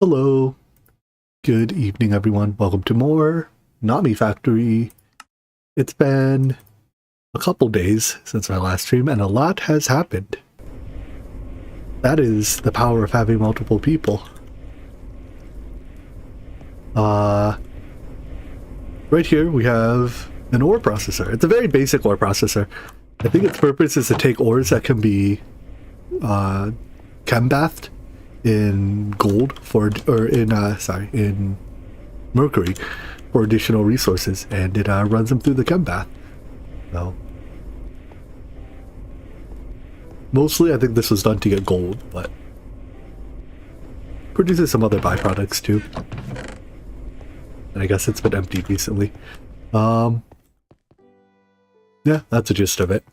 Hello, good evening everyone. Welcome to more Nomifactory. It's been a couple days since our last stream and a lot has happened. That is the power of having multiple people. Right here we have an ore processor. It's a very basic ore processor. I think its purpose is to take ores that can be chem-bathed in gold in mercury for additional resources, and it runs them through the chem bath. So mostly I think this was done to get gold, but produces some other byproducts too. And I guess it's been emptied recently. Yeah, that's the gist of it.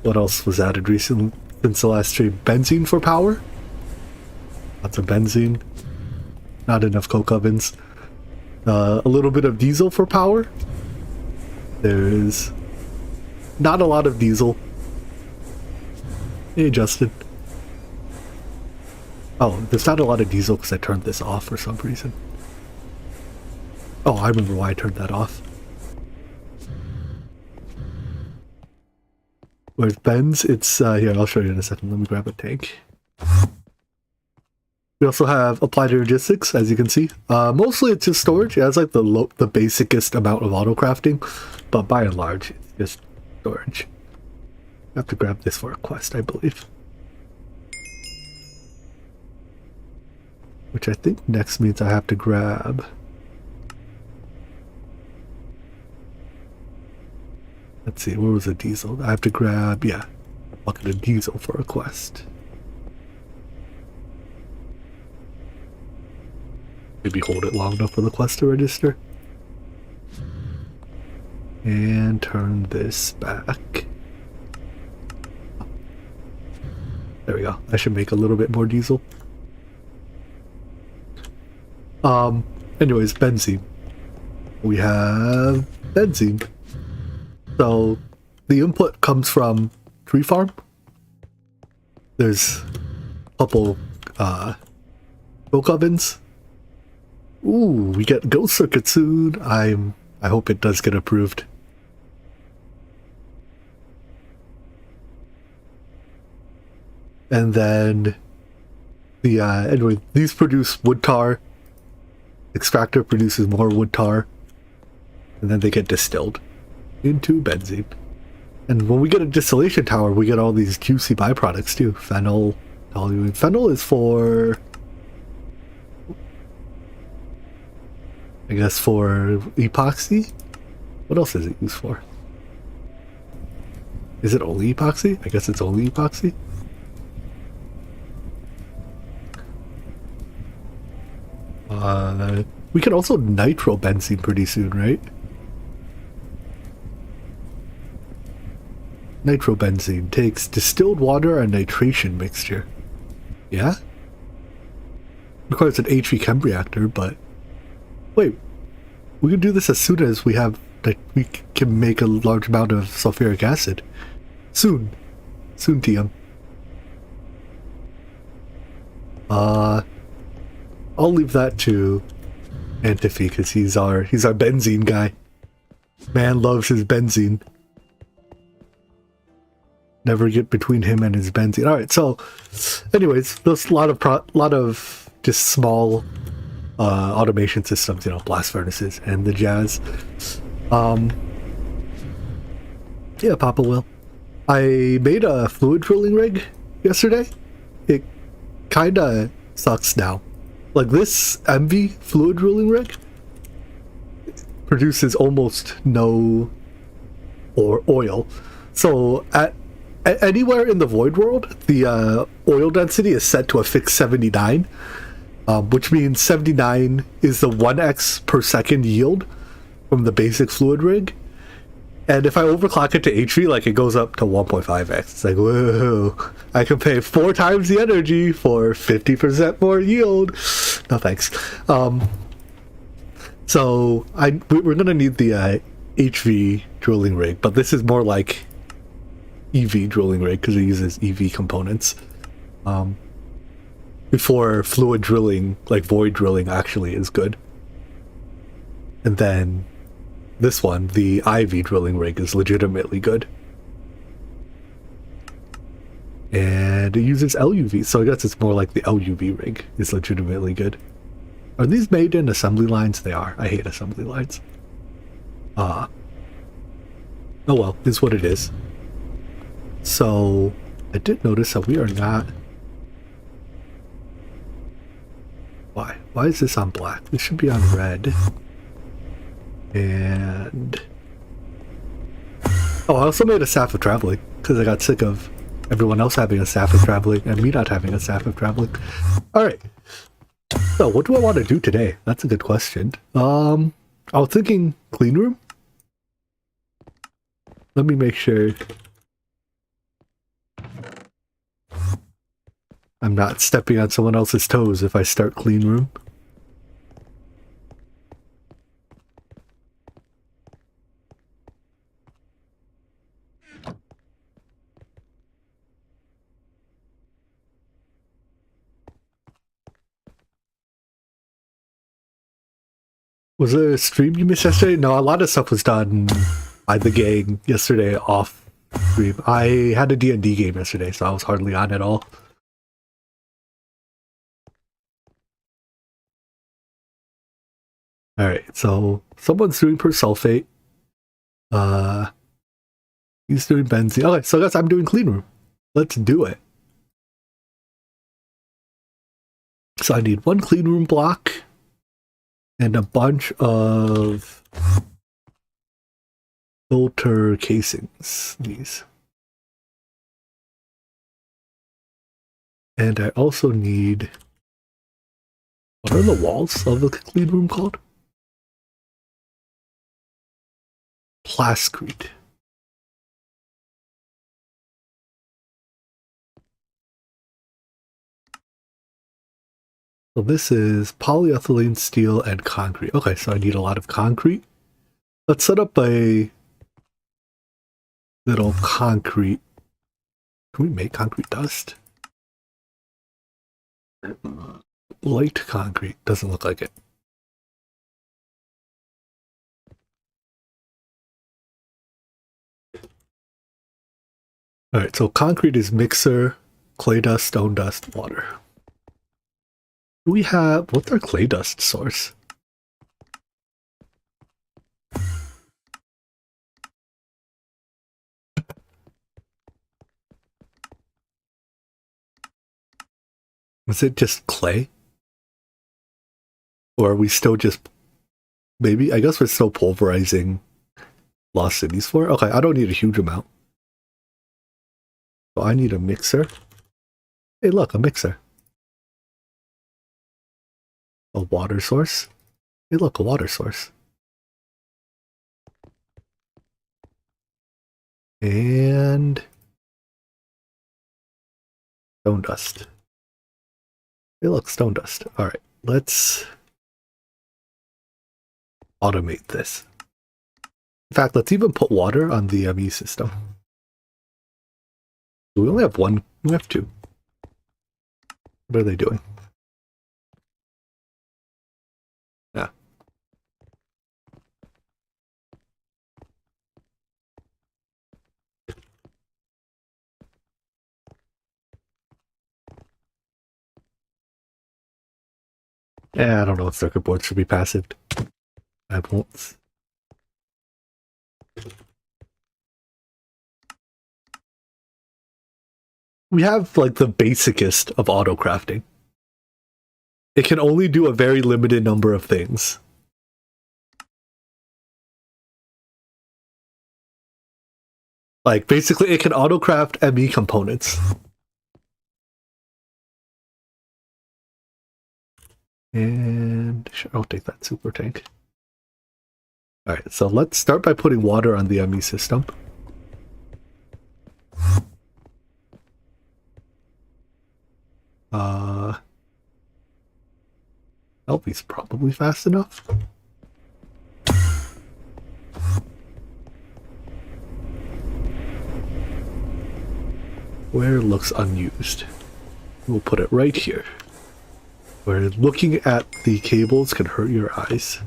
What else was added recently since the last stream? Benzene for power. Lots of benzene. Not enough coke ovens. A little bit of diesel for power. There's not a lot of diesel. Hey, Justin. Oh, there's not a lot of diesel because I turned this off for some reason. Oh, I remember why I turned that off. Where's Ben's? It's here, I'll show you in a second. Let me grab a tank. We also have applied logistics, as you can see. Mostly it's just storage. It has like the basicest amount of auto crafting, but by and large, it's just storage. I have to grab this for a quest, I believe. Which I think next means I have to grab. Let's see, where was the diesel? I have to grab, yeah, a bucket of diesel for a quest. Maybe hold it long enough for the quest to register. And turn this back. There we go. I should make a little bit more diesel. Anyways, benzene. We have benzene. So the input comes from tree farm. There's a couple coke ovens. Ooh, we get ghost circuit soon. I hope it does get approved. And then the anyway, these produce wood tar. Extractor produces more wood tar, and then they get distilled into benzene. And when we get a distillation tower, we get all these juicy byproducts too. Phenol, toluene. Phenol is for, I guess, for epoxy. What else is it used for? Is it only epoxy? I guess it's only epoxy. We can also nitro benzene pretty soon, right? Nitrobenzene takes distilled water and nitration mixture. Yeah? Requires an HV chem reactor, but wait, we can do this as soon as we have, like, we can make a large amount of sulfuric acid. Soon, TM. I'll leave that to Antifi because he's our benzene guy. Man loves his benzene. Never get between him and his benzene. All right, so anyways, there's a lot of just small automation systems, you know, blast furnaces and the jazz. Yeah, Papa will. I made a fluid drilling rig yesterday. It kind of sucks now. Like, this MV fluid drilling rig produces almost no oil. So at anywhere in the void world, the oil density is set to a fixed 79, which means 79 is the 1x per second yield from the basic fluid rig. And if I overclock it to HV, like, it goes up to 1.5x. It's like, whoa, I can pay 4 times the energy for 50% more yield. No thanks. So we're gonna need the HV drilling rig, but this is more like EV drilling rig because it uses EV components. before fluid drilling, like void drilling, actually is good. And then this one, the IV drilling rig, is legitimately good. And it uses LUV, so I guess it's more like the LUV rig is legitimately good. Are these made in assembly lines? They are. I hate assembly lines. Oh well, is what it is. So I did notice that we are not... Why? Why is this on black? This should be on red. And... Oh, I also made a staff of traveling, because I got sick of everyone else having a staff of traveling and me not having a staff of traveling. Alright. So, what do I want to do today? That's a good question. I was thinking clean room. Let me make sure I'm not stepping on someone else's toes if I start clean room. Was there a stream you missed yesterday? No, a lot of stuff was done by the gang yesterday off stream. I had a D&D game yesterday, so I was hardly on at all. Alright, so someone's doing persulfate. He's doing benzene. Okay, so I guess I'm doing clean room. Let's do it. So I need one clean room block and a bunch of filter casings. These. And I also need... What are the walls of the clean room called? Plascrete. So this is polyethylene, steel, and concrete. Okay, so I need a lot of concrete. Let's set up a little concrete. Can we make concrete dust? Light concrete. Doesn't look like it. Alright, so concrete is mixer, clay dust, stone dust, water. Do we have... What's our clay dust source? Is it just clay? Or are we still just... Maybe? I guess we're still pulverizing Lost Cities for it. Okay, I don't need a huge amount. So I need a mixer. Hey look, a mixer. A water source. Hey look, a water source. And... stone dust. Hey look, stone dust. Alright, let's automate this. In fact, let's even put water on the ME system. We only have one, we have two. What are they doing? Yeah. Yeah, I don't know if circuit boards should be passive. I won't. We have like the basicest of auto crafting. It can only do a very limited number of things. Like basically it can auto craft ME components. And sure, I'll take that super tank. Alright, so let's start by putting water on the ME system. LP's probably fast enough. Where looks unused? We'll put it right here. Where looking at the cables can hurt your eyes.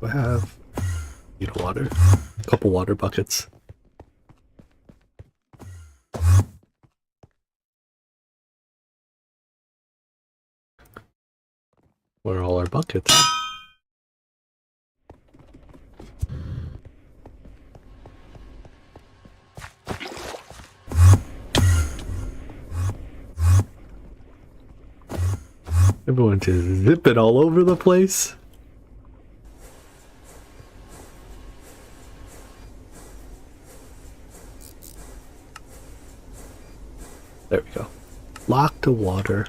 I have water. A couple water buckets. Where are all our buckets? Everyone's just zipping all over the place. There we go. Lock to water.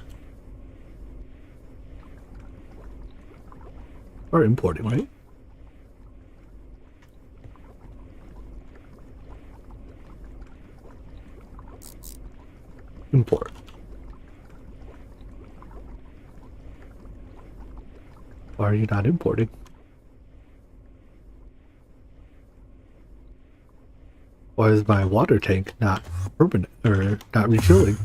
Or importing, right? Import. Why are you not importing? Why is my water tank not permanent or not refilling?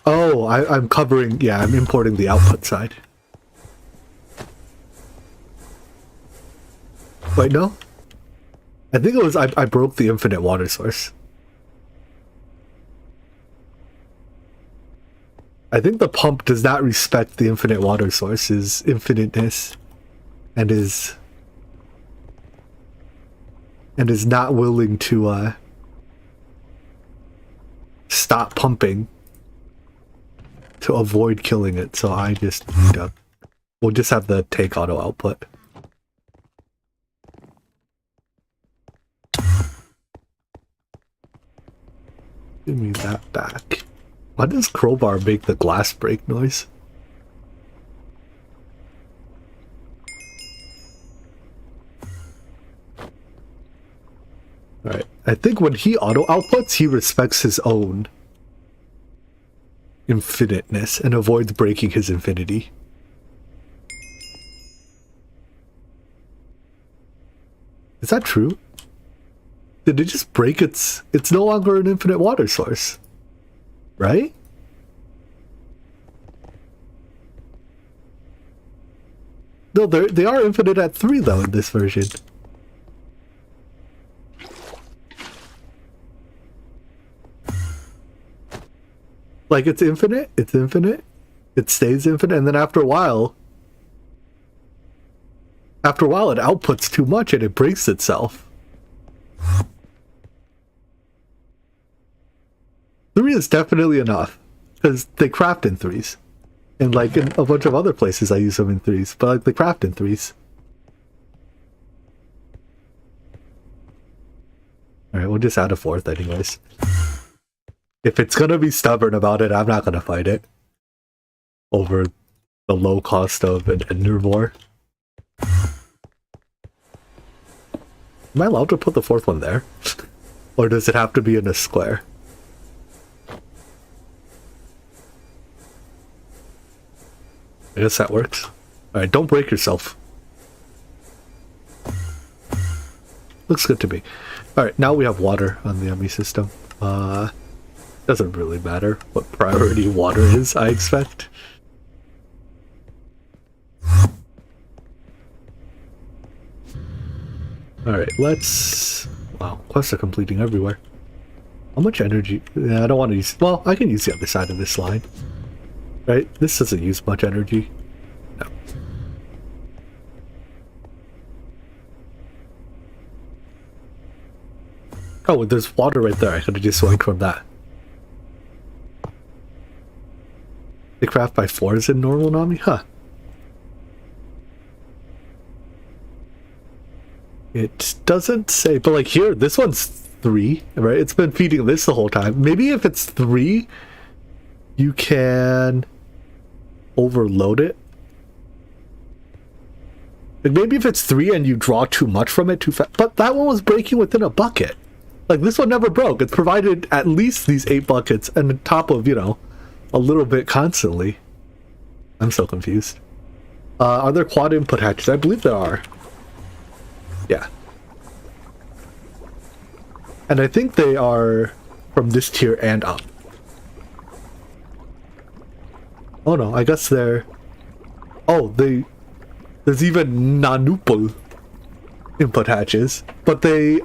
Oh, I'm covering, yeah, I'm importing the output side. Wait, no? I think it was, I broke the infinite water source. I think the pump does not respect the infinite water source's infiniteness and is not willing to stop pumping to avoid killing it, so I just need to, we'll just have the tank auto output. Give me that back. Why does crowbar make the glass break noise? Alright, I think when he auto outputs, he respects his own infiniteness and avoids breaking his infinity. Is that true? Did it just break its no longer an infinite water source, right? No, they are infinite at 3 though in this version. Like, it's infinite, it stays infinite, and then after a while it outputs too much and it breaks itself. 3 is definitely enough, because they craft in 3s. And like in a bunch of other places I use them in 3s, but like they craft in 3s. Alright, we'll just add a 4th anyways. If it's gonna be stubborn about it, I'm not gonna fight it over the low cost of an Endermore. Am I allowed to put the 4th one there? Or does it have to be in a square? I guess that works. Alright, don't break yourself. Looks good to me. Alright, now we have water on the ME system. Doesn't really matter what priority water is, I expect. Alright, let's... Wow, quests are completing everywhere. How much energy? Yeah, I don't want to use... Well, I can use the other side of this line. Right? This doesn't use much energy. No. Oh, there's water right there. I could have just swung from that. They craft by 4s in normal Nami? Huh. It doesn't say, but like here, this one's 3, right? It's been feeding this the whole time. Maybe if it's 3, you can overload it. Like maybe if it's 3 and you draw too much from it too fast. But that one was breaking within a bucket. Like this one never broke. It's provided at least these 8 buckets and on top of, you know, a little bit constantly. I'm so confused. Are there quad input hatches? I believe there are. Yeah. And I think they are from this tier and up. Oh no, I guess they're... Oh, there's even non-nupal input hatches, but they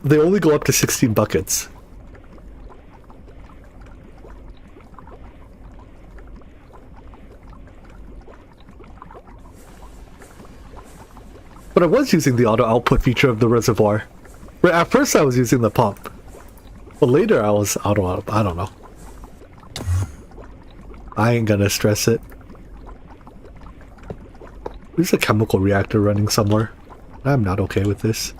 only go up to 16 buckets. But I was using the auto output feature of the reservoir. Right, at first I was using the pump, but later I was auto output. I don't know. I ain't gonna stress it. There's a chemical reactor running somewhere. I'm not okay with this.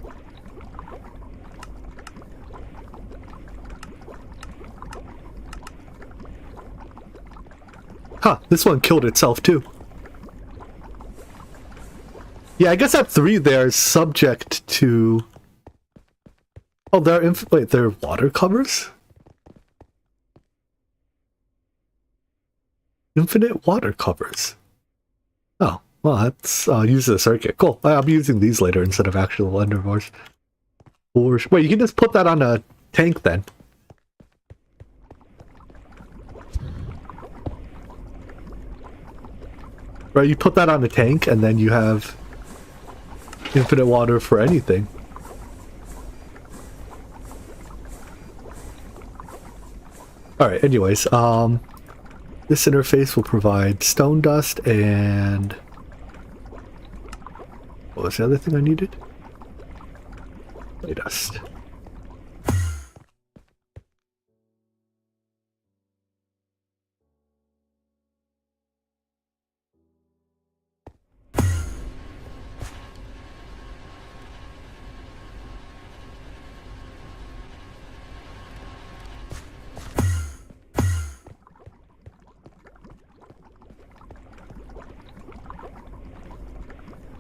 Huh, this one killed itself too. Yeah, I guess at 3 they're subject to... Oh, wait, they're water covers? Infinite water covers. Oh, well, that's use the circuit. Cool. I'll be using these later instead of actual endervores. Or wait, you can just put that on a tank then. Right, you put that on a tank and then you have infinite water for anything. Alright, anyways, this interface will provide stone dust and... What was the other thing I needed? Clay dust.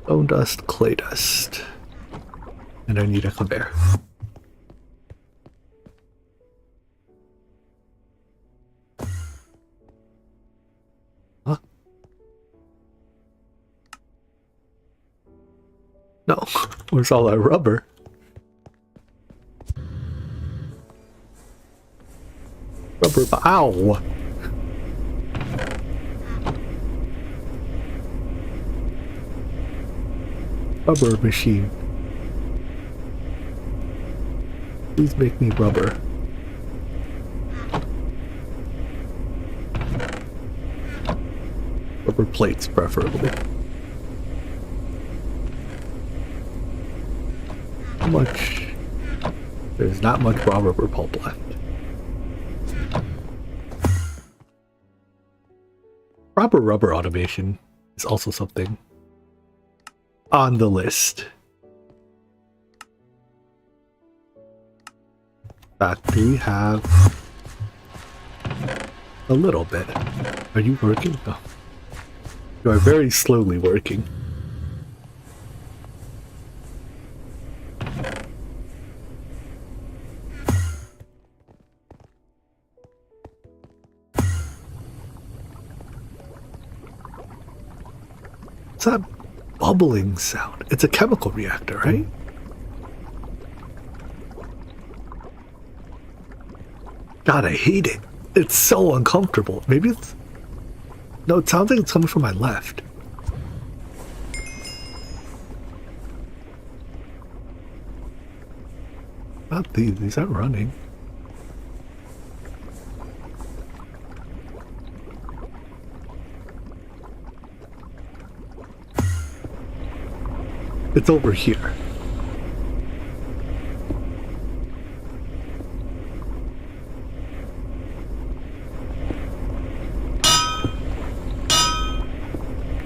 Stone dust, clay dust. And I need a conveyor. Huh? No. Where's all that rubber? Ow! Rubber machine. Please make me rubber. Rubber plates, preferably. How much? There's not much raw rubber pulp left. Proper rubber automation is also something on the list. In fact, we have a little bit. Are you working? Oh. You are very slowly working. What's that bubbling sound? It's a chemical reactor, right? God, I hate it. It's so uncomfortable. Maybe it's... No, it sounds like it's coming from my left. Not these. These aren't running. It's over here.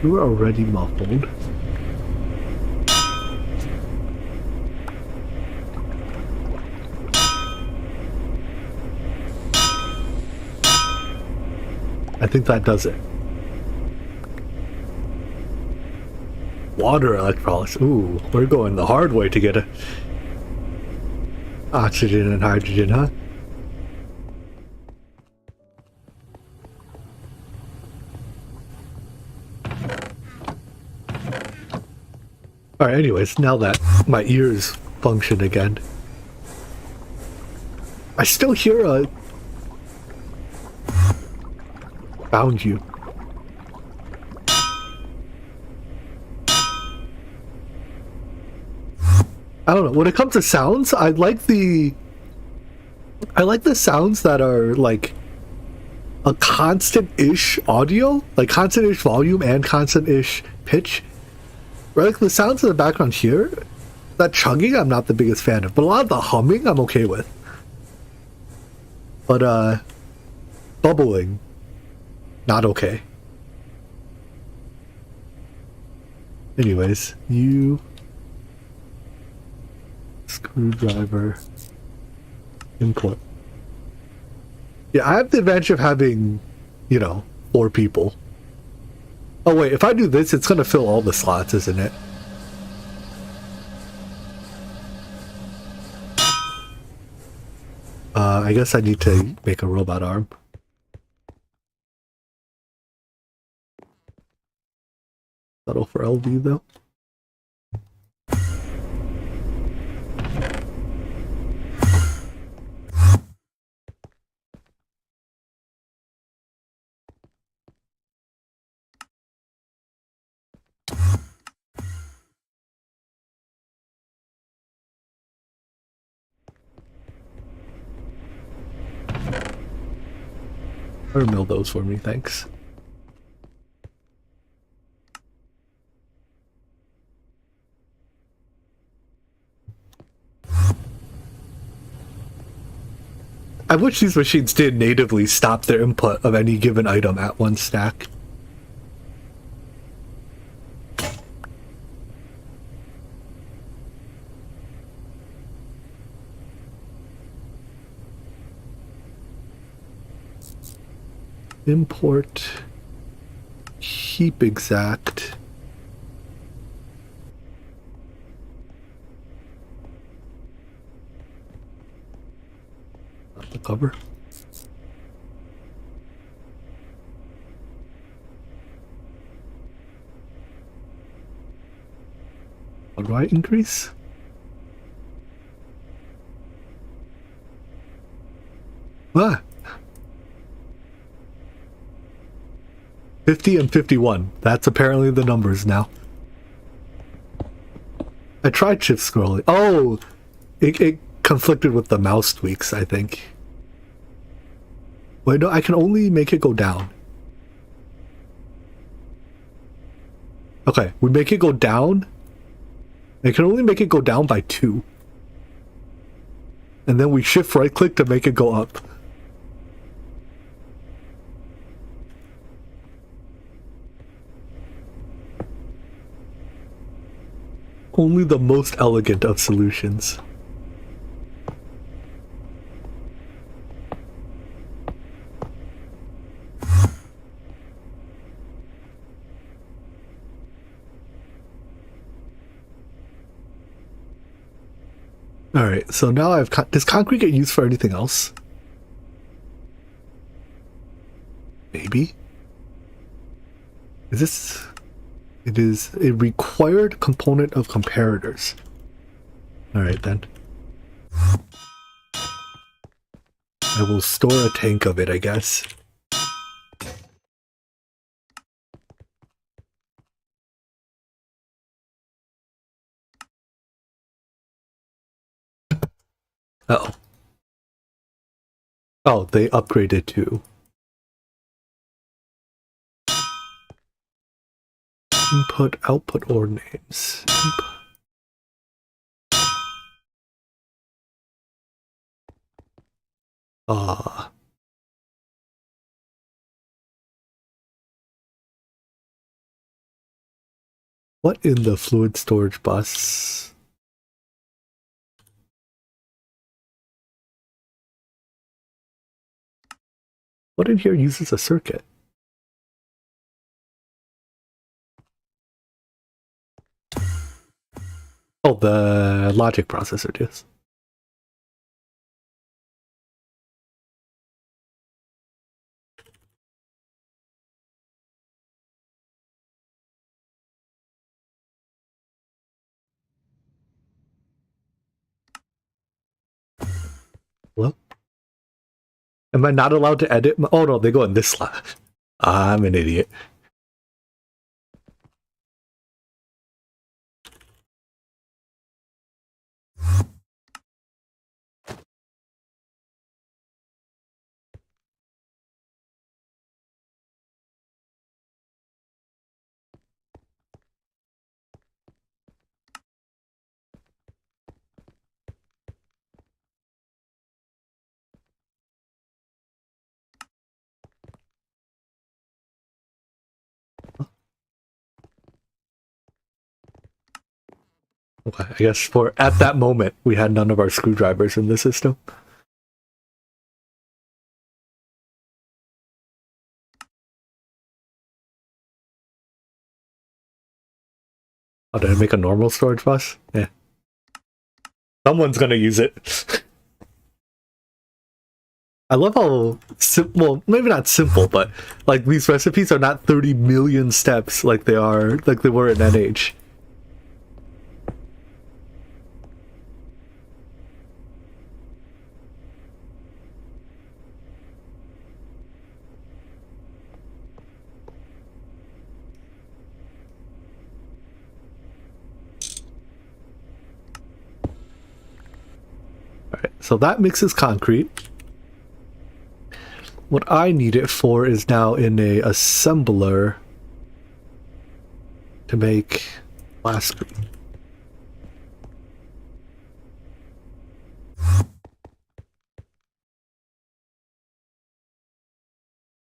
You were already muffled. I think that does it. Water electrolysis. Ooh, we're going the hard way to get a oxygen and hydrogen, huh? Alright, anyways, now that my ears function again, I still hear a... Found you. I don't know. When it comes to sounds, I like the sounds that are like a constant-ish audio, like constant-ish volume and constant-ish pitch. Right? Like the sounds in the background here, that chugging I'm not the biggest fan of, but a lot of the humming I'm okay with. But bubbling, not okay. Anyways, you screwdriver input. Yeah, I have the advantage of having, you know, 4 people. Oh wait, if I do this, it's gonna fill all the slots, isn't it? I guess I need to make a robot arm. Settle for LV though. Or mill those for me, thanks. I wish these machines did natively stop their input of any given item at 1 stack. Import heap exact. Not the cover. What do I increase? Ah. 50 and 51. That's apparently the numbers now. I tried shift scrolling. Oh! It conflicted with the mouse tweaks, I think. Wait, no, I can only make it go down. Okay, we make it go down. I can only make it go down by 2. And then we shift right click to make it go up. Only the most elegant of solutions. Alright, so now I've... Does concrete get used for anything else? Maybe? Is this... It is a required component of comparators. Alright then. I will store a tank of it, I guess. Uh-oh. Oh, they upgraded too. Input, output, or names. Ah. What in the fluid storage bus? What in here uses a circuit? Oh, the logic processor does. Am I not allowed to edit? Oh no, they go in this slot. I'm an idiot. Okay, I guess for at that moment we had none of our screwdrivers in the system. Oh, did I make a normal storage bus? Yeah. Someone's gonna use it. I love how simple, well, maybe not simple, but like these recipes are not 30 million steps like they were in NH. Alright, so that mixes concrete. What I need it for is now in a assembler to make plasticine.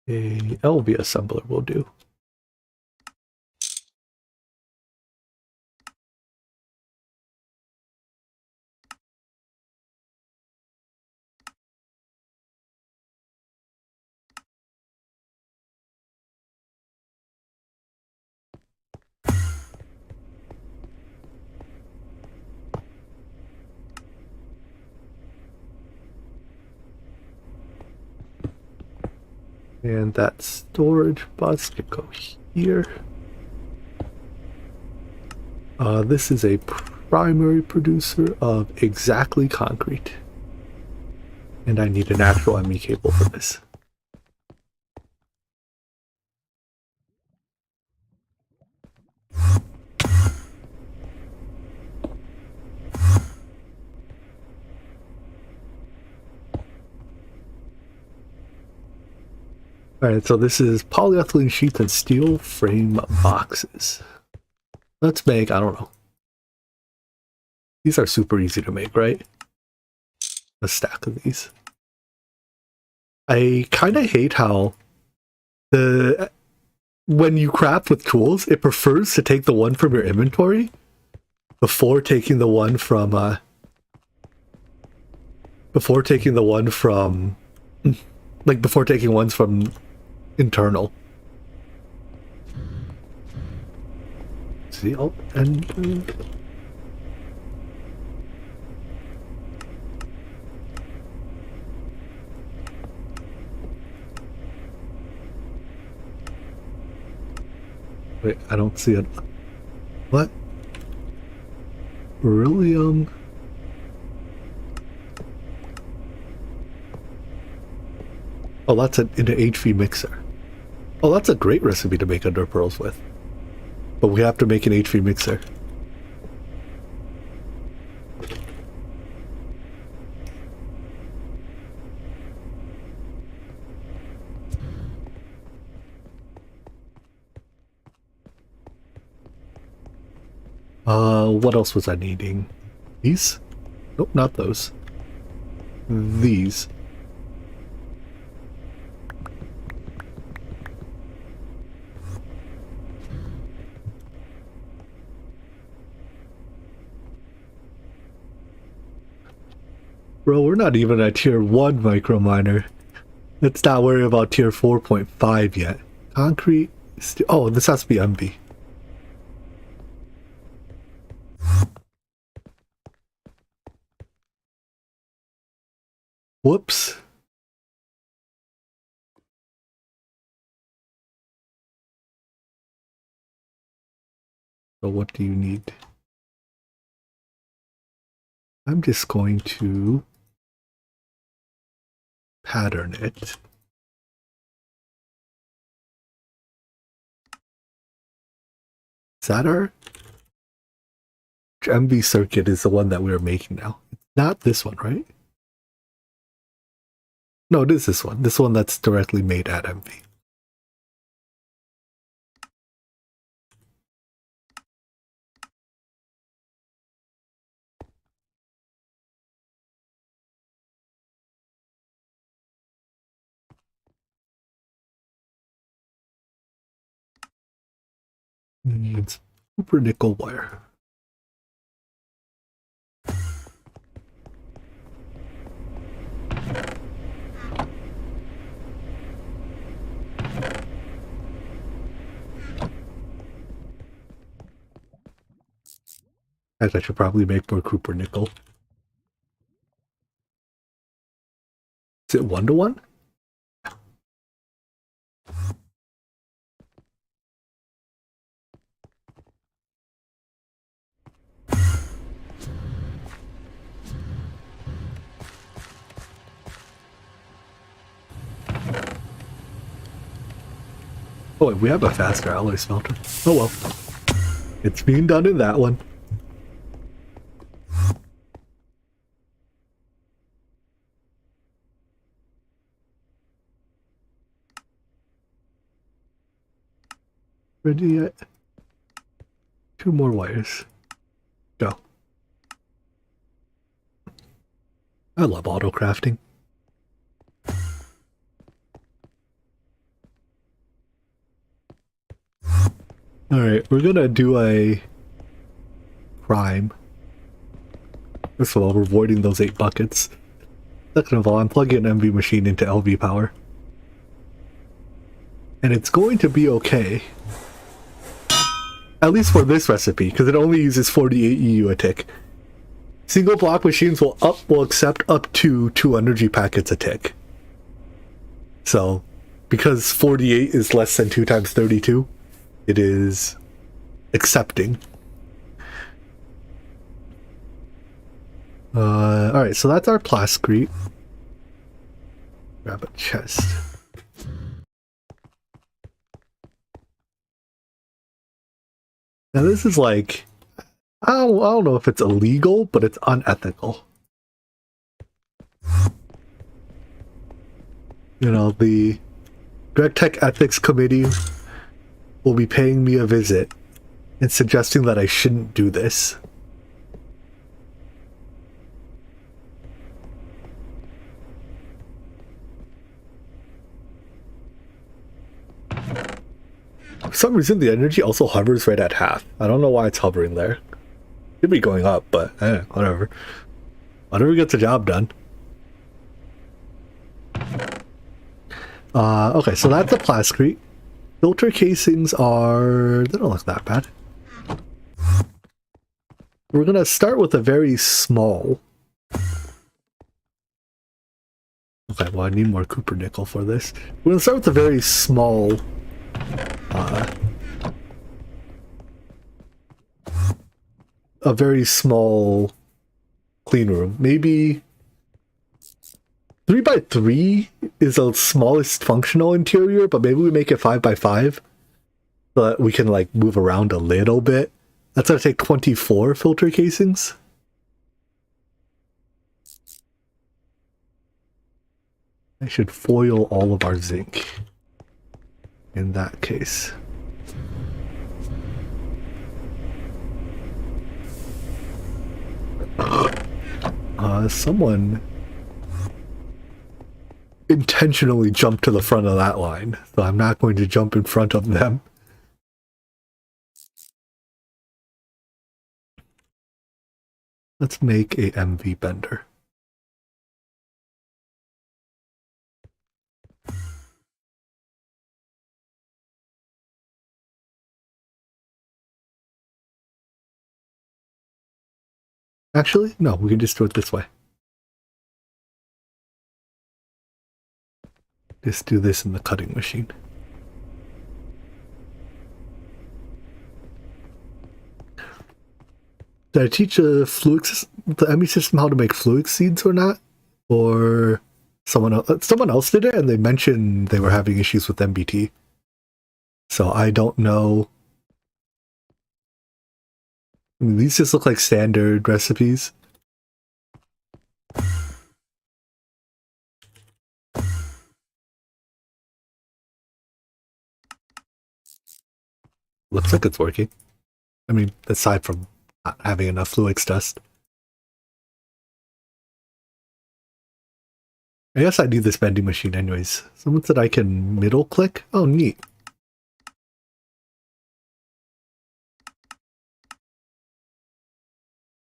A LV assembler will do. And that storage bus can go here. This is a primary producer of exactly concrete. And I need an actual ME cable for this. Alright, so this is polyethylene sheets and steel frame boxes. Let's make, I don't know. These are super easy to make, right? A stack of these. I kind of hate how when you craft with tools, it prefers to take the one from your inventory before taking the one from before taking ones from internal. See, oh, and wait, I don't see it. What? Beryllium? Oh, that's in an HV mixer. Oh, that's a great recipe to make under pearls with. But we have to make an HV mixer. What else was I needing? These? Nope, not those. These. Bro, we're not even at tier 1 microminer. Let's not worry about tier 4.5 yet. Concrete. Oh, this has to be MB. Whoops. So what do you need? I'm just going to pattern it. Is that our MV circuit is the one that we are making now? It's not this one, right? No, it is this one. This one that's directly made at MV. It's super nickel wire. I should probably make more Cooper nickel. Is it 1-to-1? Oh, wait, we have a faster alloy smelter. Oh well. It's being done in that one. Ready yet? 2 more wires. Go. I love auto crafting. Alright, we're gonna do a crime. First of all, we're voiding those 8 buckets. Second of all, I'm plugging an MV machine into LV power. And it's going to be okay. At least for this recipe, because it only uses 48 EU a tick. Single block machines will accept up to 2 energy packets a tick. So, because 48 is less than 2 times 32, it is accepting. Alright, so that's our plascrete. Grab a chest. Now this is like, I don't know if it's illegal, but it's unethical. You know, the Dreg Tech Ethics Committee will be paying me a visit and suggesting that I shouldn't do this. For some reason, the energy also hovers right at half. I don't know why it's hovering there. Could be going up, but whatever. Whatever gets the job done. Okay, so that's the plascrete. Filter casings are... they don't look that bad. We're gonna start with a very small... okay, well I need more Cooper nickel for this. We're gonna start with a very small... a very small clean room. Maybe 3x3 is the smallest functional interior, but maybe we make it 5x5 so that we can like move around a little bit. That's gonna take 24 filter casings. I should foil all of our zinc in that case. Someone intentionally jumped to the front of that line, so I'm not going to jump in front of them. Let's make a MV bender. Actually, no, we can just do it this way. Just do this in the cutting machine. Did I teach the ME system how to make fluid seeds or not? Or someone else did it, and they mentioned they were having issues with MBT. So I don't know. I mean, these just look like standard recipes. Looks like it's working. I mean, aside from not having enough Fluix dust. I guess I need this vending machine anyways. Someone said I can middle click? Oh, neat.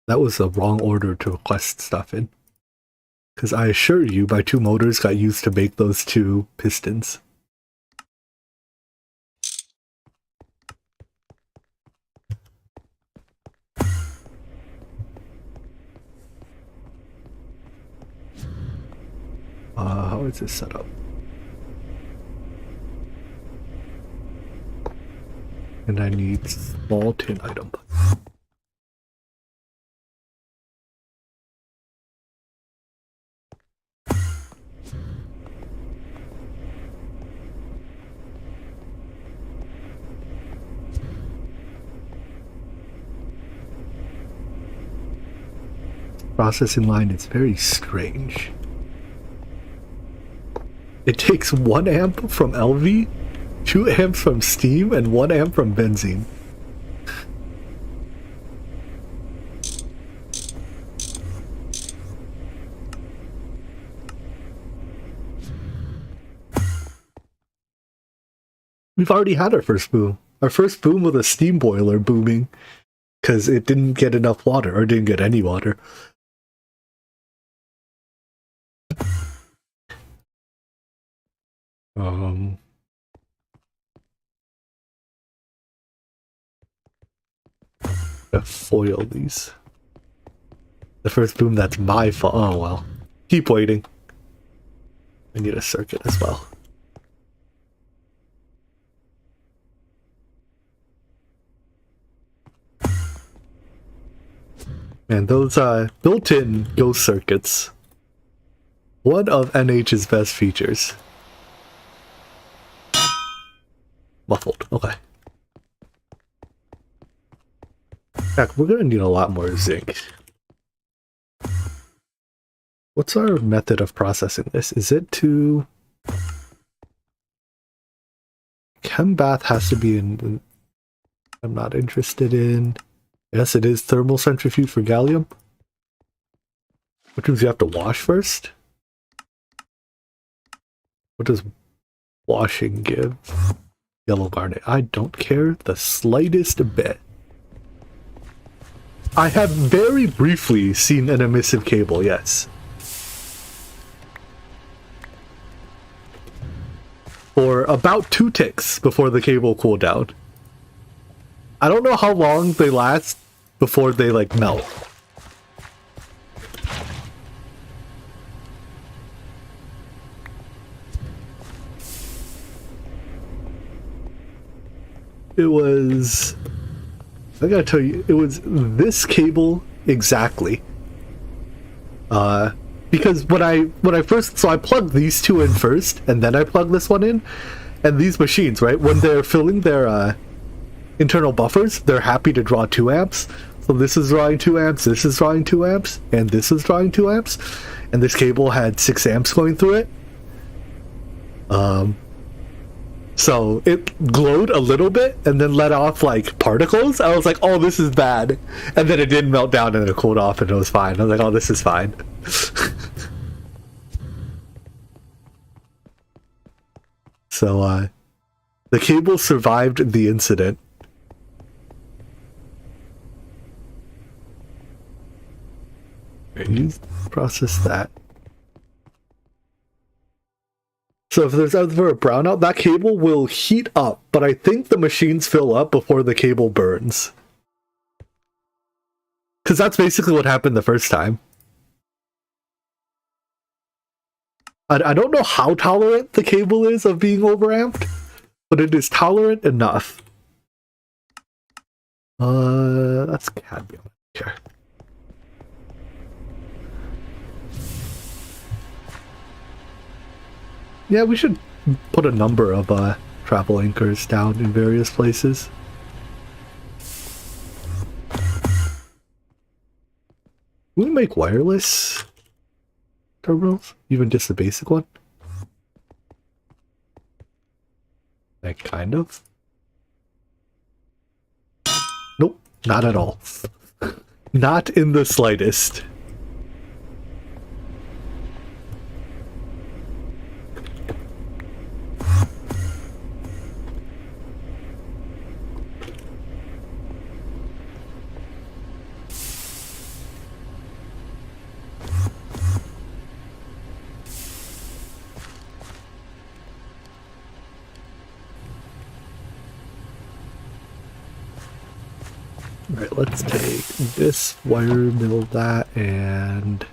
That was the wrong order to request stuff in. Because I assure you, my 2 motors got used to make those 2 pistons. How is this set up? And I need small tin item. Processing line is very strange. It takes 1 amp from LV, 2 amps from steam, and 1 amp from benzene. We've already had our first boom. Our first boom with a steam boiler booming because it didn't get enough water, or didn't get any water. Foil these. The first boom, that's my fault. Oh well. Keep waiting. I need a circuit as well. And those built-in ghost circuits. One of NH's best features. Muffled. Okay. Heck, we're gonna need a lot more zinc. What's our method of processing this? Is it to... Chem bath has to be in... I'm not interested in... Yes, it is thermal centrifuge for gallium. Which means you have to wash first? What does washing give? Yellow garnet. I don't care the slightest bit. I have very briefly seen an emissive cable, yes. For about 2 ticks before the cable cooled down. I don't know how long they last before they like melt. It was... I gotta tell you, it was this cable exactly. Because when I first... So I plugged these 2 in first, and then I plugged this one in. And these machines, right, when they're filling their internal buffers, they're happy to draw 2 amps. So this is drawing 2 amps, this is drawing 2 amps, and this is drawing 2 amps. And this cable had 6 amps going through it. So it glowed a little bit and then let off like particles. I was like, oh, this is bad. And then it didn't melt down and it cooled off and it was fine. I was like, oh, this is fine. So the cable survived the incident. And you process that. So if there's ever a brownout, that cable will heat up, but I think the machines fill up before the cable burns. Because that's basically what happened the first time. I don't know how tolerant the cable is of being overamped, but it is tolerant enough. That's cadmium here. Yeah, we should put a number of travel anchors down in various places. Can we make wireless terminals? Even just the basic one? Like, kind of? Nope, not at all. Not in the slightest. Alright, let's take this wire, mill that, and...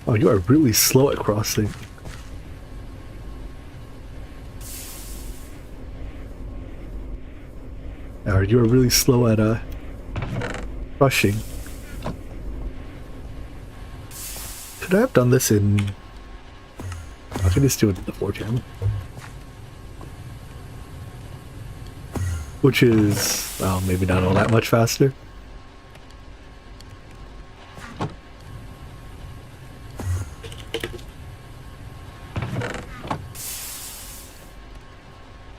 Oh, you are really slow at crossing. Or you are really slow at rushing. Could I have done this in... I can just do it in the 4 channel. Which is, well, maybe not all that much faster.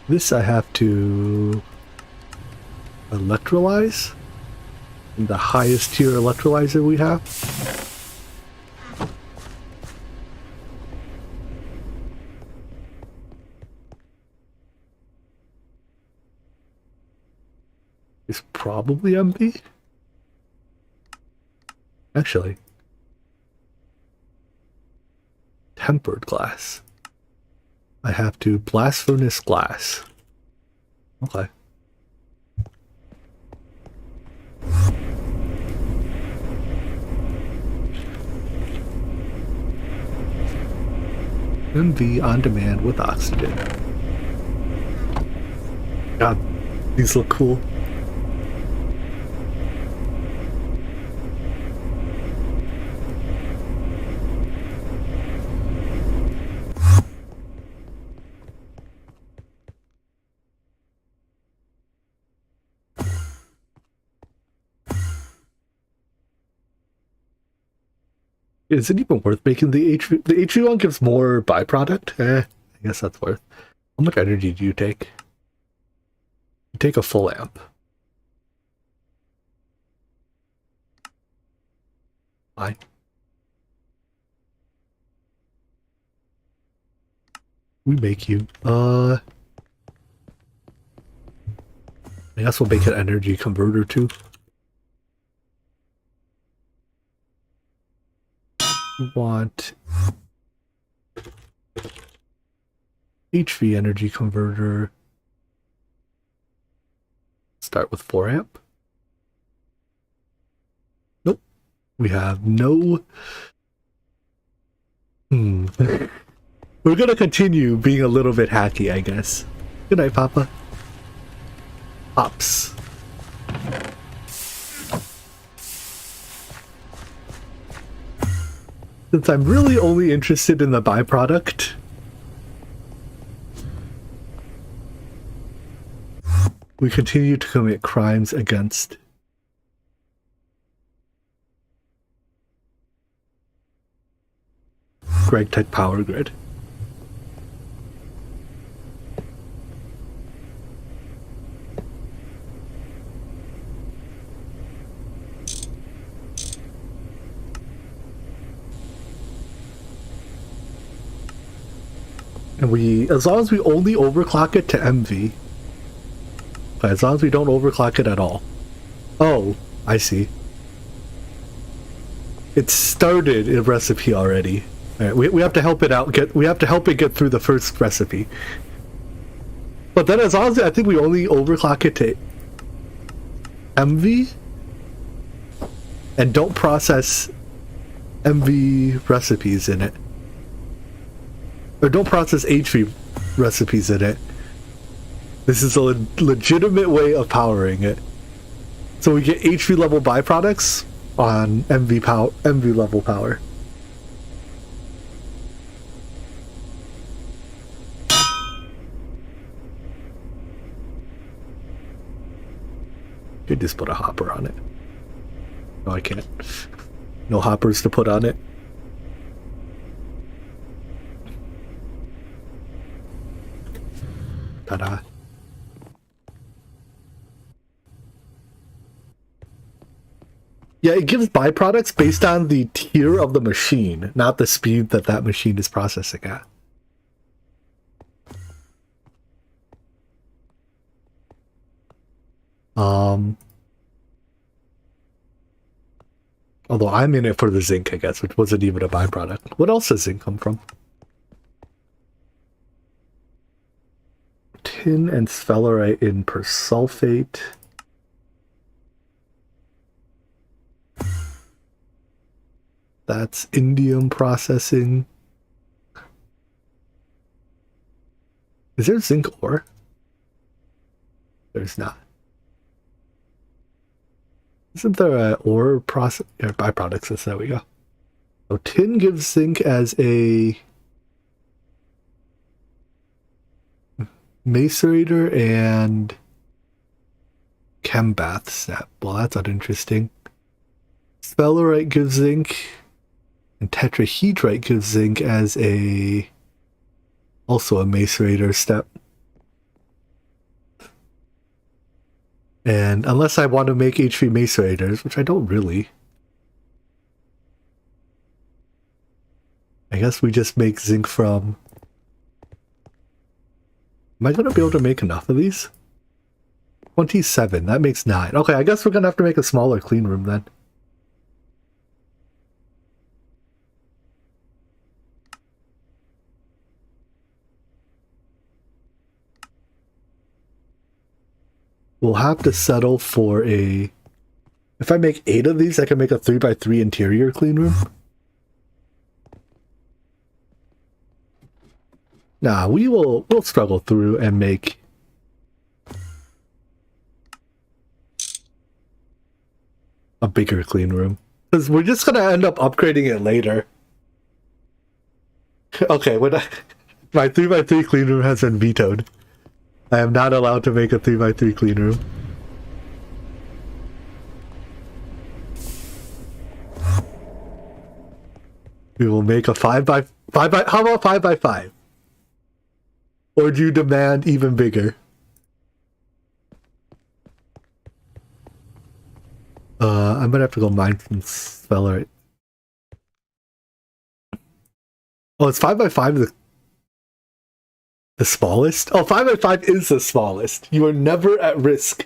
This I have to electrolyze. The highest tier electrolyzer we have. Is probably MB. Actually, tempered glass. I have to blast furnace glass. Okay. MV on demand with oxygen. God, these look cool. Is it even worth making the HV? The HV one gives more byproduct? I guess that's worth. How much energy do you take? You take a full amp. Fine. We make you. I guess we'll make an energy converter too. Want HV energy converter. Start with 4 amp. Nope. We have no... We're gonna continue being a little bit hacky, I guess. Good night, Papa. Pops. Since I'm really only interested in the byproduct, we continue to commit crimes against Greg Tech Power Grid. And we, as long as we only overclock it to MV, as long as we don't overclock it at all. Oh, I see. It started in recipe already. All right, we have to help it out. We have to help it get through the first recipe. But then, as long as I think we only overclock it to MV, and don't process MV recipes in it. Or don't process HV recipes in it. This is a legitimate way of powering it. So we get HV level byproducts on MV level power. Could just put a hopper on it. No, I can't. No hoppers to put on it. Ta-da. Yeah, it gives byproducts based on the tier of the machine, not the speed that that machine is processing at. Although I'm in it for the zinc, I guess, which wasn't even a byproduct. What else does zinc come from? Tin and sphalerite in persulfate. That's indium processing. Is there zinc ore? There's not. Isn't there a ore process or byproducts? There we go. So tin gives zinc as a macerator and chem bath step. Well, that's uninteresting. Sphalerite gives zinc, and tetrahedrite gives zinc as a also a macerator step. And unless I want to make H3 macerators, which I don't really, I guess we just make zinc from... Am I going to be able to make enough of these? 27, that makes 9. Okay, I guess we're going to have to make a smaller clean room then. We'll have to settle for a... If I make 8 of these, I can make a 3x3 interior clean room. Nah, we'll struggle through and make... a bigger clean room. Because we're just going to end up upgrading it later. Okay, when my 3x3 clean room has been vetoed. I am not allowed to make a 3x3 clean room. We will make a 5x5. How about 5x5? Or do you demand even bigger? I'm gonna have to go mine some sphalerite. Oh, it's 5x5 the smallest? Oh, 5x5 is the smallest. You are never at risk.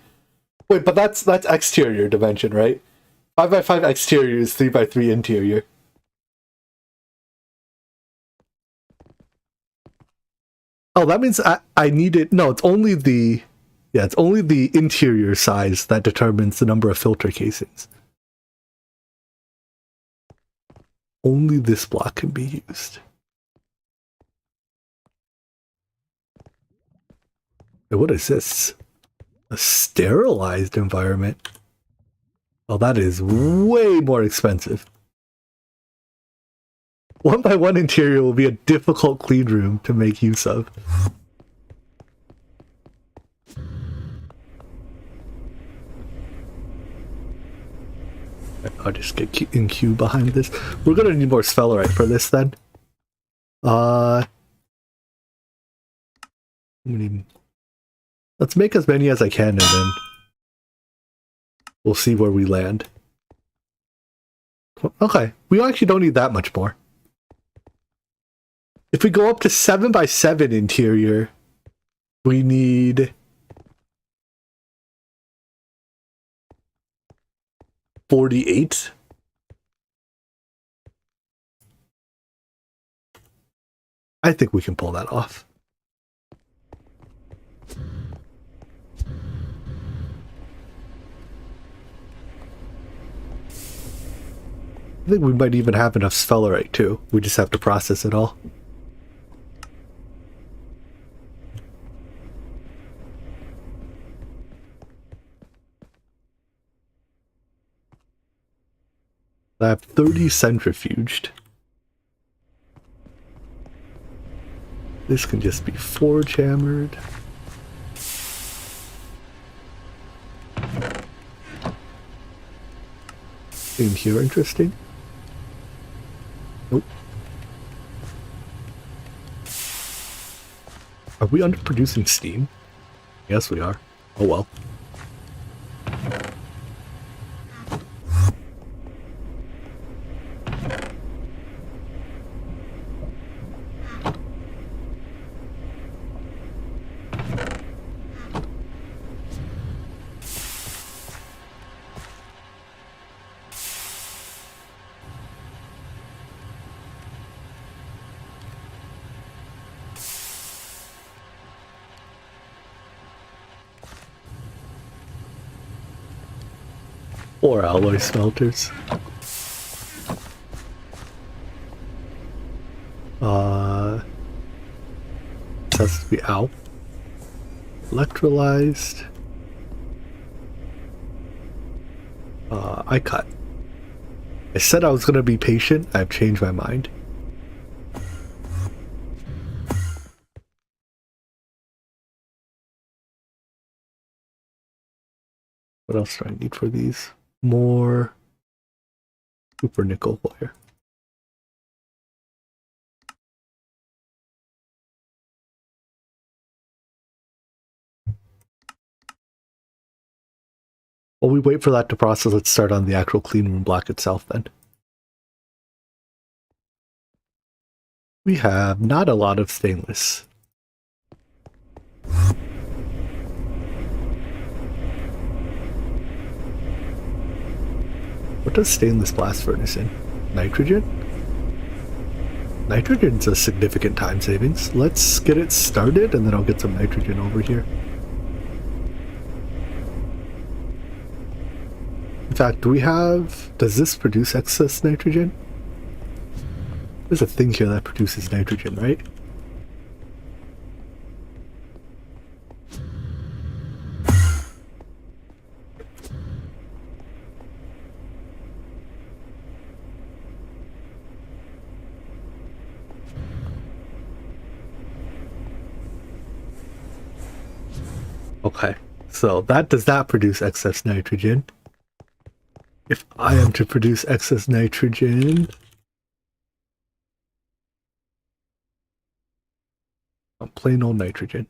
Wait, but that's exterior dimension, right? 5x5 exterior is 3x3 interior. Oh, that means I needed... No, it's only the... Yeah, it's only the interior size that determines the number of filter casings. Only this block can be used. What is this? A sterilized environment? Oh, that is way more expensive. 1x1 interior will be a difficult clean room to make use of. I'll just get in queue behind this. We're gonna need more sphalerite for this then. Let's make as many as I can and then we'll see where we land. Okay, we actually don't need that much more. If we go up to 7x7 interior, we need 48. I think we can pull that off. I think we might even have enough sphalerite too. We just have to process it all. I have 30 centrifuged. This can just be forge hammered. In here, interesting. Nope. Are we underproducing steam? Yes, we are. Oh well. Or alloy smelters. This has to be out. Electrolyzed. I cut. I said I was gonna be patient. I've changed my mind. What else do I need for these? More super nickel wire. While we wait for that to process, let's start on the actual clean room block itself then. We have not a lot of stainless. What does stainless blast furnace in? Nitrogen? Nitrogen's a significant time savings. Let's get it started and then I'll get some nitrogen over here. In fact, does this produce excess nitrogen? There's a thing here that produces nitrogen, right? Okay, so that does not produce excess nitrogen. If I am to produce excess nitrogen, plain old nitrogen,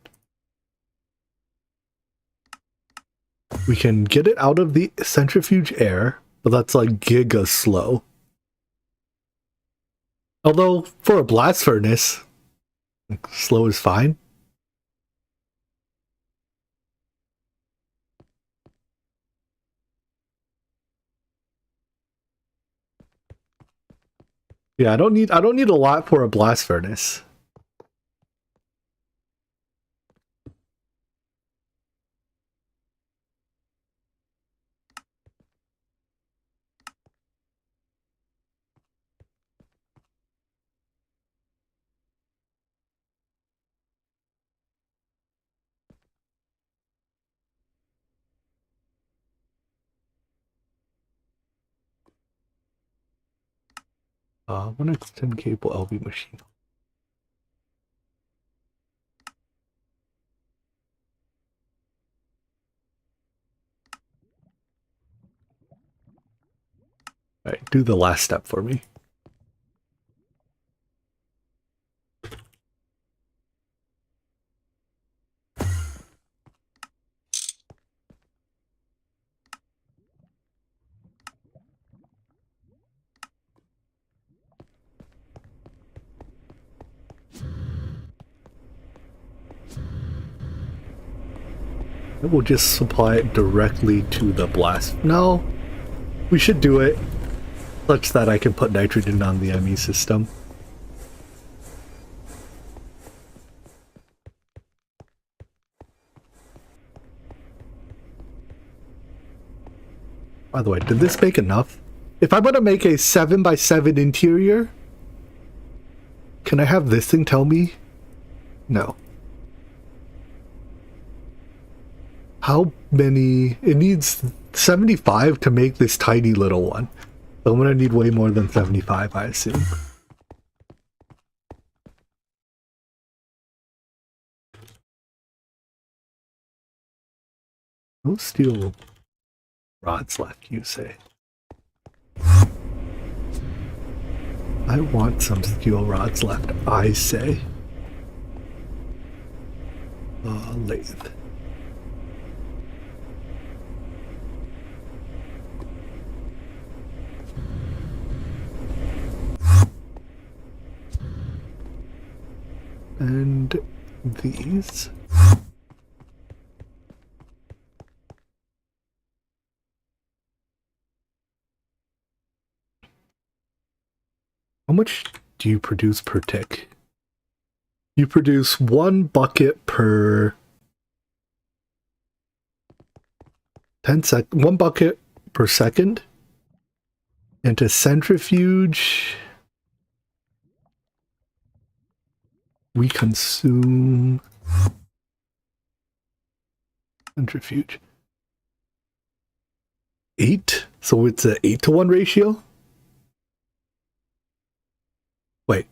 we can get it out of the centrifuge air, but that's like giga slow. Although for a blast furnace, slow is fine. Yeah, I don't need a lot for a blast furnace. One extend cable LV machine. All right, do the last step for me. It will just supply it directly to the blast. No, we should do it such that I can put nitrogen on the ME system. By the way, did this make enough? If I'm gonna make a 7x7 interior, can I have this thing tell me? No. How many? It needs 75 to make this tiny little one. So I'm gonna need way more than 75, I assume. No steel rods left, you say? I want some steel rods left, I say. Lathe. And these. How much do you produce per tick? You produce 1 bucket per 1 bucket per second. And to centrifuge, we consume centrifuge 8. So it's an 8-to-1 ratio. Wait.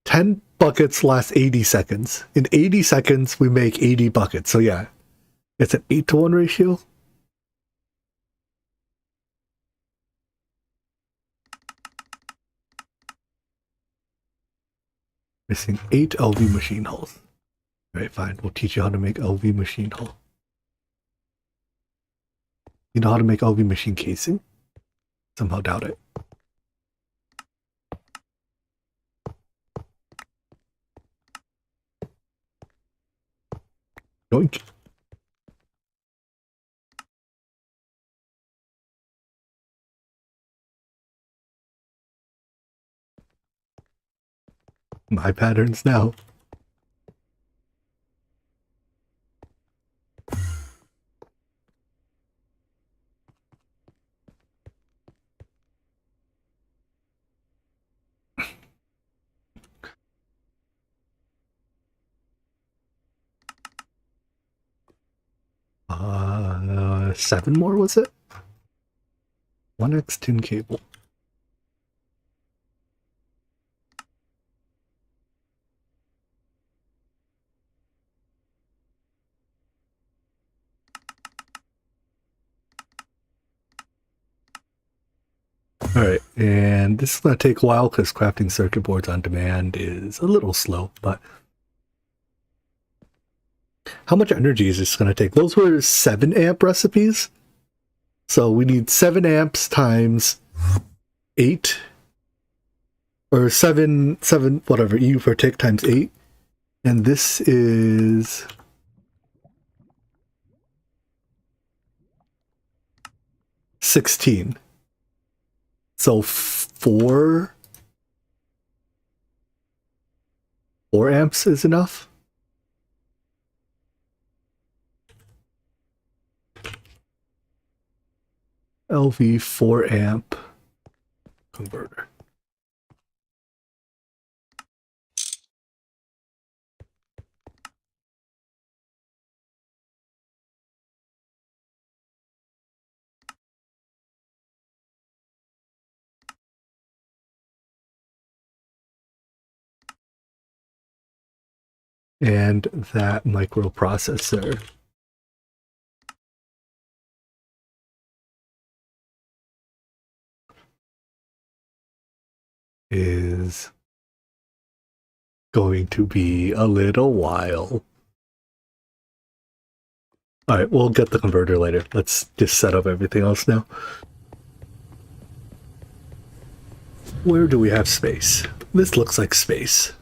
10 buckets last 80 seconds. In 80 seconds, we make 80 buckets. So yeah, it's an 8-to-1 ratio. Missing 8 LV machine hulls. Alright, fine. We'll teach you how to make LV machine hull. You know how to make LV machine casing? Somehow doubt it. Yoink. My patterns now. Seven more, was it? 1x tin cable. Alright, and this is going to take a while because crafting circuit boards on demand is a little slow, but how much energy is this going to take? Those were 7 amp recipes. So we need 7 amps times 8 or 7 whatever EU per tick times 8. And this is 16. So 4 amps is enough. LV 4 amp converter. And that microprocessor is going to be a little while. Alright, we'll get the converter later. Let's just set up everything else now. Where do we have space? This looks like space.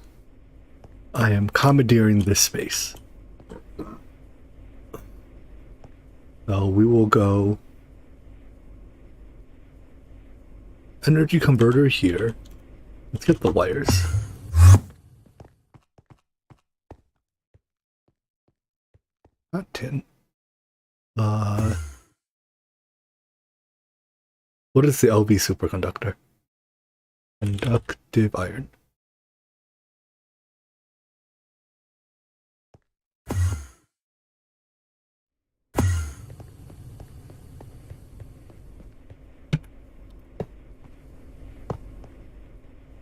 I am commandeering this space. So we will go energy converter here. Let's get the wires. Not tin. What is the LV superconductor? Conductive iron.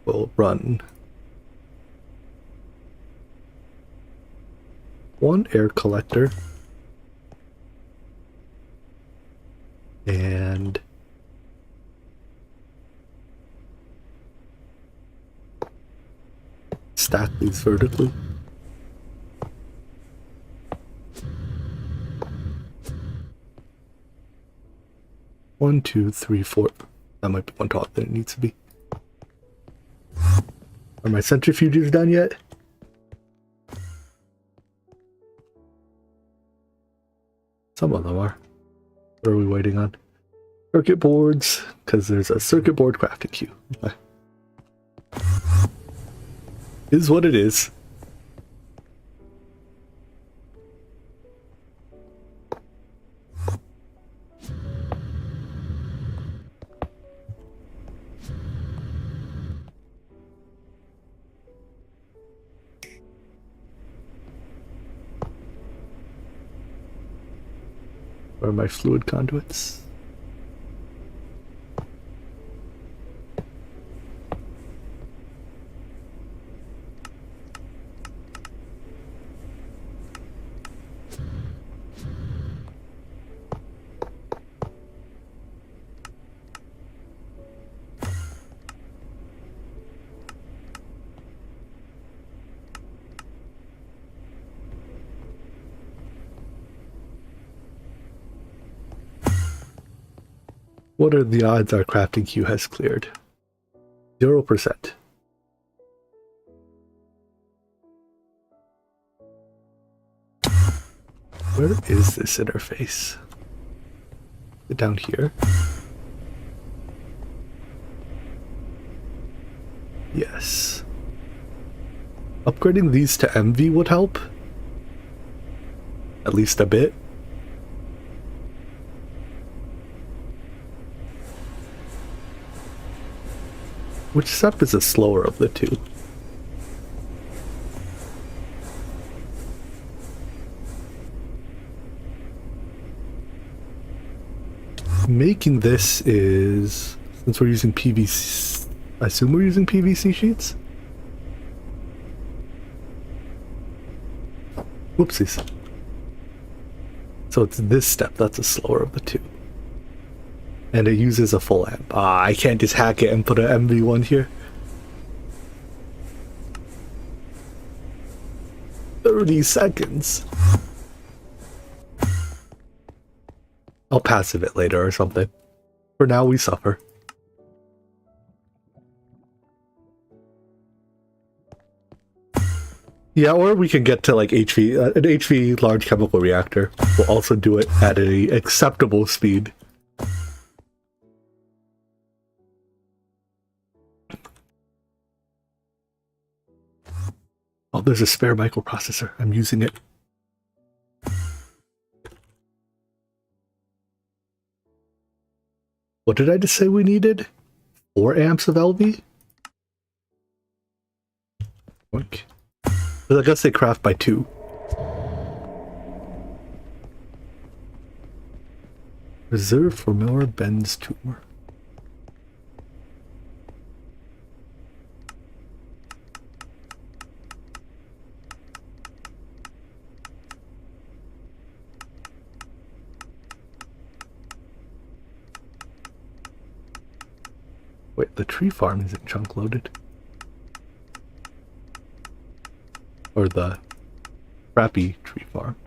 We'll run 1 air collector and stack these vertically. One, two, three, four. That might be one taller than it needs to be. Are my centrifuges done yet? Some of them are. What are we waiting on? Circuit boards, because there's a circuit board crafting queue. Okay. Is what it is. Where are my fluid conduits? What are the odds our crafting queue has cleared? 0%. Where is this interface? Is it down here? Yes. Upgrading these to MV would help. At least a bit. Which step is the slower of the two? Making this is, since we're using PVC, I assume we're using PVC sheets? Whoopsies. So it's this step that's the slower of the two. And it uses a full amp. Ah, I can't just hack it and put an MV1 here. 30 seconds. I'll passive it later or something. For now, we suffer. Yeah, or we can get to like HV, an HV large chemical reactor. We'll also do it at an acceptable speed. Oh, there's a spare microprocessor. I'm using it. What did I just say we needed? 4 amps of LV? Okay. I guess they craft by 2. Reserve for more Ben's tumor. Wait, the tree farm isn't chunk loaded. Or the crappy tree farm.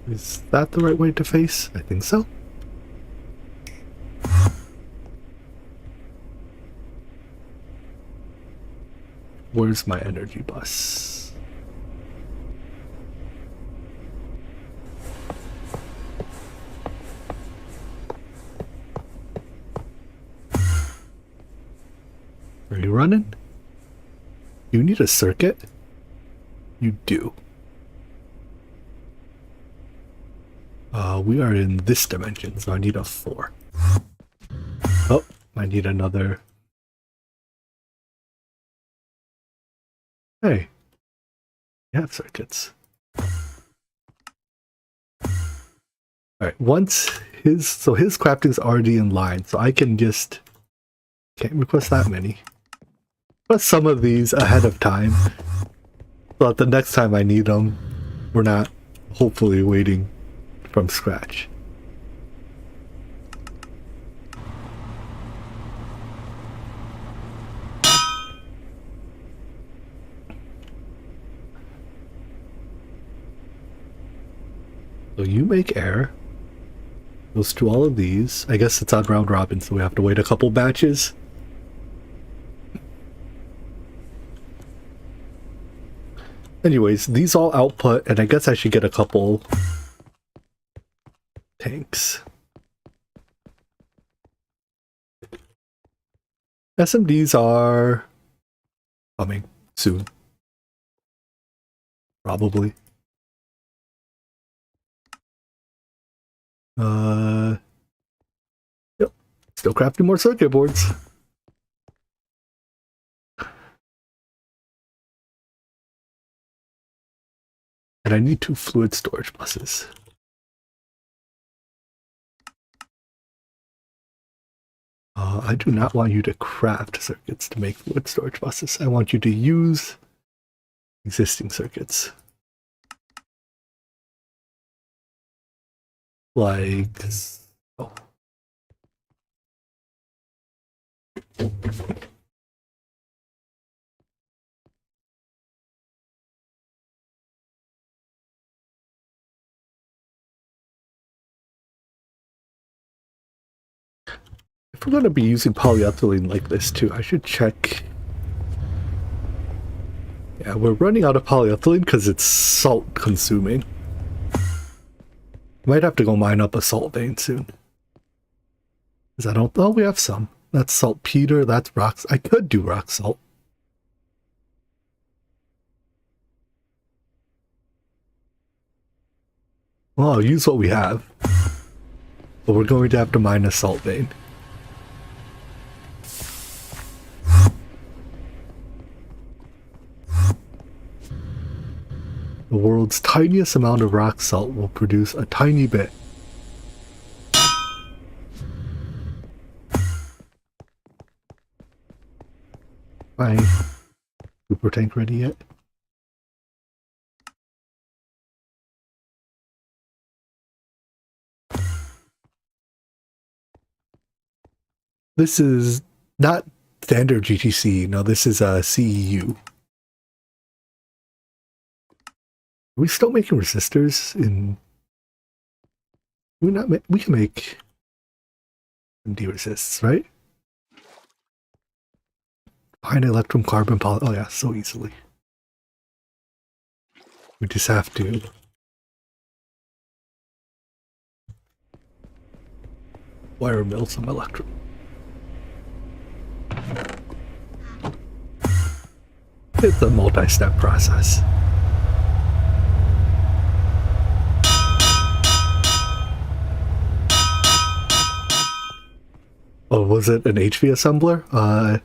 Is that the right way to face? I think so. Where's my energy bus? Are you running? You need a circuit? You do. We are in this dimension, so I need a 4. Oh, I need another. Hey, you have circuits. Alright, once his crafting's already in line, so I can just can't request that many. Request some of these ahead of time, so that the next time I need them, we're not hopefully waiting from scratch. So you make air. Goes to all of these. I guess it's on round robin, so we have to wait a couple batches. Anyways, these all output, and I guess I should get a couple tanks. SMDs are coming soon. Probably. Yep. Still crafting more circuit boards. And I need 2 fluid storage buses. I do not want you to craft circuits to make fluid storage buses. I want you to use existing circuits. Like, oh. If we're going to be using polyethylene like this too, I should check. Yeah, we're running out of polyethylene because it's salt consuming. Might have to go mine up a salt vein soon. Because I don't... Oh, we have some. That's saltpeter, that's rocks. I could do rock salt. Well, I'll use what we have. But we're going to have to mine a salt vein. The world's tiniest amount of rock salt will produce a tiny bit. Fine. Super tank ready yet? This is not standard GTC. No, this is a CEu. Are we still making resistors in... We can make MD resists, right? Fine electrum carbon poly... Oh yeah, so easily. We just have to... wire mill some electrum. It's a multi-step process. Oh, was it an HV assembler?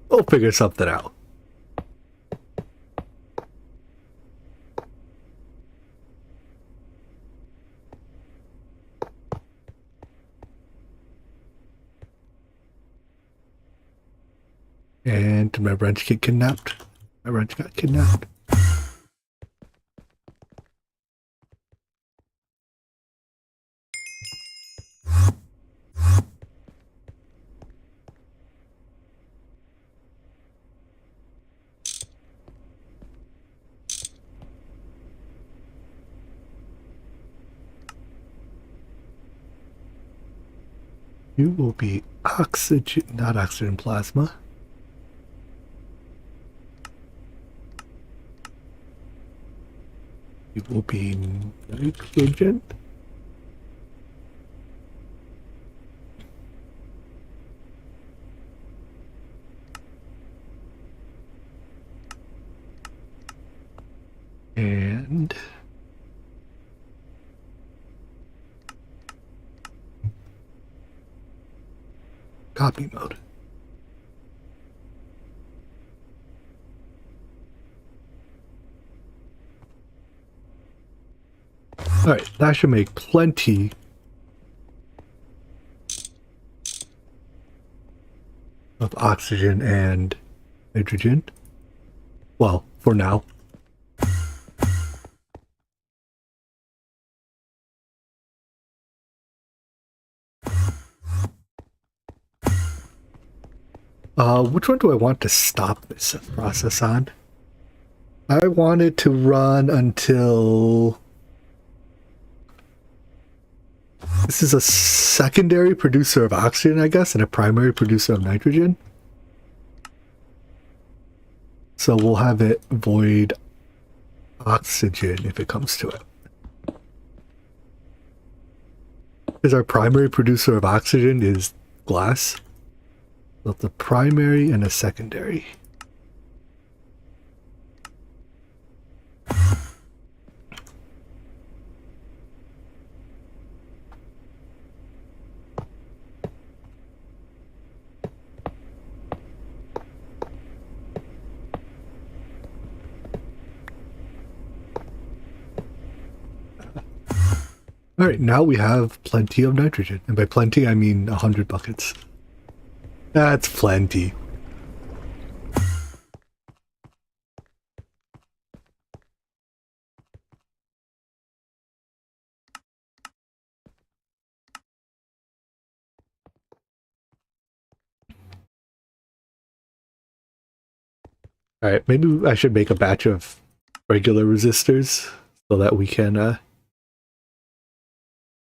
We'll figure something out. And did my wrench get kidnapped? My wrench got kidnapped. You will be oxygen, not oxygen plasma. You will be nitrogen. And copy mode. Alright, that should make plenty of oxygen and nitrogen. Well, for now. Which one do I want to stop this process on? I want it to run until... This is a secondary producer of oxygen, I guess, and a primary producer of nitrogen. So we'll have it void oxygen if it comes to it. Because our primary producer of oxygen is glass. So it's a primary and a secondary. Alright, now we have plenty of nitrogen. And by plenty, I mean 100 buckets. That's plenty. Alright, maybe I should make a batch of regular resistors so that we can,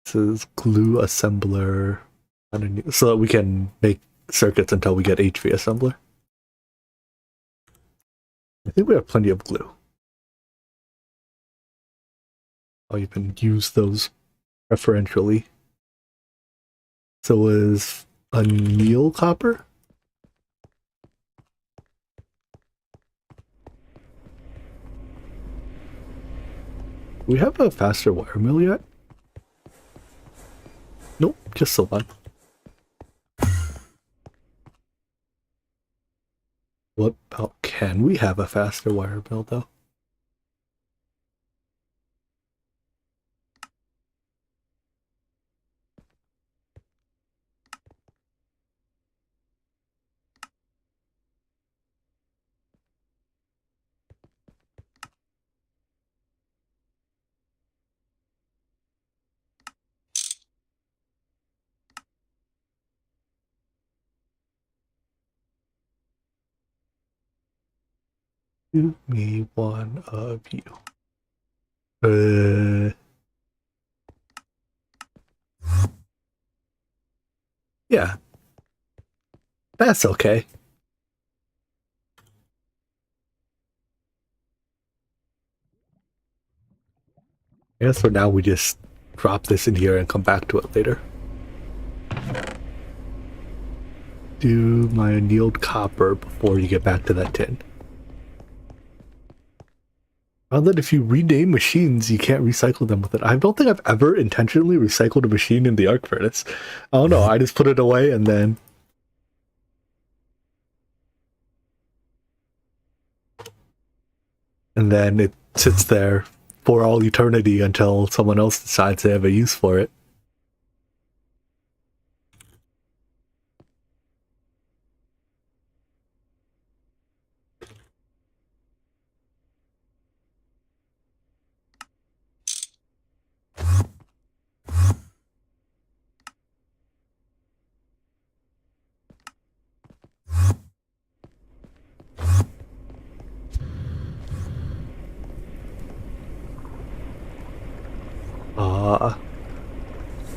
this is glue assembler, so that we can make circuits until we get HV assembler. I think we have plenty of glue. Oh, you can use those preferentially. So is anneal copper? Do we have a faster wire mill yet? Nope, just the one. What about, can we have a faster wire mill though? Give me one of you. Yeah. That's okay. I guess for now we just drop this in here and come back to it later. Do my annealed copper before you get back to that tin. Found that if you rename machines, you can't recycle them with it. I don't think I've ever intentionally recycled a machine in the arc furnace. I don't know, I just put it away and then... And then it sits there for all eternity until someone else decides they have a use for it.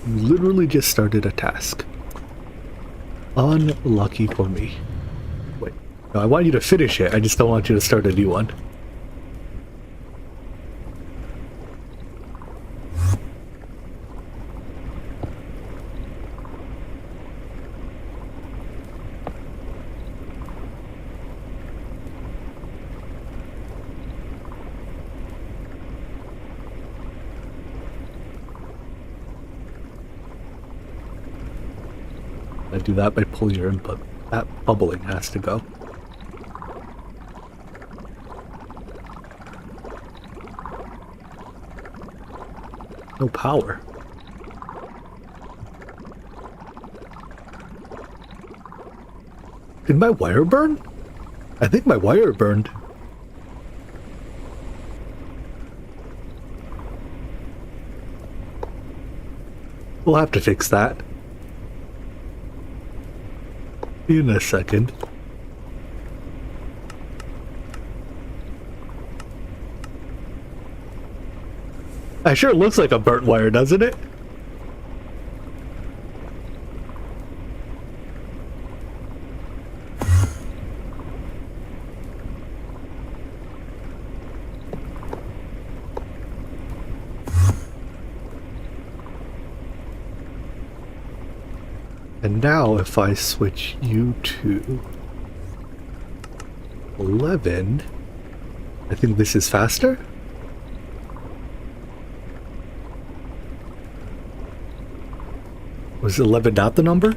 Literally just started a task. Unlucky for me. Wait, no, I want you to finish it. I just don't want you to start a new one. I do that by pulling your input. That bubbling has to go. No power. Did my wire burn? I think my wire burned. We'll have to fix that in a second. It sure looks like a burnt wire, doesn't it? And now if I switch you to 11, I think this is faster. Was 11 not the number?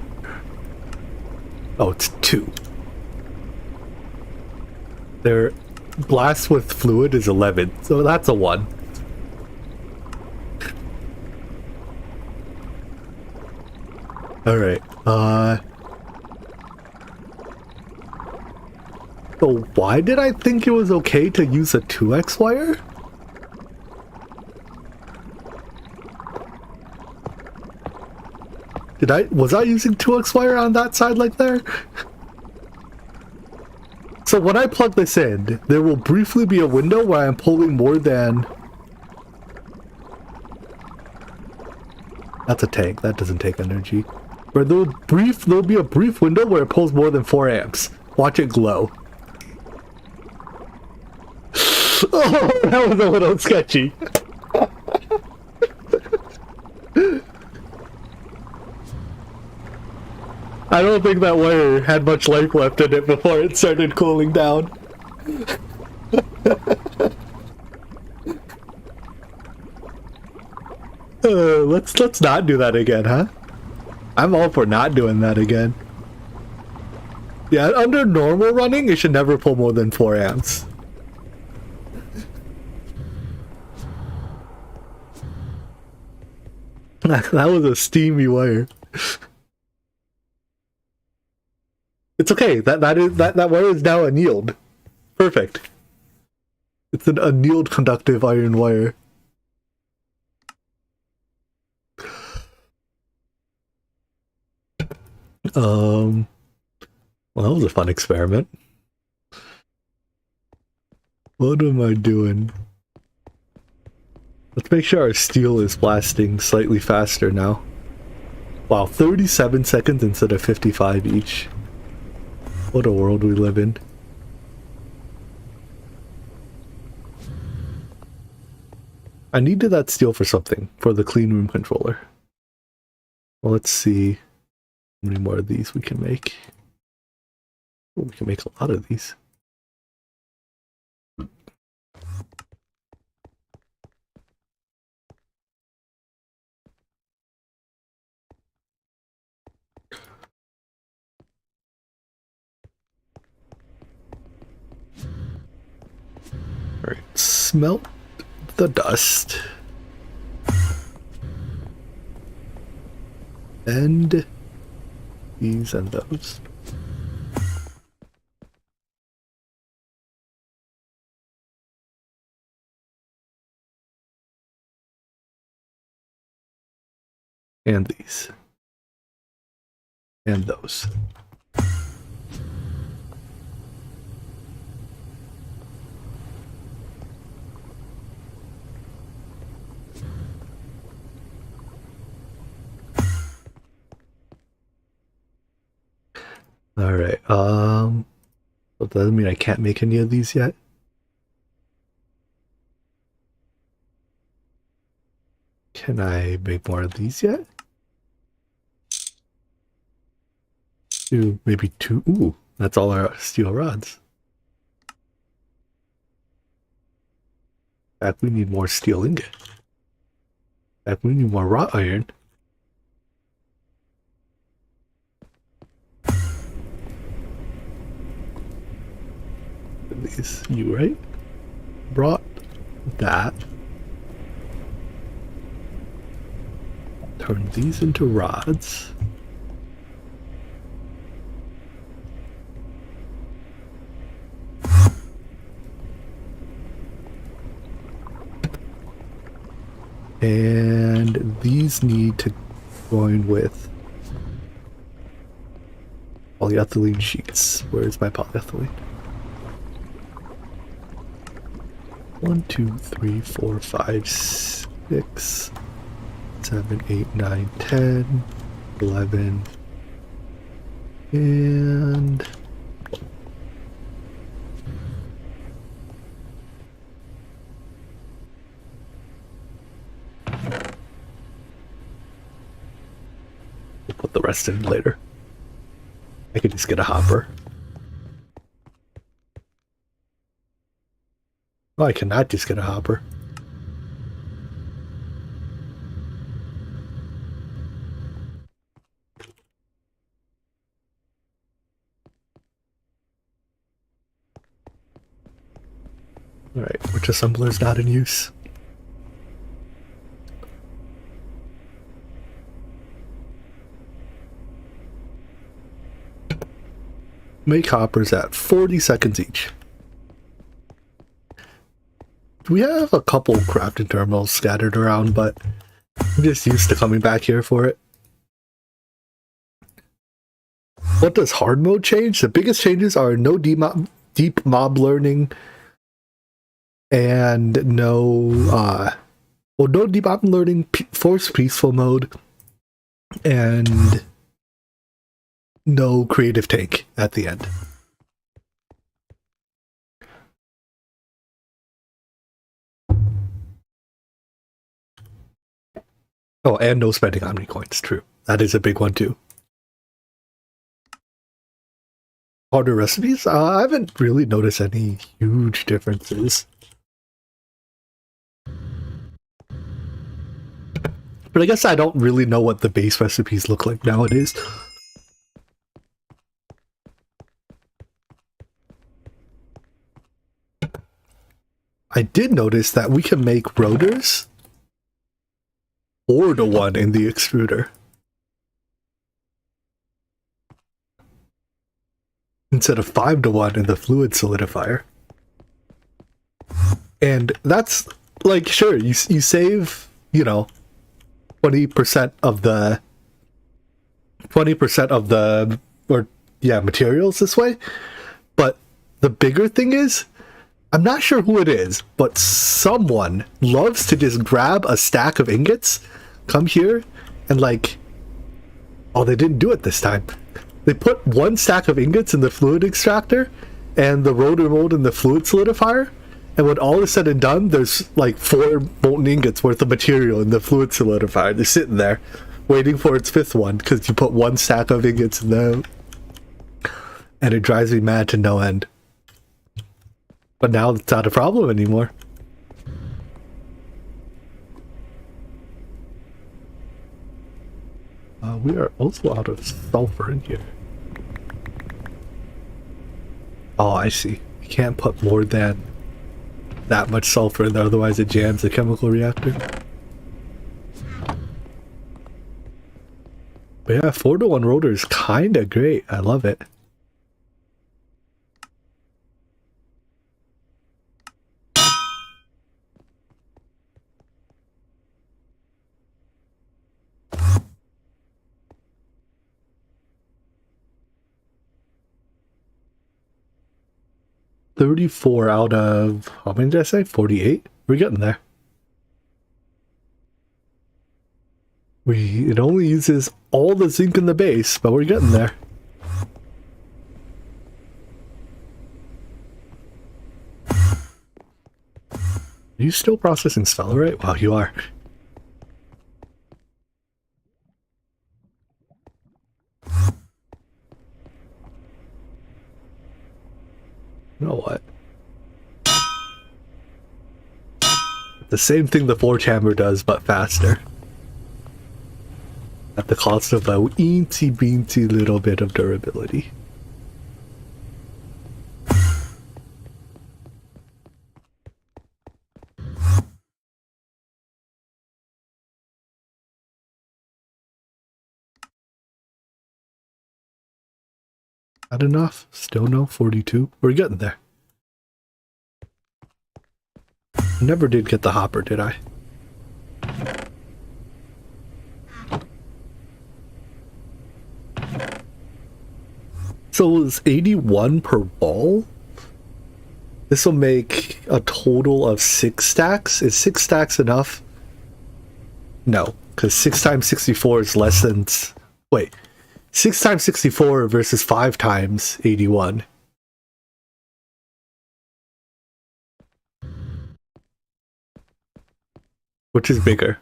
Oh, it's 2. Their blast with fluid is 11, so that's a 1. Alright, so why did I think it was okay to use a 2x wire? Was I using 2x wire on that side like there? So when I plug this in, there will briefly be a window where I'm pulling more than... That's a tank, that doesn't take energy. Where there'll be a brief window where it pulls more than 4 amps. Watch it glow. Oh, that was a little sketchy. I don't think that wire had much life left in it before it started cooling down. Let's not do that again, huh? I'm all for not doing that again. Yeah, under normal running, it should never pull more than 4 amps. That was a steamy wire. It's okay. That wire is now annealed. Perfect. It's an annealed conductive iron wire. Well, that was a fun experiment. What am I doing? Let's make sure our steel is blasting slightly faster now. Wow, 37 seconds instead of 55 each. What a world we live in. I needed that steel for something, for the clean room controller. Well, let's see how many more of these we can make. Oh, we can make a lot of these. Alright, smelt the dust. And these and those. And these. And those. Alright, so that doesn't mean I can't make any of these yet. Can I make more of these yet? Do maybe 2. Ooh, that's all our steel rods. In fact, we need more steel ingot. In fact, we need more wrought iron. These, you right? Brought that. Turn these into rods. And these need to join with polyethylene sheets. Where's my polyethylene? 1, 2, 3, 4, 5, 6, 7, 8, 9, 10, 11, and we'll put the rest in later. I could just get a hopper. Oh, I cannot just get a hopper. Alright, which assembler is not in use? Make hoppers at 40 seconds each. We have a couple crafting terminals scattered around, but I'm just used to coming back here for it. What does hard mode change? The biggest changes are no deep mob learning and no deep mob learning, forced peaceful mode, and no creative tank at the end. Oh, and no spending Omni coins, true. That is a big one too. Harder recipes? I haven't really noticed any huge differences. But I guess I don't really know what the base recipes look like nowadays. I did notice that we can make rotors 4-to-1 in the extruder instead of 5-to-1 in the fluid solidifier. And that's like, sure, you save, you know, 20% of the materials this way. But the bigger thing is, I'm not sure who it is, but someone loves to just grab a stack of ingots, come here, and like, oh, they didn't do it this time. They put one stack of ingots in the fluid extractor and the rotor mold in the fluid solidifier, and when all is said and done, there's like 4 molten ingots worth of material in the fluid solidifier. They're sitting there, waiting for its 5th one, because you put one stack of ingots in there, and it drives me mad to no end. But now it's not a problem anymore. We are also out of sulfur in here. Oh, I see. You can't put more than that much sulfur in there, otherwise it jams the chemical reactor. But yeah, 4-to-1 rotor is kinda great. I love it. $34 out of, how many did I say? 48? We're getting there. It only uses all the zinc in the base, but we're getting there. Are you still processing stellarite? Wow, you are. You know what? The same thing the forge hammer does, but faster. At the cost of a eensy beensy little bit of durability. Not enough? Still no? 42? We're getting there. Never did get the hopper, did I? So it's 81 per ball? This will make a total of 6 stacks. Is 6 stacks enough? No, because 6 times 64 is less than... Wait. 6 times 64 versus 5 times 81. Which is bigger?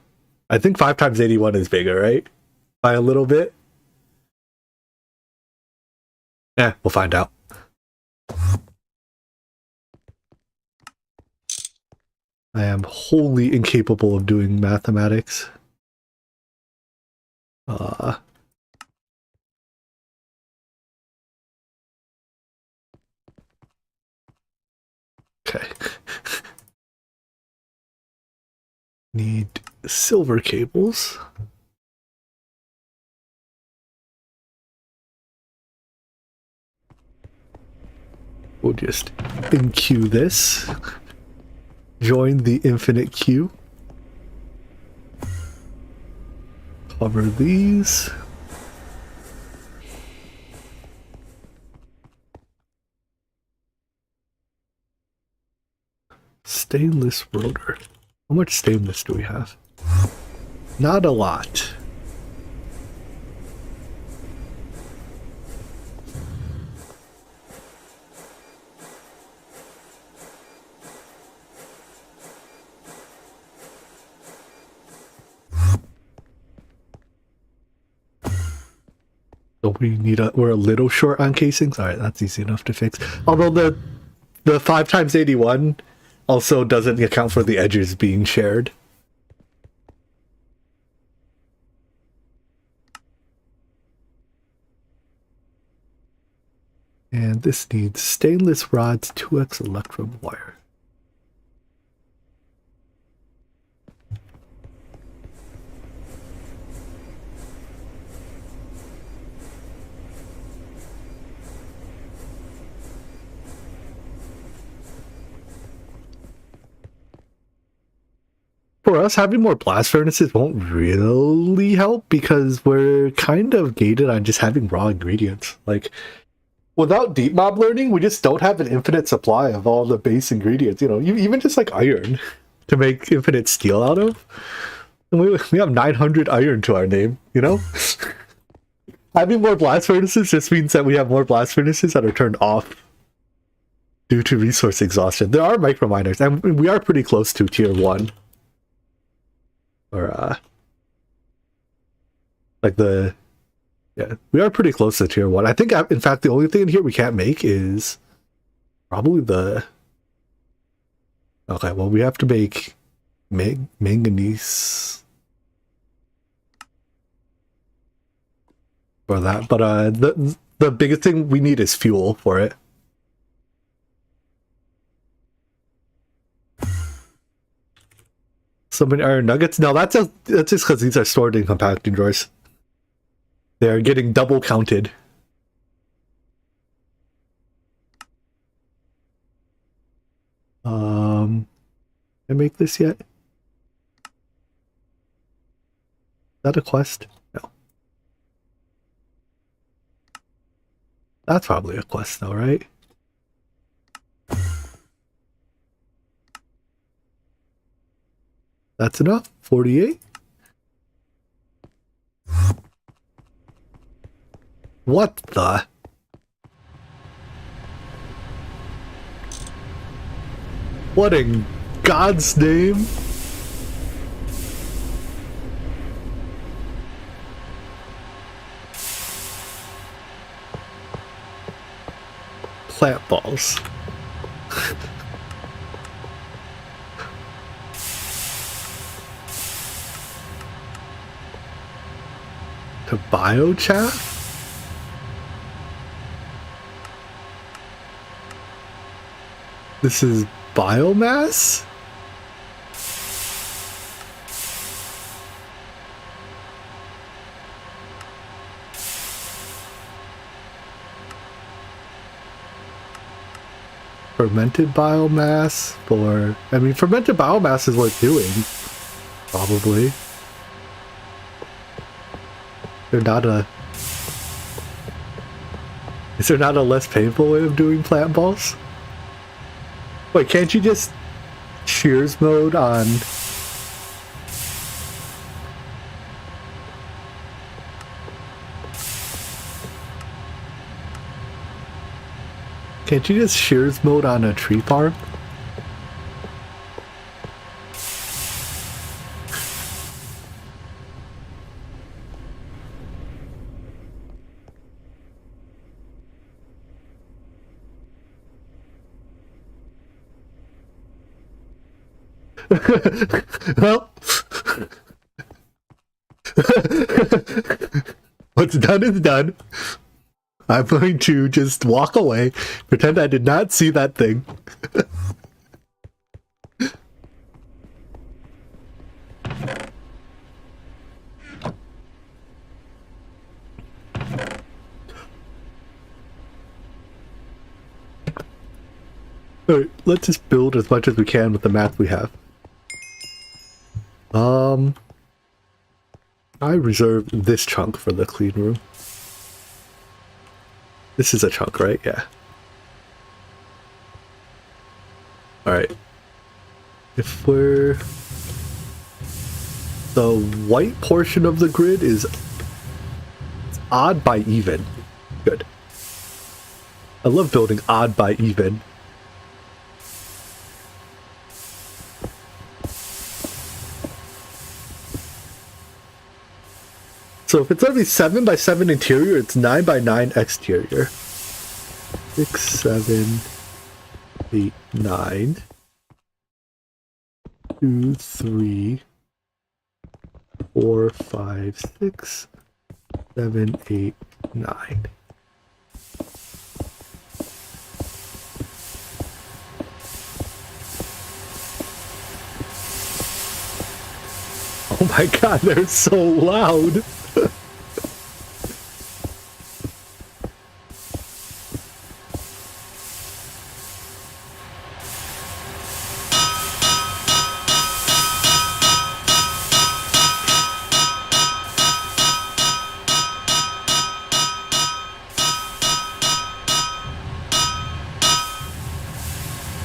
I think 5 times 81 is bigger, right? By a little bit? We'll find out. I am wholly incapable of doing mathematics. Okay. Need silver cables. We'll just in-queue this. Join the infinite queue. Cover these. Stainless rotor. How much stainless do we have? Not a lot. So we're a little short on casings. All right, that's easy enough to fix. Although the 5 times 81 also doesn't account for the edges being shared. And this needs stainless rods, 2x electrum wire. For us, having more blast furnaces won't really help because we're kind of gated on just having raw ingredients. Like, without deep mob learning, we just don't have an infinite supply of all the base ingredients. You know, even just like iron to make infinite steel out of. And we have 900 iron to our name, you know? Having more blast furnaces just means that we have more blast furnaces that are turned off due to resource exhaustion. There are micro miners, and we are pretty close to tier 1. Or, like yeah, we are pretty close to tier 1. I think, in fact, the only thing in here we can't make is probably the... Okay, well, we have to make manganese for that, but the biggest thing we need is fuel for it. So many iron nuggets? No, that's just because these are stored in compacting drawers. They're getting double counted. Can I make this yet? Is that a quest? No. That's probably a quest though, right? That's enough. 48. What the? What in God's name? Plant balls. To biochaff? This is biomass? fermented biomass for... I mean, fermented biomass is worth doing. Probably. They're not a... Is there not a less painful way of doing plant balls? Wait, can't you just shears mode on... Can't you just shears mode on a tree farm? Well, what's done is done. I'm going to just walk away, pretend I did not see that thing. Alright, let's just build as much as we can with the math we have. I reserved this chunk for the clean room. This is a chunk, right? Yeah. Alright. If we're... The white portion of the grid is odd by even. Good. I love building odd by even. So if it's going to be 7 by 7 interior, it's 9 by 9 exterior. 6, 7, 8, 9. 2, 3, 4, 5, 6, 7, 8, 9. Oh my god, they're so loud!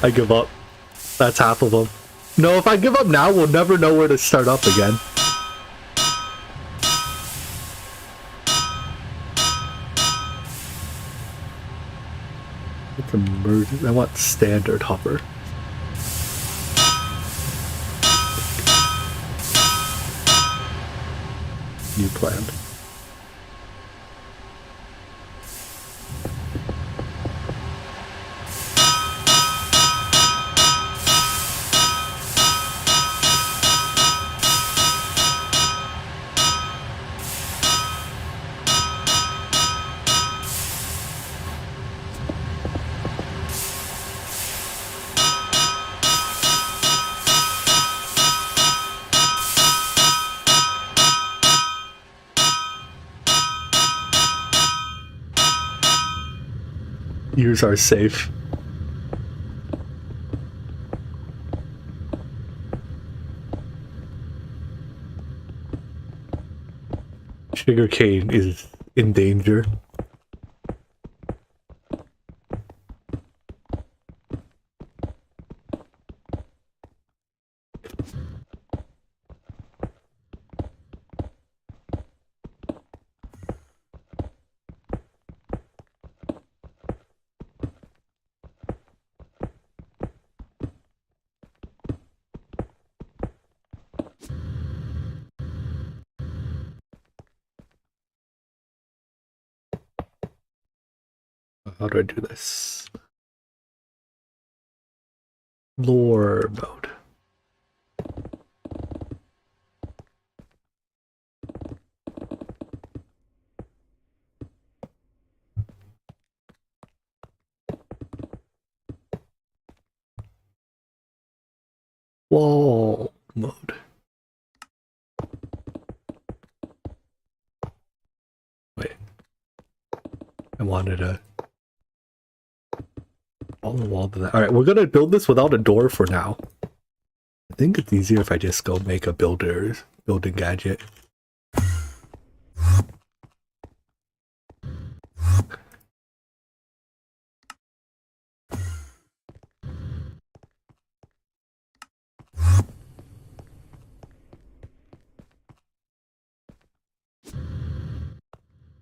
I give up. That's half of them. No, if I give up now, we'll never know where to start up again. It's emergent. I want standard hopper. New plan. Ears are safe. Sugarcane is in danger. How do I do this? Lore mode. Wall mode. Wait. I wanted a taller wall than that. All right, we're gonna build this without a door for now. I think it's easier if I just go make a building gadget.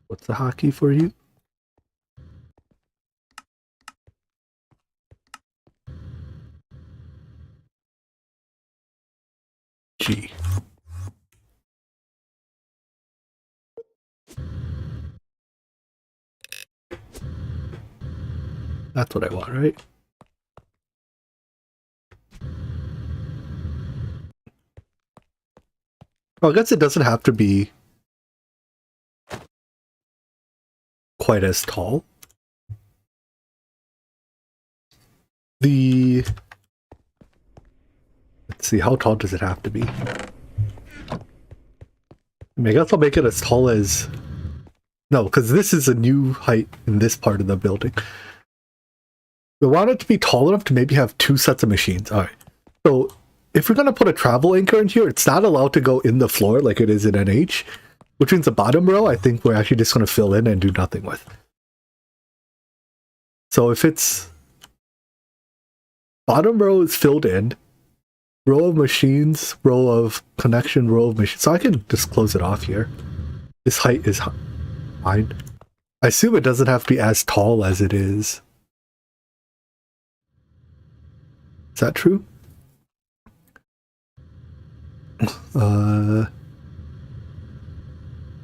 What's the hotkey for you? G. That's what I want, right? Well, I guess it doesn't have to be quite as tall. Let's see, how tall does it have to be? I guess I'll make it as tall as... No, because this is a new height in this part of the building. We want it to be tall enough to maybe have 2 sets of machines. Alright. So, if we're going to put a travel anchor in here, it's not allowed to go in the floor like it is in NH. Which means the bottom row, I think we're actually just going to fill in and do nothing with. So if it's... Bottom row is filled in. Row of machines, row of connection, row of machines. So I can just close it off here. This height is fine. I assume it doesn't have to be as tall as it is. Is that true?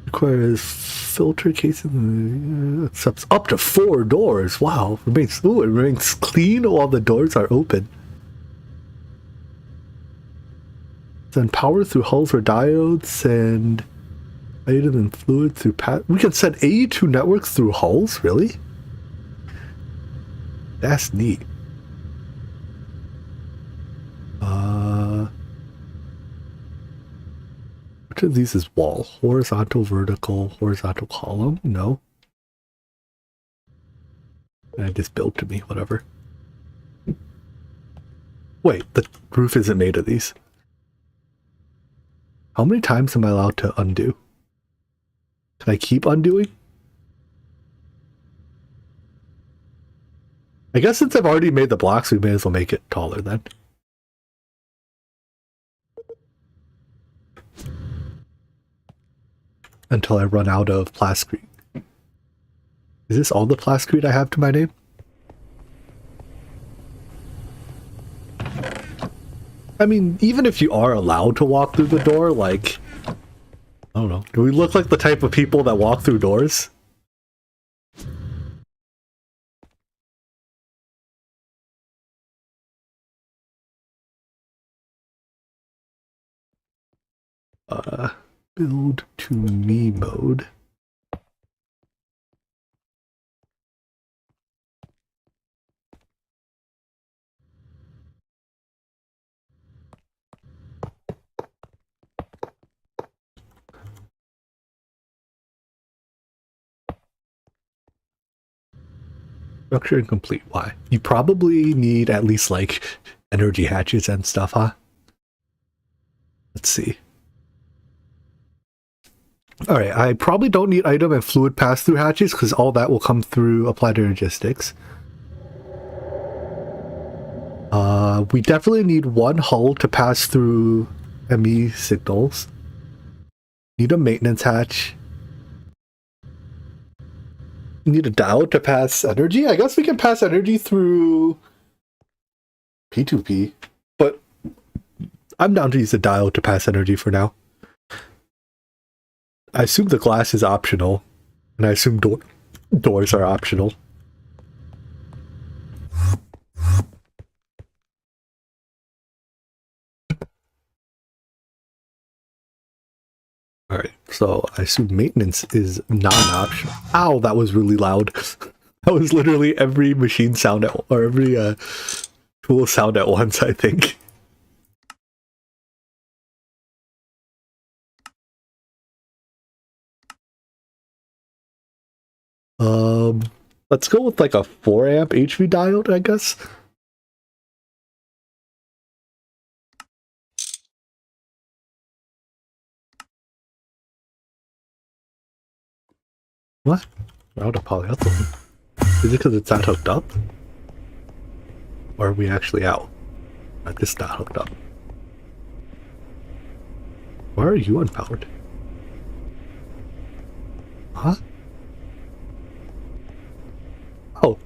Requires filter casing. Accepts up to 4 doors. Wow. It remains clean while the doors are open. Send power through hulls or diodes, send item and fluid through we can send AE2 networks through hulls? Really? That's neat. Which of these is wall? Horizontal, vertical, horizontal column? No. I just built to me, whatever. Wait, the roof isn't made of these. How many times am I allowed to undo? Can I keep undoing? I guess since I've already made the blocks, we may as well make it taller then. Until I run out of plasticrete. Is this all the plasticrete I have to my name? I mean, even if you are allowed to walk through the door, like... I don't know. Do we look like the type of people that walk through doors? Build to me mode. Structure incomplete. Why? You probably need at least like energy hatches and stuff, huh? Let's see. Alright, I probably don't need item and fluid pass-through hatches because all that will come through applied logistics. We definitely need 1 hull to pass through ME signals. Need a maintenance hatch. Need a diode to pass energy? I guess we can pass energy through P2P, but I'm down to use a diode to pass energy for now. I assume the glass is optional, and I assume doors are optional. Alright, so I assume maintenance is non-optional. Ow, that was really loud. That was literally every machine sound or every tool sound at once, I think. Let's go with like a 4 amp HV diode, I guess. What? We're out of polyethylene. Is it because it's not hooked up? Or are we actually out? Like this not hooked up. Why are you unpowered? Huh? Oh.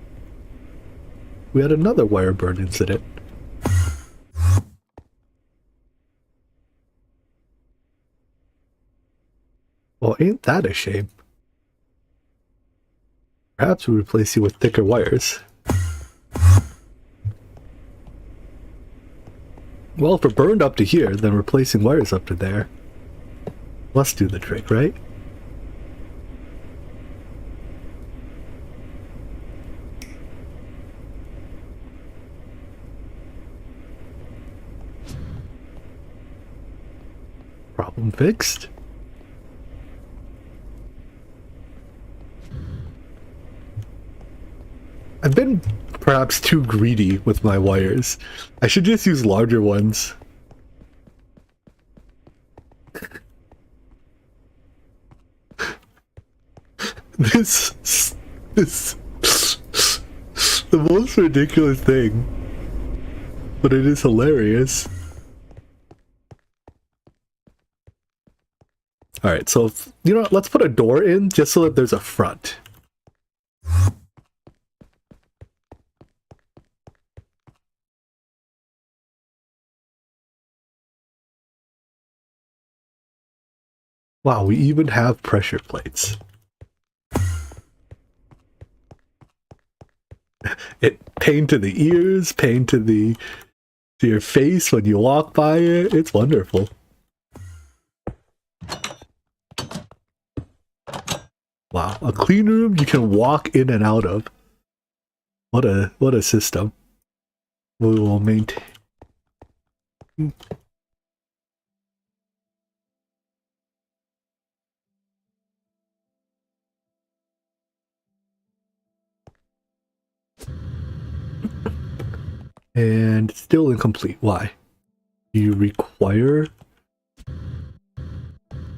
We had another wire burn incident. Well, ain't that a shame? Perhaps we replace you with thicker wires. Well, if we're burned up to here, then replacing wires up to there must do the trick, right? Problem fixed. I've been perhaps too greedy with my wires. I should just use larger ones. This the most ridiculous thing, but it is hilarious. All right, so you know what, let's put a door in just so that there's a front. Wow, we even have pressure plates. It pain to the ears, pain to your face when you walk by it. It's wonderful. Wow, a clean room you can walk in and out of. What a system. We will maintain. And still incomplete. Why? You require...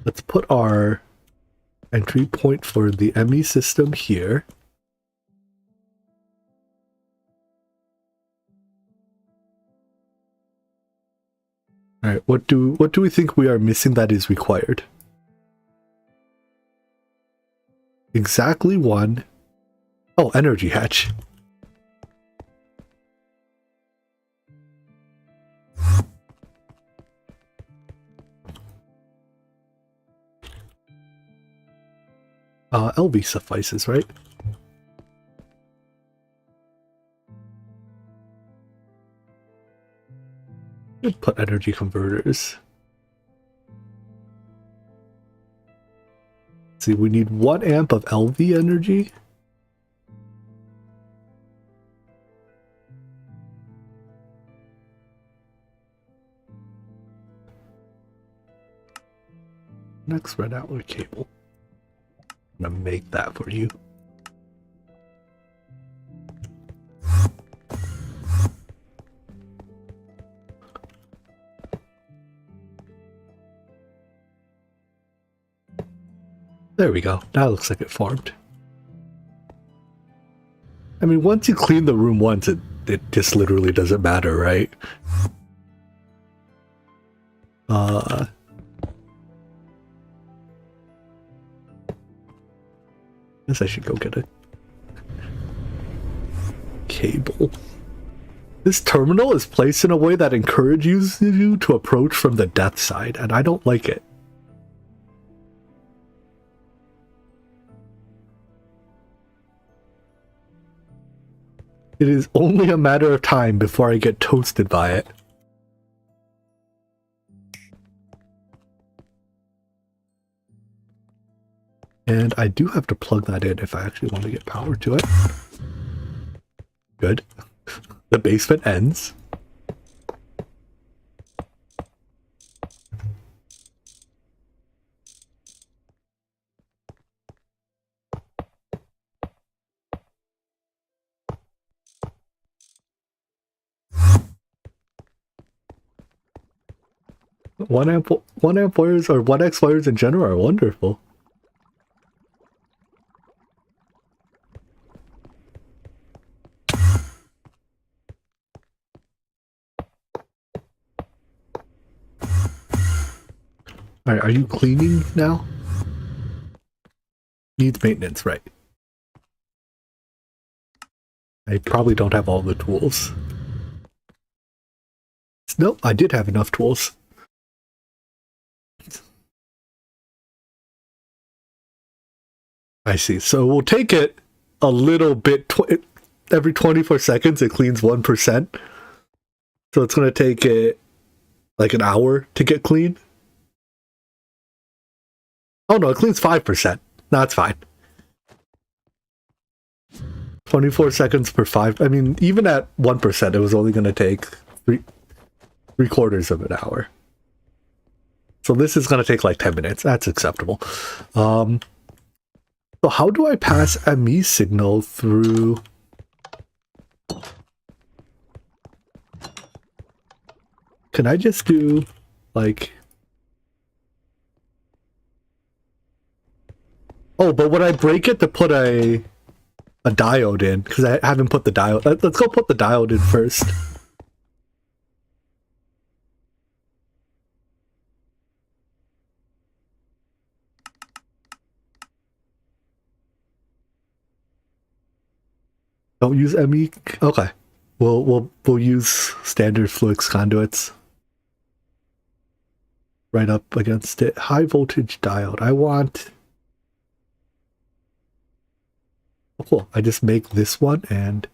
Let's put our entry point for the ME system here. Alright, what do we think we are missing that is required? Exactly one. Oh, energy hatch. LV suffices, right? Should put energy converters. Let's see, we need 1 amp of LV energy. Next red outlet cable. I'm gonna make that for you. There we go. That looks like it formed. I mean, once you clean the room once, it just literally doesn't matter, right? Guess I should go get a cable. This terminal is placed in a way that encourages you to approach from the depth side, and I don't like it. It is only a matter of time before I get toasted by it. And I do have to plug that in if I actually want to get power to it. Good. The basement ends. 1 amp wires or 1x wires in general are wonderful. Alright, are you cleaning now? Needs maintenance, right? I probably don't have all the tools. Nope, I did have enough tools. I see. So we'll take it a little bit. Every 24 seconds, it cleans 1%. So it's going to take it like an hour to get clean. Oh no, it cleans 5%. No, it's fine. 24 seconds per 5. I mean, even at 1%, it was only going to take three quarters of an hour. So this is going to take like 10 minutes. That's acceptable. So how do I pass ME signal through? Can I just do like... Oh, but would I break it to put a diode in? Because I haven't put the diode. Let's go put the diode in first. Don't use ME. Okay, we'll use standard Fluix conduits. Right up against it. High voltage diode. I want. Oh, cool. I just make this one and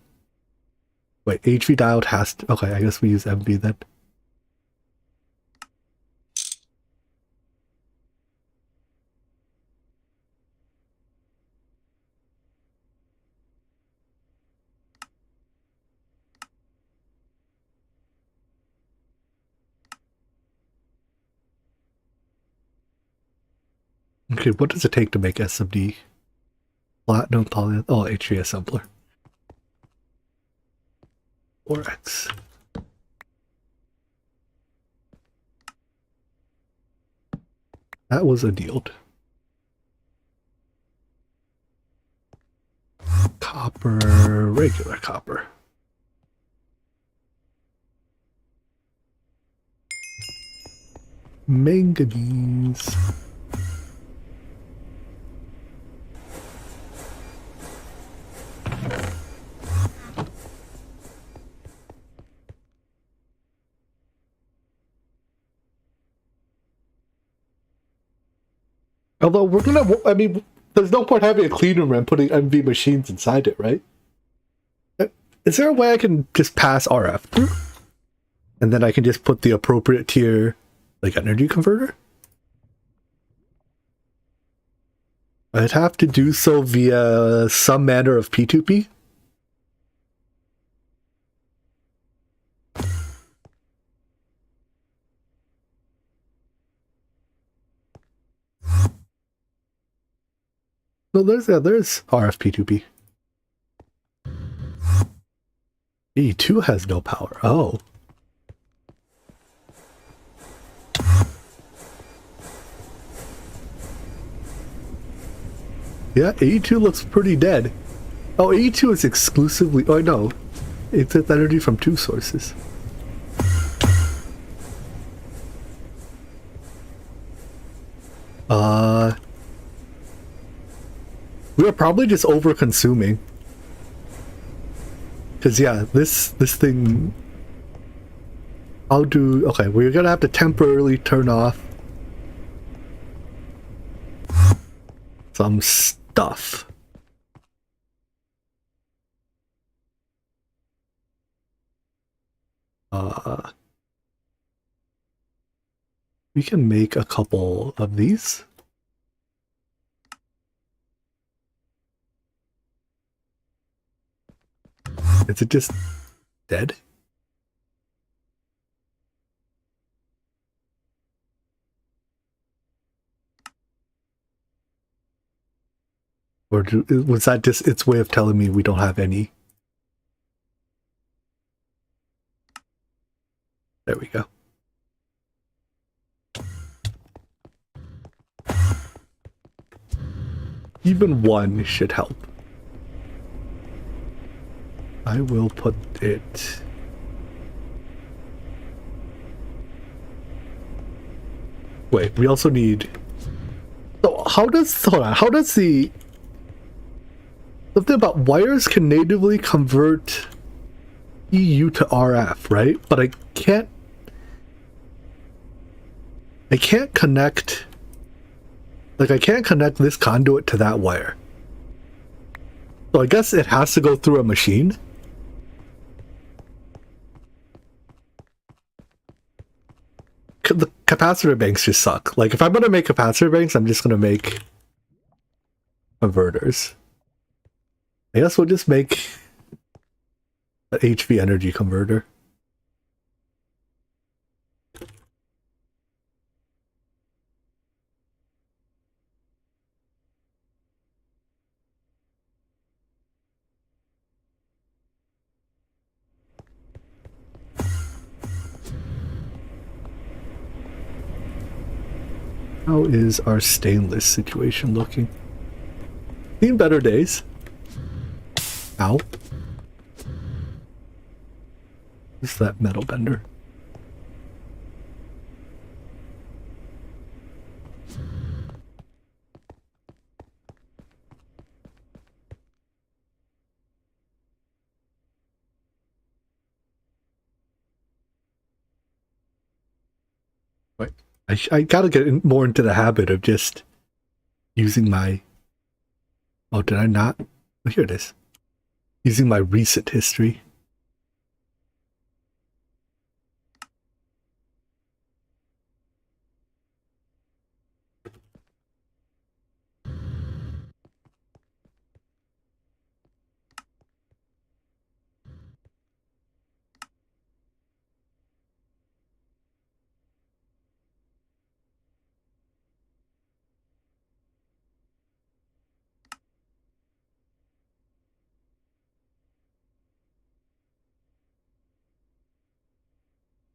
wait. HV diode has to. Okay, I guess we use MV then. Okay, what does it take to make SMD? Platinum, poly, oh, HV assembler. 4x. That was annealed. Copper, regular copper. Manganese. Although we're gonna, I mean, there's no point having a clean room and putting MV machines inside it, right? Is there a way I can just pass RF through? And then I can just put the appropriate tier, like, energy converter? I'd have to do so via some manner of P2P. No, there's RF P2P. E2 has no power. Oh. Yeah, E2 looks pretty dead. Oh, E2 is exclusively... Oh, no. It gets energy from two sources. We are probably just over-consuming. Because, yeah, this thing... I'll do... Okay, we're gonna have to temporarily turn off some stuff. We can make a couple of these. Is it just dead? Or was that just its way of telling me we don't have any? There we go. Even one should help. I will put it... Wait, we also need... So how does... Hold on, how does the... Something about wires can natively convert EU to RF, right? But I can't connect... Like, I can't connect this conduit to that wire. So I guess it has to go through a machine. The capacitor banks just suck. Like, if I'm gonna make capacitor banks, I'm just gonna make converters. I guess we'll just make an HV energy converter. How is our stainless situation looking? Seen better days. Ow. What's that metal bender? Wait. I gotta get more into the habit of just using my... Oh, did I not? Oh, here it is. Using my recent history.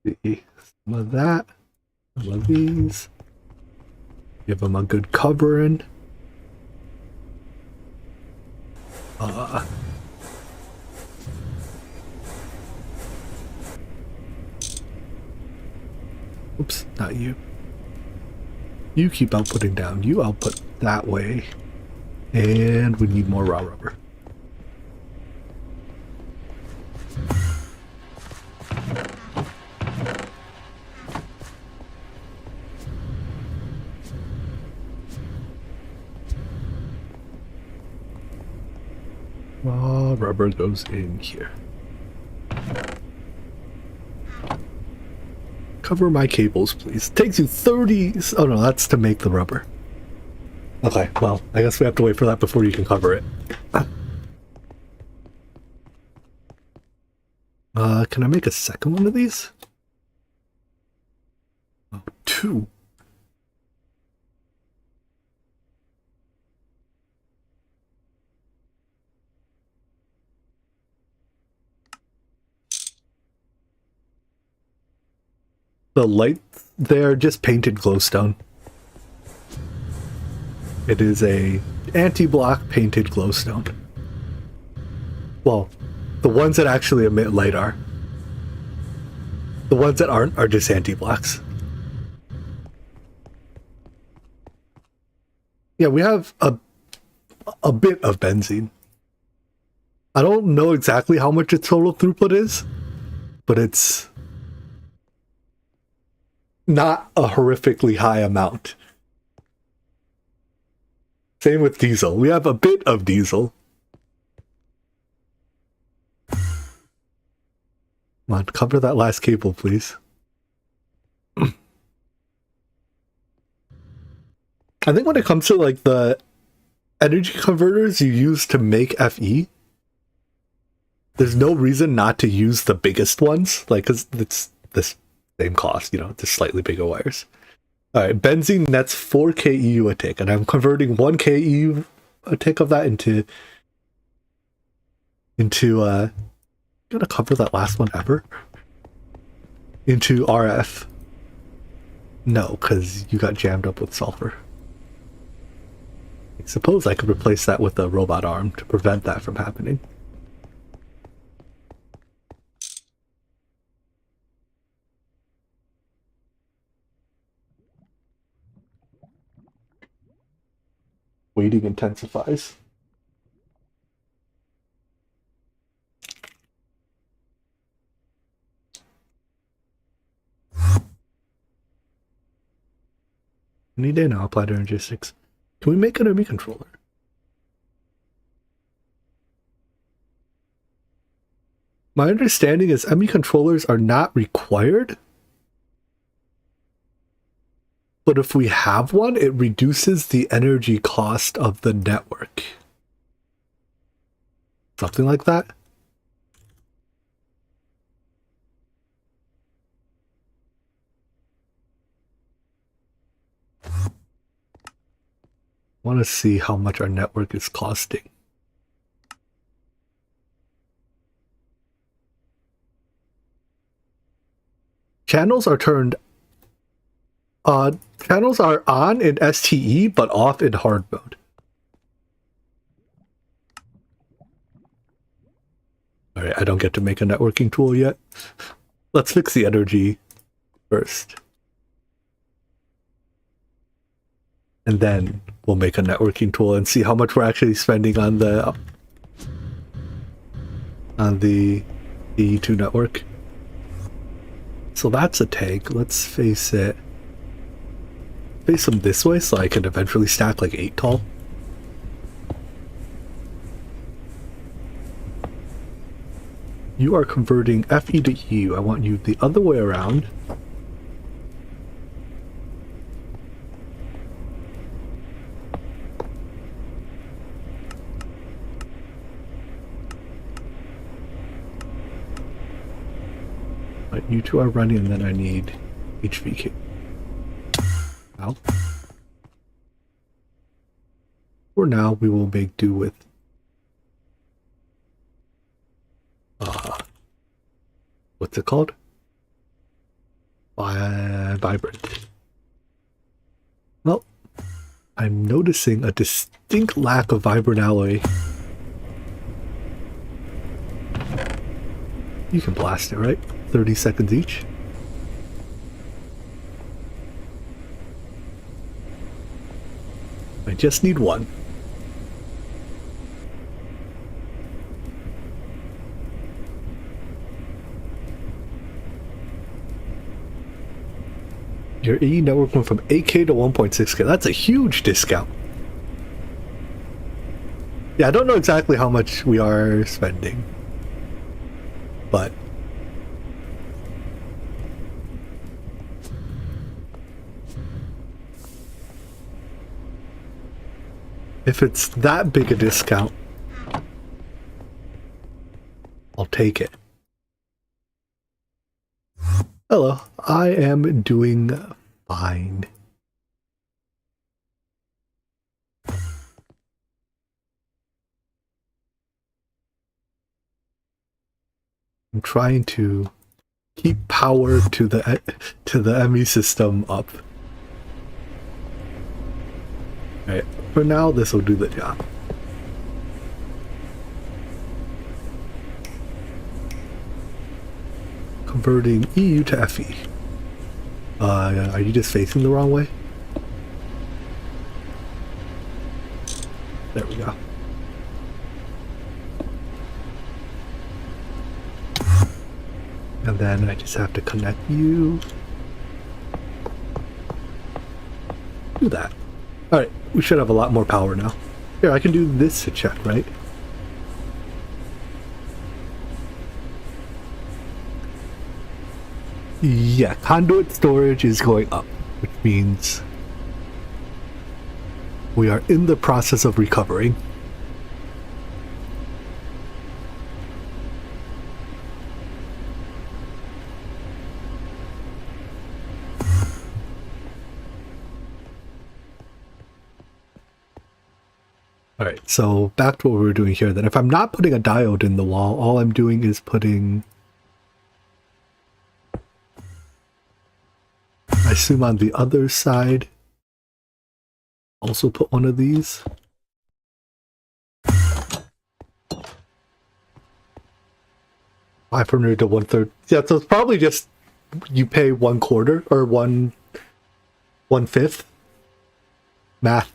See, some of that, some of these. Give them a good covering. Oops, not you. You keep outputting down. You output that way. And we need more raw rubber. Raw rubber goes in here. Cover my cables, please. Takes you 30... Oh no, that's to make the rubber. Okay, well, I guess we have to wait for that before you can cover it. Can I make a second one of these? Oh, 2. The light there, just painted glowstone. It is a anti-block painted glowstone. Well, the ones that actually emit light are. The ones that aren't are just anti-blocks. Yeah, we have a bit of benzene. I don't know exactly how much its total throughput is, but it's not a horrifically high amount. Same with diesel. We have a bit of diesel. Come on, cover that last cable, please. I think when it comes to like the energy converters you use to make FE, there's no reason not to use the biggest ones, like, because it's this same cost, you know, just slightly bigger wires. All right, benzene nets 4 KEU a tick, and I'm converting 1 KEU a tick of that into gonna cover that last one ever into RF. No, because you got jammed up with sulfur. I suppose I could replace that with a robot arm to prevent that from happening. Waiting intensifies. Any day now, applied energy 6. Can we make an ME controller? My understanding is ME controllers are not required, but if we have one, it reduces the energy cost of the network. Something like that. I want to see how much our network is costing. Channels are turned channels are on in STE but off in hard mode. Alright, I don't get to make a networking tool yet. Let's fix the energy first. And then we'll make a networking tool and see how much we're actually spending on the E2 network. So that's a tank. Let's face it. Face them this way so I can eventually stack like 8 tall. You are converting FE to EU. I want you the other way around. Right, you two are running and then I need HVK. Now. For now, we will make do with what's it called? Vibrant. Well, I'm noticing a distinct lack of vibrant alloy. You can blast it, right? 30 seconds each. I just need one. Your AE network went from 8K to 1.6K. That's a huge discount. Yeah, I don't know exactly how much we are spending, but if it's that big a discount, I'll take it. Hello, I am doing fine. I'm trying to keep power to the ME system up. Alright, for now this will do the job. Converting EU to FE. Are you just facing the wrong way? There we go. And then I just have to connect you. Do that. Alright, we should have a lot more power now. Here, I can do this to check, right? Yeah, conduit storage is going up, which means we are in the process of recovering. Alright, so back to what we were doing here then. If I'm not putting a diode in the wall, all I'm doing is putting, I assume on the other side, also put one of these. 500 to 1/3. Yeah, so it's probably just you pay 1/4 or 1/5. Math.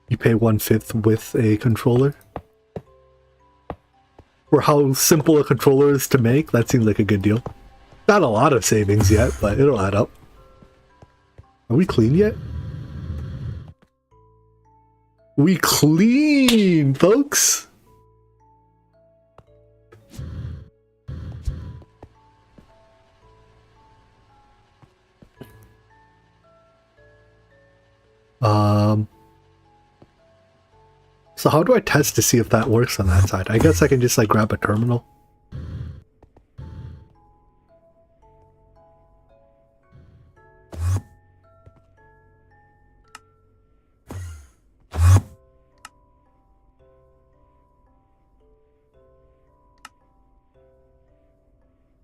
You pay 1/5 with a controller. For how simple a controller is to make, that seems like a good deal. Not a lot of savings yet, but it'll add up. Are we clean yet? We clean, folks! So how do I test to see if that works on that side? I guess I can just like grab a terminal.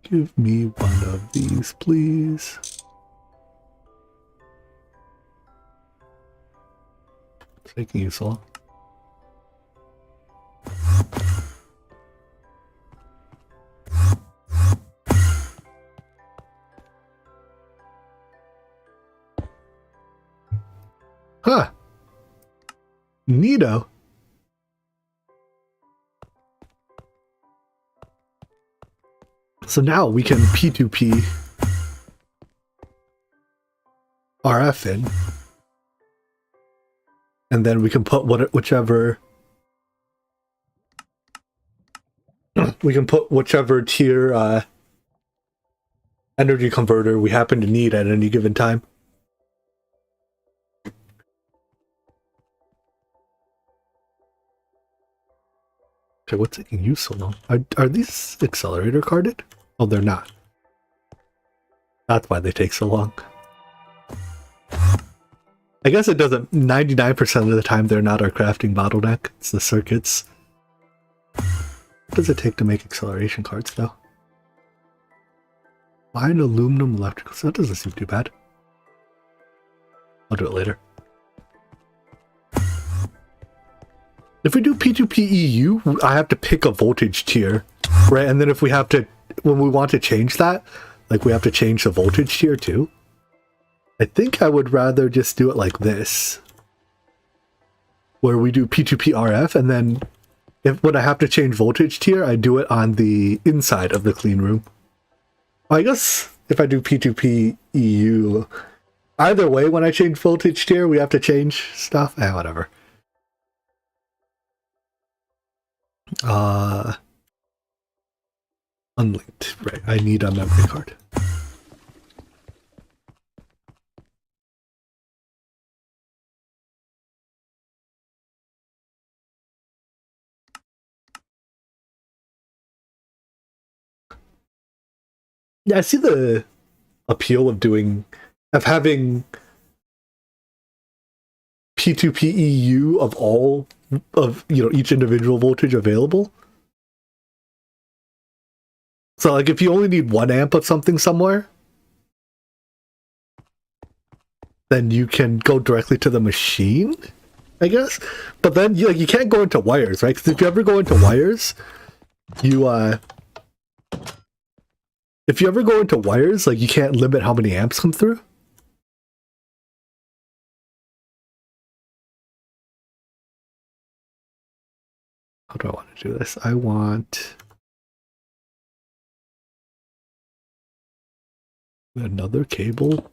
Give me one of these, please. It's taking you so long. Huh. Neato. So now we can P2P RF in. And then we can put whichever tier energy converter we happen to need at any given time. Okay, what's taking you so long? Are these accelerator carded? Oh, they're not. That's why they take so long. I guess it doesn't. 99% of the time they're not our crafting bottleneck. It's the circuits. What does it take to make acceleration cards, though? Fine aluminum electrical. So that doesn't seem too bad. I'll do it later. If we do P2PEU, I have to pick a voltage tier, right? And then if we have to, when we want to change that, like we have to change the voltage tier too. I think I would rather just do it like this, where we do P2PRF, and then when I have to change voltage tier, I do it on the inside of the clean room. I guess if I do P2PEU, either way, when I change voltage tier, we have to change stuff. Whatever. Unlinked. Right, I need a memory card. Yeah, I see the appeal of having P2PEU of all of, each individual voltage available. So like if you only need 1 amp of something somewhere, then you can go directly to the machine, I guess. But then you can't go into wires, right? Because if you ever go into wires, if you ever go into wires, like you can't limit how many amps come through. How do I want to do this? I want another cable.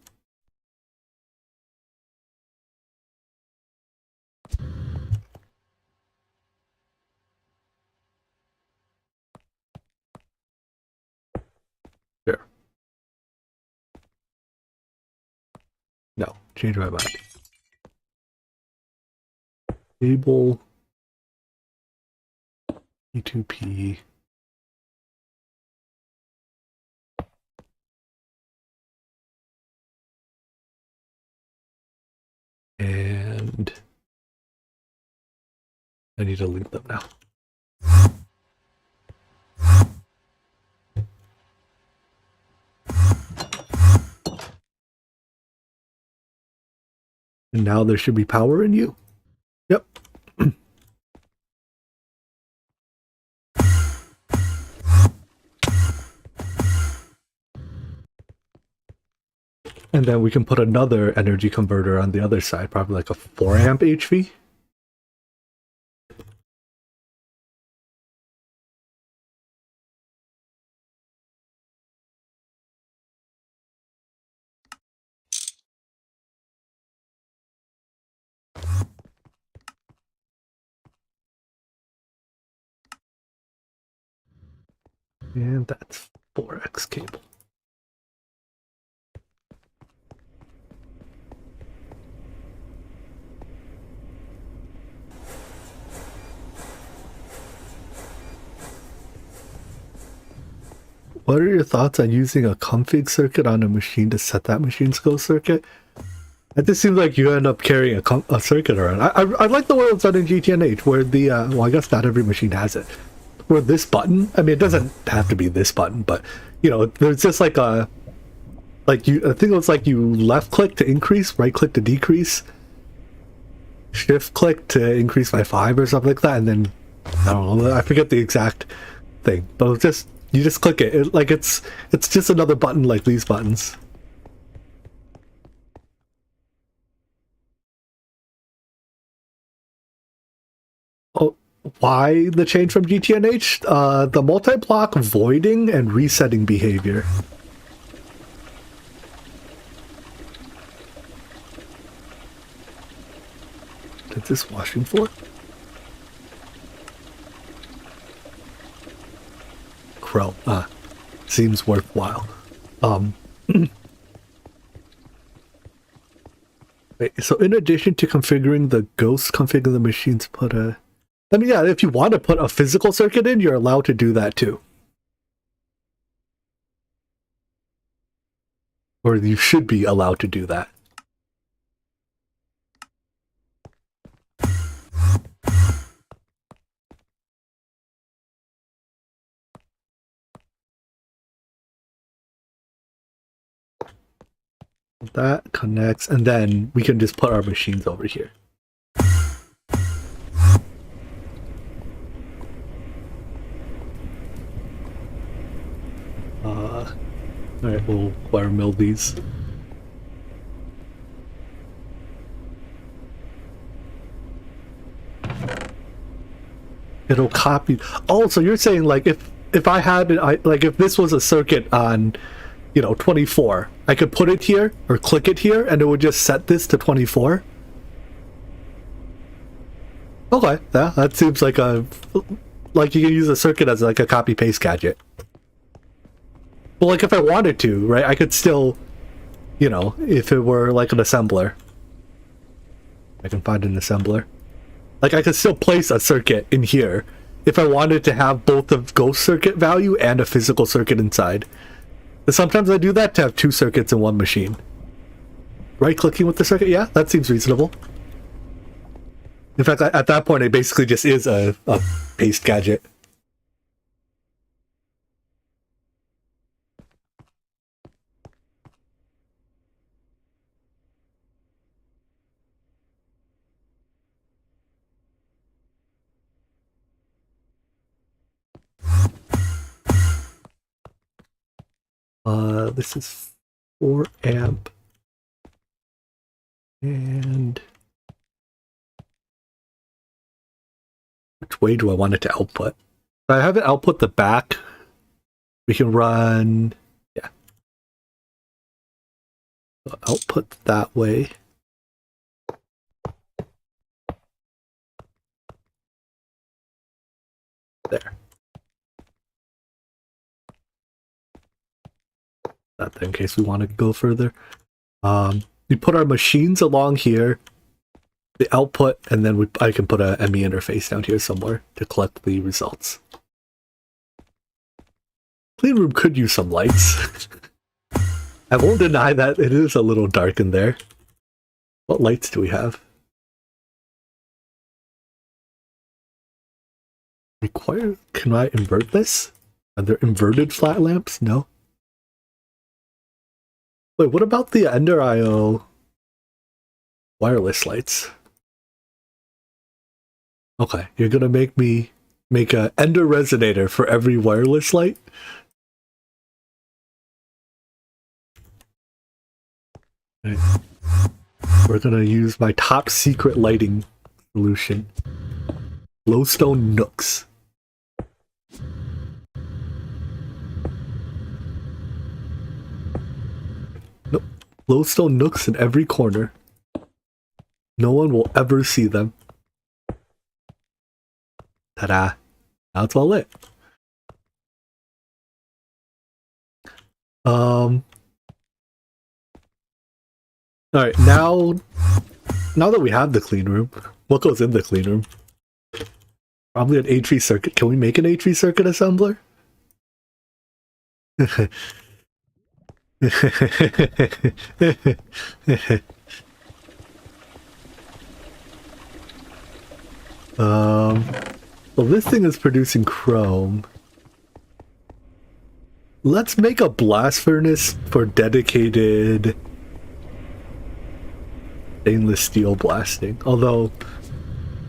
Here. No, change my mind. Cable. P2P. And I need to link them now. And now there should be power in you. Yep. And then we can put another energy converter on the other side, probably like a 4 amp HV. And that's 4x cable. What are your thoughts on using a config circuit on a machine to set that machine's go circuit? It just seems like you end up carrying a circuit around. I like the way it's done in GTNH, where the, well, I guess not every machine has it. Where this button, I mean, it doesn't have to be this button, but, you know, there's just like a, like you, I think it was like you left click to increase, right click to decrease, shift click to increase by 5 or something like that, and then, I don't know, I forget the exact thing, but it's just, you just click it, like it's just another button like these buttons. Oh, why the change from GTNH? The multi-block voiding and resetting behavior. What's this washing for? Crow. Seems worthwhile. Wait, so in addition to configuring the ghost config of the machines, put a... I mean, yeah, if you want to put a physical circuit in, you're allowed to do that too. Or you should be allowed to do that. That connects, and then we can just put our machines over here. Alright, we'll wire mill these. It'll copy. Oh, so you're saying like if I had like if this was a circuit on, you know, 24, I could put it here or click it here and it would just set this to 24? Okay, yeah, that seems like a, like you can use a circuit as like a copy paste gadget. Well, like if I wanted to, right, I could still, you know, if it were like an assembler. I can find an assembler. Like I could still place a circuit in here if I wanted to have both the ghost circuit value and a physical circuit inside. And sometimes I do that to have 2 circuits in one machine. Right-clicking with the circuit, yeah, that seems reasonable. In fact, at that point, it basically just is a paste gadget. This is 4 amp. And which way do I want it to output? If I have it output the back, we can run, yeah. So output that way. There. That in case we want to go further. We put our machines along here, the output, and then I can put a ME interface down here somewhere to collect the results. Clean room could use some lights. I won't deny that it is a little dark in there. What lights do we have? Require? Can I invert this? Are there inverted flat lamps? No. Wait, what about the Ender IO? Wireless lights. Okay, you're gonna make me make a ender resonator for every wireless light? Okay. We're gonna use my top secret lighting solution. Glowstone nooks. Nope. Glowstone nooks in every corner. No one will ever see them. Ta-da. Now it's all lit. Alright, now that we have the clean room, what goes in the clean room? Probably an HV circuit. Can we make an HV circuit assembler? Well, this thing is producing chrome. Let's make a blast furnace for dedicated stainless steel blasting. Although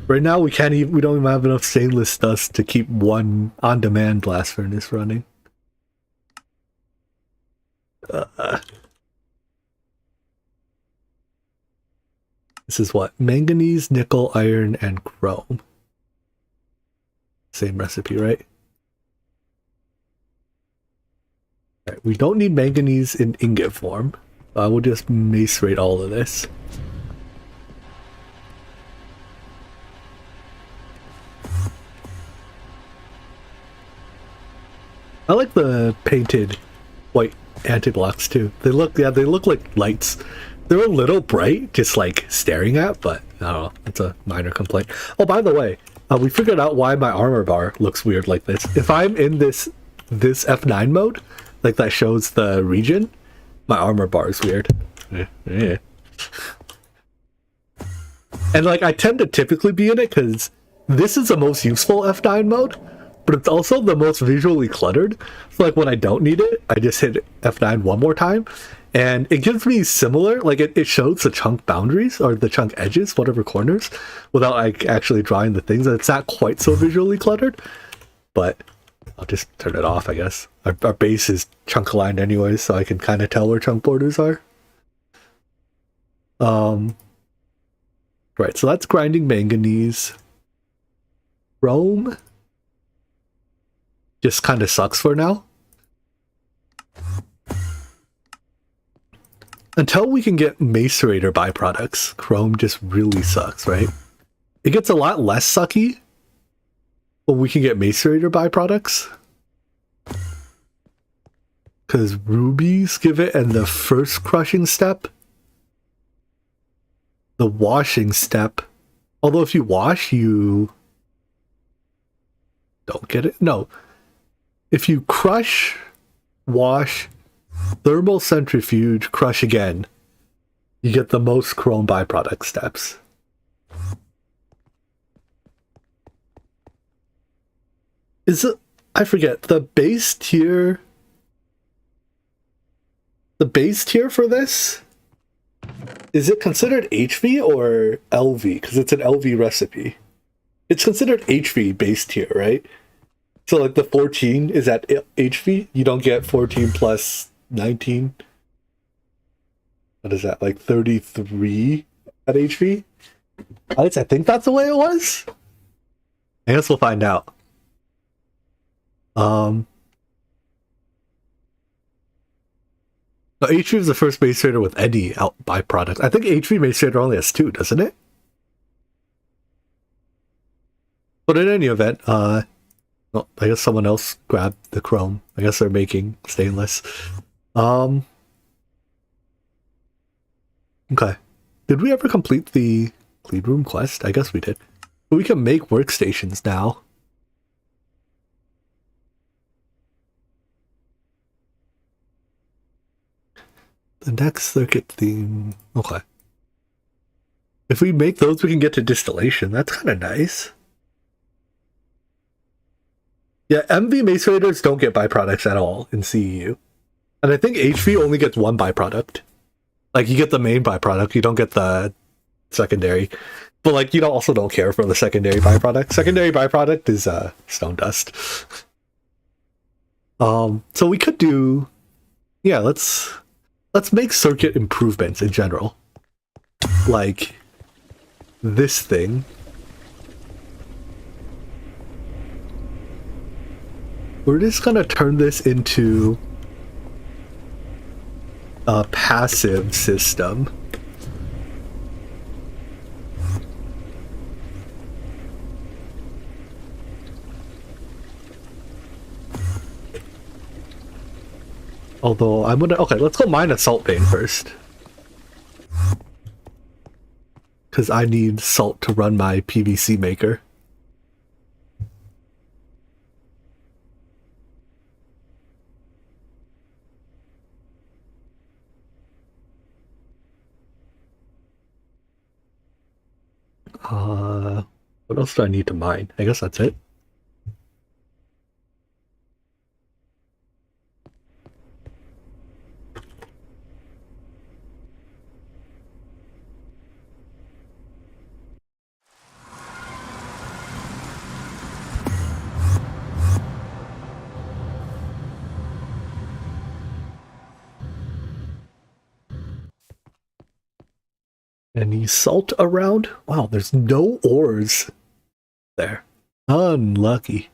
right now we don't even have enough stainless dust to keep one on-demand blast furnace running. This is what? Manganese, nickel, iron, and chrome. Same recipe, right? Alright, we don't need manganese in ingot form. I will just macerate all of this. I like the painted white anti-blocks too. They look like lights. They're a little bright, just like staring at, but I don't know. It's a minor complaint. Oh, by the way, we figured out why my armor bar looks weird like this. If I'm in this F9 mode, like that shows the region, my armor bar is weird. Yeah. And like I tend to typically be in it because this is the most useful F9 mode, but it's also the most visually cluttered. So like when I don't need it, I just hit F9 one more time, and it gives me similar, like it shows the chunk boundaries or the chunk edges, whatever corners, without like actually drawing the things. And it's not quite so visually cluttered, but I'll just turn it off, I guess. Our base is chunk aligned anyway, so I can kind of tell where chunk borders are. Right, so that's grinding manganese. Chrome just kind of sucks for now. Until we can get macerator byproducts, chrome just really sucks, right? It gets a lot less sucky when we can get macerator byproducts. Because rubies give it, and the first crushing step, the washing step, although if you wash, you don't get it. No. If you crush, wash, thermal centrifuge, crush again, you get the most chrome byproduct steps. Is it, I forget, the base tier for this, is it considered HV or LV? Because it's an LV recipe. It's considered HV base tier, right? So like the 14 is at HV. You don't get 14 plus 19. What is that? Like 33 at HV? At least I think that's the way it was. I guess we'll find out. The HV is the first macerator with any byproduct. I think HV macerator only has 2, doesn't it? But in any event, well, I guess someone else grabbed the chrome. I guess they're making stainless. Okay. Did we ever complete the clean room quest? I guess we did. But we can make workstations now. The next circuit theme. Okay. If we make those, we can get to distillation. That's kind of nice. Yeah, MV macerators don't get byproducts at all in CEU. And I think HV only gets one byproduct. Like, you get the main byproduct, you don't get the secondary. But like, you also don't care for the secondary byproduct. Secondary byproduct is stone dust. So we could do, yeah, let's make circuit improvements in general. Like this thing. We're just gonna turn this into a passive system. Although I'm gonna, okay, let's go mine a salt vein first. Because I need salt to run my PVC maker. What else do I need to mine? I guess that's it. Any salt around? Wow, there's no ores there. Unlucky.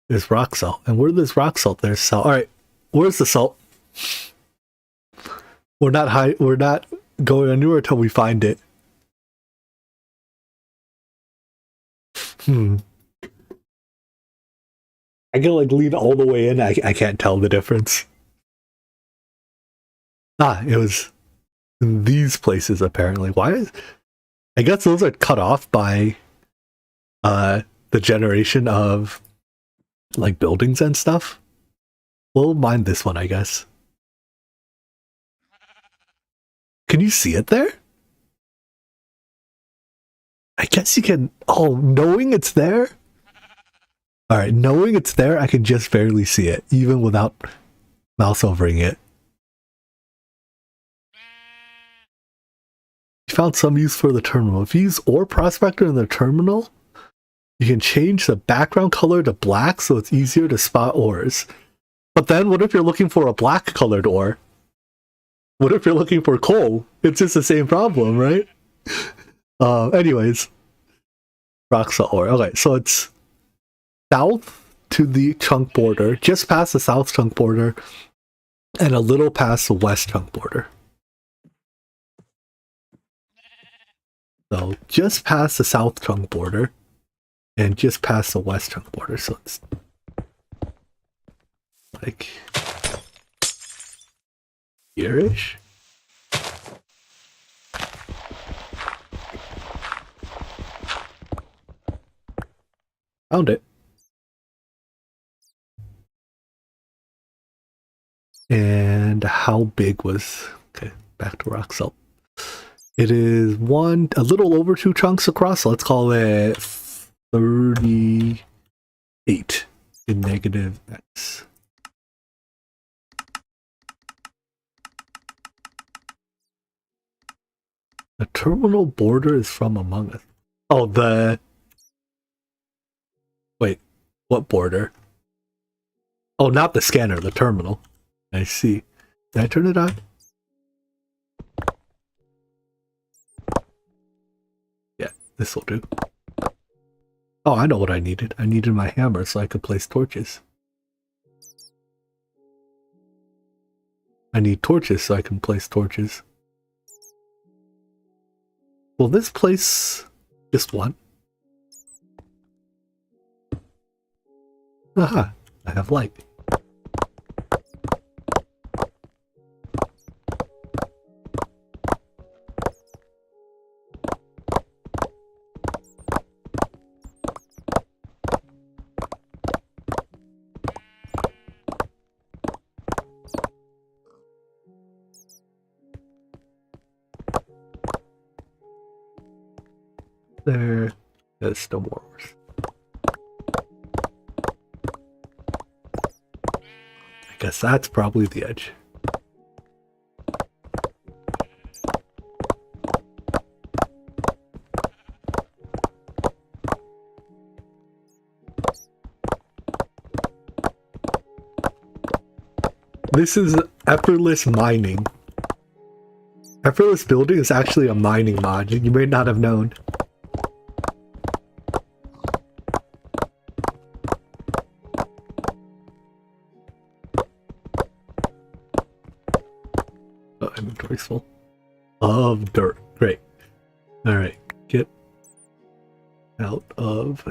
There's rock salt. And where there's rock salt, there's salt. Alright, where's the salt? We're not going anywhere until we find it. I can like lean all the way in. I can't tell the difference. Ah, it was in these places apparently. Why is, I guess those are cut off by the generation of like buildings and stuff. We'll mine this one, I guess. Can you see it there? I guess you can. Oh, knowing it's there? Alright, knowing it's there, I can just barely see it, even without mouse overing it. You found some use for the terminal. If you use Ore Prospector in the terminal, you can change the background color to black so it's easier to spot ores. But then, what if you're looking for a black colored ore? What if you're looking for coal? It's just the same problem, right? Anyways. Rock salt ore. Okay, so it's south to the chunk border, just past the south chunk border, and a little past the west chunk border. So just past the south chunk border, and just past the west chunk border. So it's like here-ish. Found it. And how big was, okay, back to rock salt. It is a little over 2 chunks across, so let's call it 38 in negative x. The terminal border is from Among Us. Oh, wait, what border? Oh, not the scanner, the terminal. I see. Did I turn it on? Yeah, this will do. Oh, I know what I needed. I needed my hammer so I could place torches. I need torches so I can place torches. Will this place just one? Aha, I have light. There's no more. I guess that's probably the edge. This is effortless mining. Effortless building is actually a mining mod. You may not have known. Oh, inventory's full of dirt. Great. All right, get out of.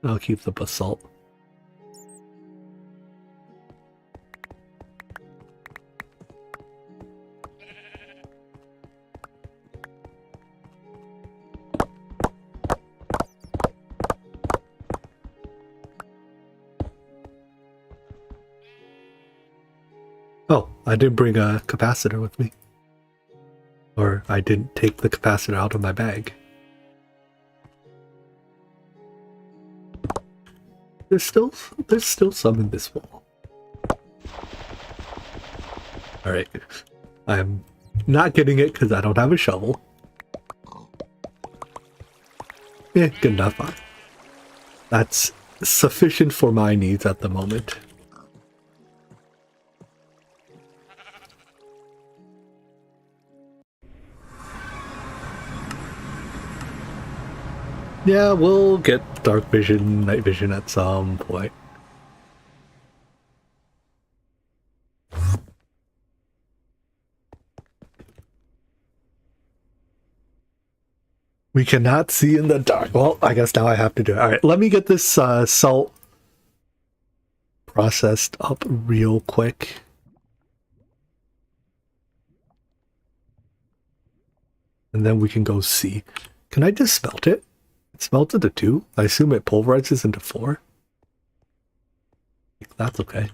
I'll keep the basalt. Oh, I didn't bring a capacitor with me. Or I didn't take the capacitor out of my bag. There's still some in this wall. Alright. I'm not getting it because I don't have a shovel. Good enough. That's sufficient for my needs at the moment. Yeah, we'll get dark vision, night vision at some point. We cannot see in the dark. Well, I guess now I have to do it. Alright, let me get this salt processed up real quick. And then we can go see. Can I just smelt it? It smelts into 2. I assume it pulverizes into 4. That's okay.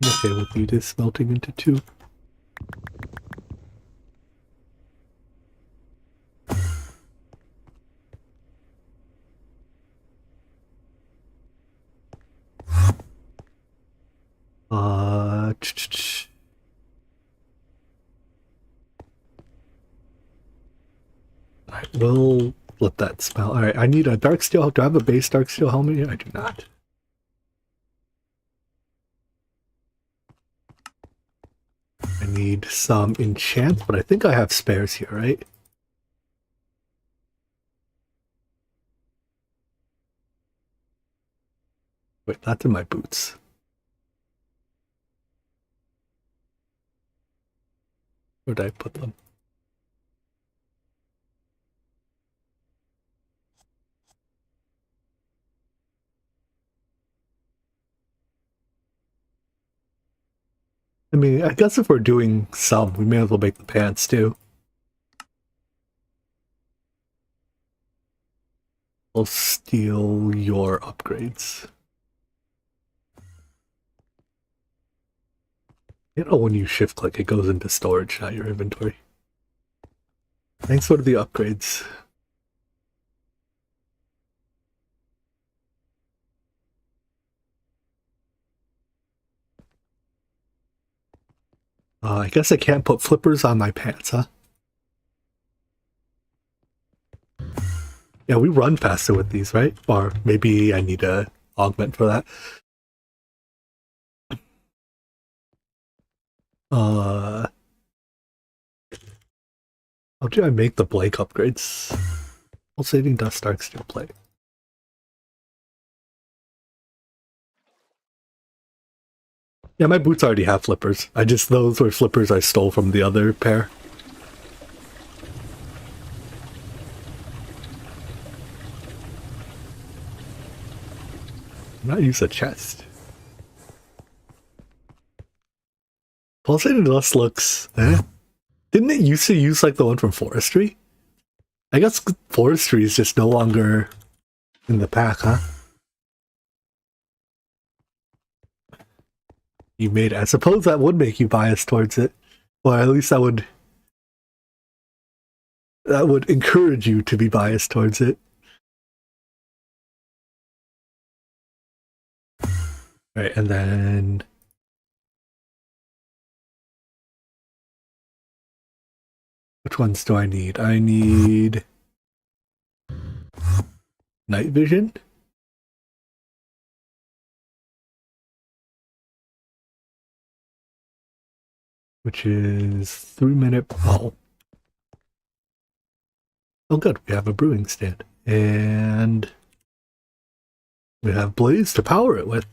I'm okay with you just smelting into 2. Alright, we'll let that smell. Alright, I need a dark steel. Do I have a base dark steel helmet here? I do not. I need some enchant, but I think I have spares here, right? Wait, that's in my boots. Where did I put them? I mean, I guess if we're doing some, we may as well make the pants too. I'll steal your upgrades. You know, when you shift click, it goes into storage, not your inventory. Thanks for the upgrades. I guess I can't put flippers on my pants, huh? Yeah, we run faster with these, right? Or maybe I need a augment for that. How do I make the Blake upgrades? Pulsating dust dark steel plate. Yeah, my boots already have flippers. Those were flippers I stole from the other pair. Not use a chest. Pulsating dust looks... Didn't it used to use like the one from forestry? I guess forestry is just no longer in the pack, huh? You made it. I suppose that would make you biased towards it. Or at least that would encourage you to be biased towards it. Right, and then... Which ones do I need? I need night vision. Which is 3-minute. Oh. Oh, good. We have a brewing stand. And we have blaze to power it with.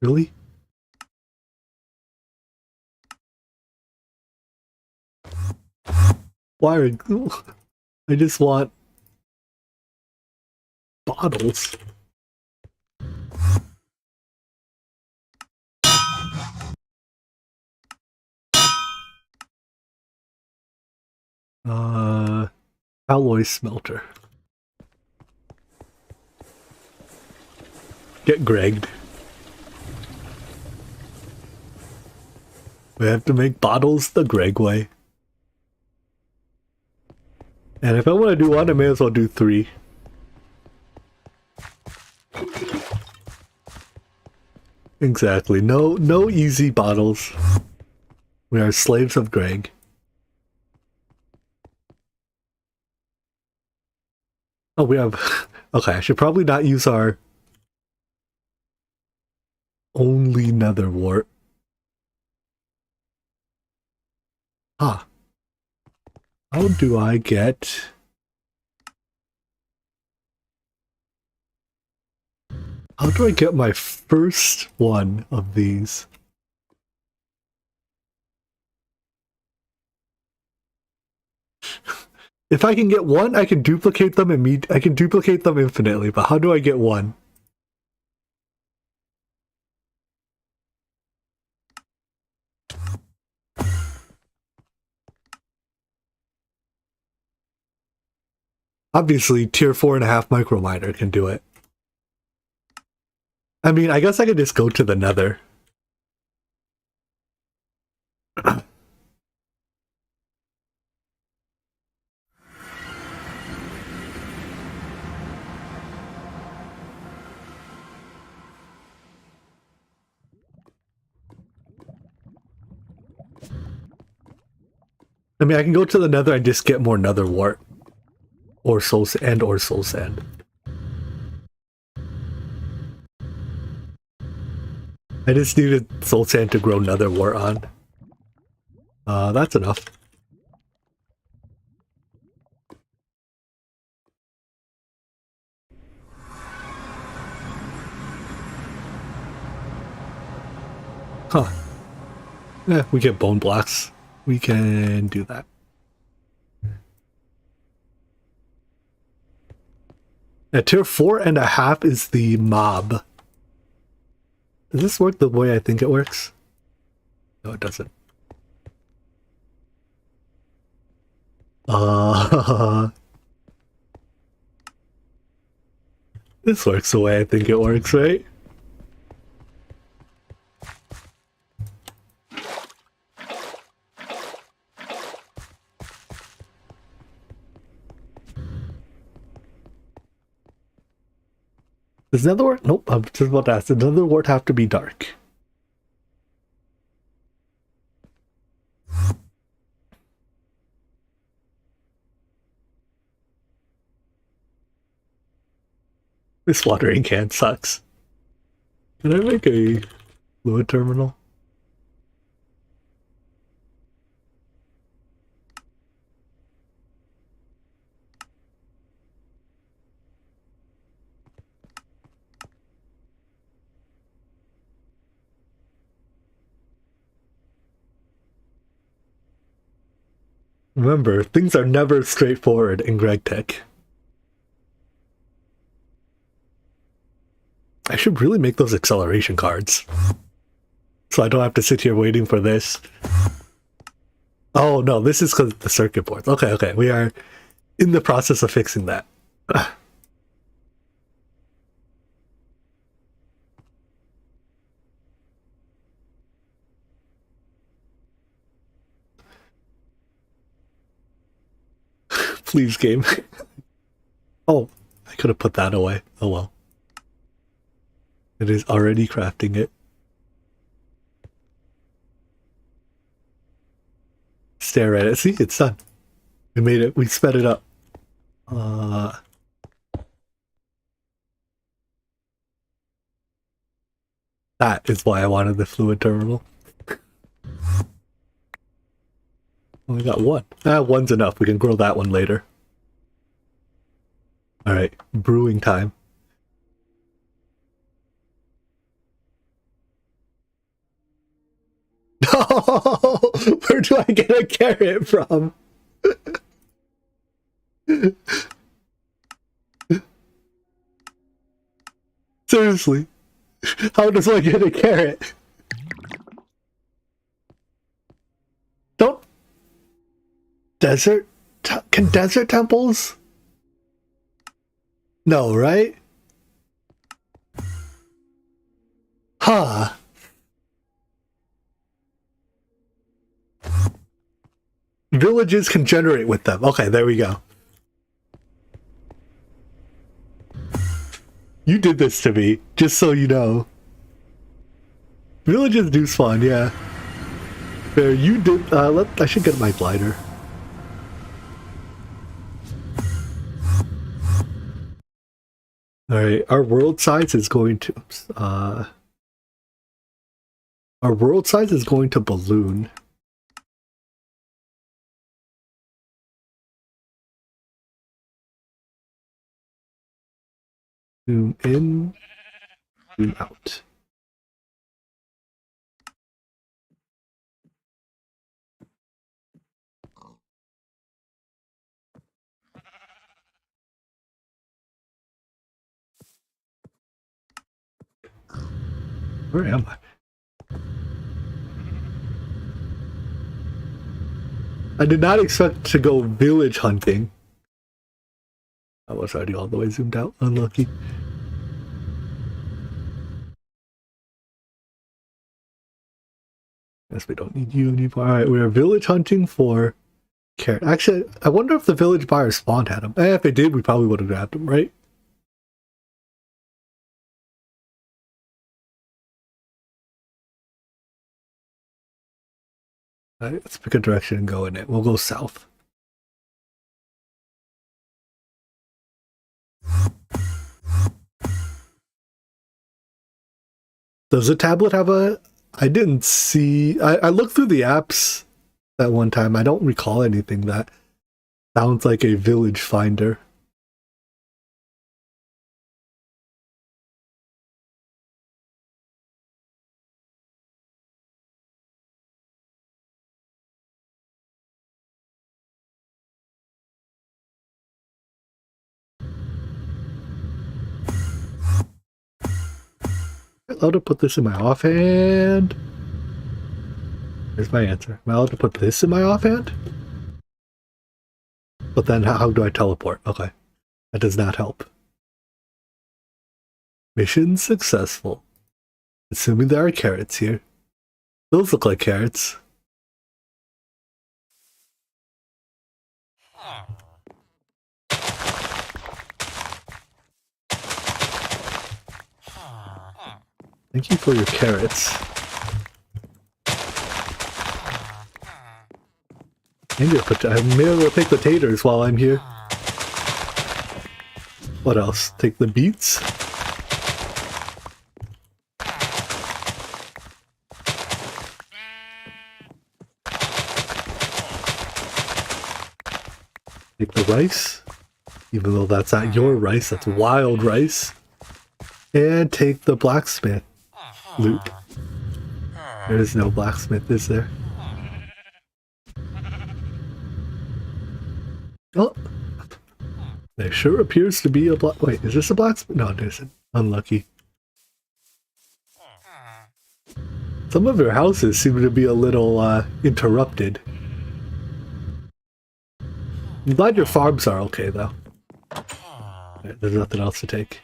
Really? Why are I just want bottles. Alloy smelter. Get Gregged. We have to make bottles the Greg way. And if I want to do one, I may as well do 3. Exactly. No easy bottles. We are slaves of Greg. Oh, we have... Okay, I should probably not use our only nether wart. Ah. How do I get... How do I get my first one of these? If I can get one, I can duplicate them I can duplicate them infinitely, but how do I get one? Obviously, tier 4.5 micro miner can do it. I mean, I guess I could just go to the nether. I mean, I can go to the nether and just get more nether wart. Or soul sand or soul sand. I just needed soul sand to grow nether wart on. That's enough. Huh. Yeah, we get bone blocks. We can do that. At tier 4.5 is the mob. Does this work the way I think it works? No, it doesn't. This works the way I think it works, right? Does nether wart? Nope, I'm just about to ask. Does nether wart have to be dark? This watering can sucks. Can I make a fluid terminal? Remember, things are never straightforward in GregTech. I should really make those acceleration cards. So I don't have to sit here waiting for this. Oh no, this is because of the circuit boards. Okay, we are in the process of fixing that. Please, game. Oh, I could have put that away. Oh well. It is already crafting it. stare at it. See, it's done. We made it. We sped it up. That is why I wanted the fluid terminal. Only got one. One's enough. We can grow that one later. Alright, brewing time. No! Where do I get a carrot from? Seriously. How does one get a carrot? Don't... Desert? Can desert temples? No, right? Huh. Villages can generate with them. Okay, there we go. You did this to me, just so you know. Villages do spawn, yeah. Fair, you did... I should get my glider. Alright, our world size is going to... Oops, our world size is going to balloon. Zoom in, zoom out. Where am I? I did not expect to go village hunting. I was already all the way zoomed out. Unlucky. Guess we don't need you anymore. Alright, we are village hunting for carrot. Actually, I wonder if the village buyer spawn had them. If it did, we probably would have grabbed them, right? Alright, let's pick a direction and go in it. We'll go south. Does the tablet have a... I didn't see... I looked through the apps that one time. I don't recall anything that sounds like a village finder. Am I allowed to put this in my offhand? Here's my answer. Am I allowed to put this in my offhand? But then how do I teleport? Okay. That does not help. Mission successful. Assuming there are carrots here. Those look like carrots. Thank you for your carrots. Maybe I may as well take the taters while I'm here. What else? Take the beets? Take the rice, even though that's not your rice, that's wild rice. And take the blacksmith loot. There is no blacksmith, is there? Oh! There sure appears to be a wait, is this a blacksmith? No, it isn't. Unlucky. Some of your houses seem to be a little, interrupted. I'm glad your farms are okay, though. Right, there's nothing else to take.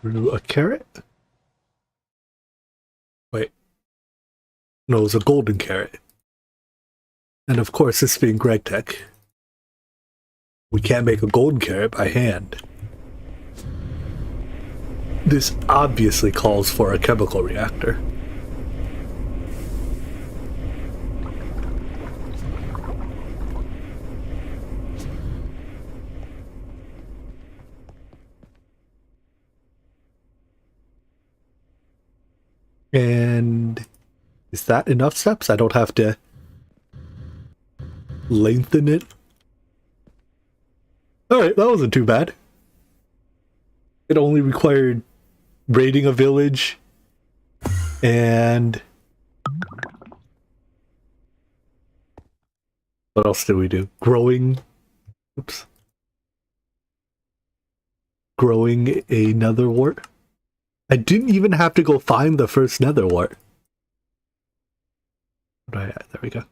Brew a carrot? Wait. No, it's a golden carrot. And of course, this being Greg Tech, we can't make a golden carrot by hand. This obviously calls for a chemical reactor. And is that enough steps? I don't have to lengthen it. Alright, that wasn't too bad. It only required raiding a village and what else did we do? Growing a nether wart. I didn't even have to go find the first nether wart. Right, there we go.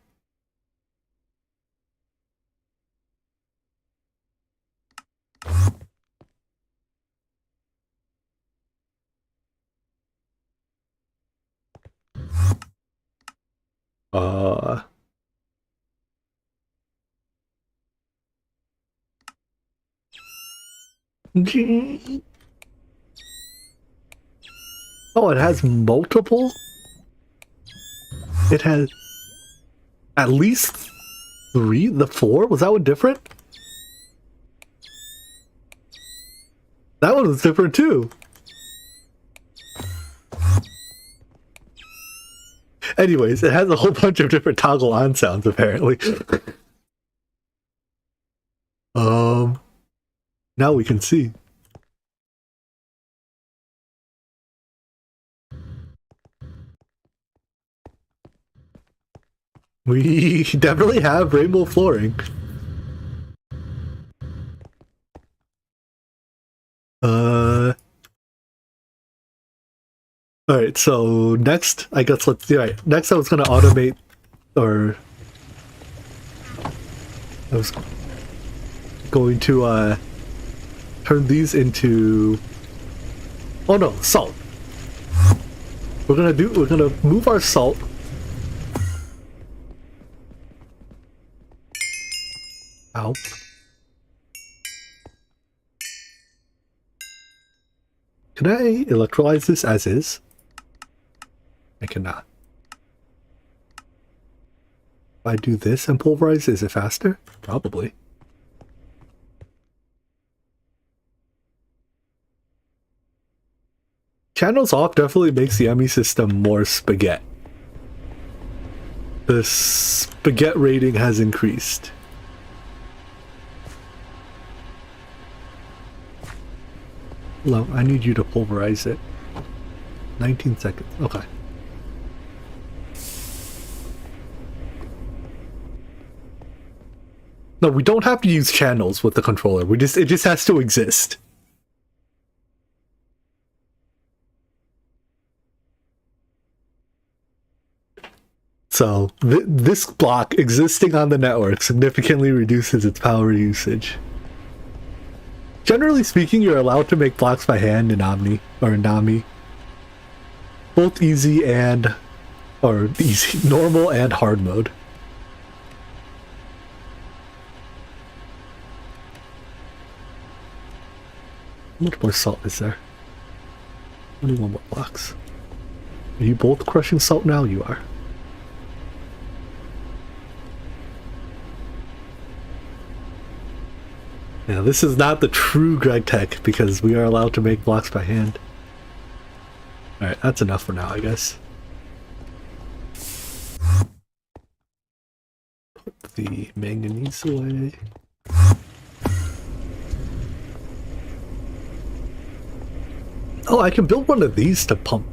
Oh, it has multiple? It has at least 3? The 4? Was that one different? That one was different too. Anyways, it has a whole bunch of different toggle on sounds apparently. Now we can see. We definitely have rainbow flooring. Alright, so next, I guess let's see. Right, next I was gonna automate, or I was going to turn these into, oh no, salt. We're gonna move our salt. Ow. Can I electrolyze this as is? I cannot. If I do this and pulverize, is it faster? Probably. Channels off definitely makes the ME system more spaghetti. The spaghetti rating has increased. Hello, I need you to pulverize it. 19 seconds. Okay. No, we don't have to use channels with the controller. It just has to exist. So, this block existing on the network significantly reduces its power usage. Generally speaking, you're allowed to make blocks by hand in Omni, or Nami. Both easy, normal and hard mode. How much more salt is there? 21 more blocks. Are you both crushing salt now? You are. Yeah, this is not the true Greg Tech because we are allowed to make blocks by hand. Alright, that's enough for now, I guess. Put the manganese away. Oh, I can build one of these to pump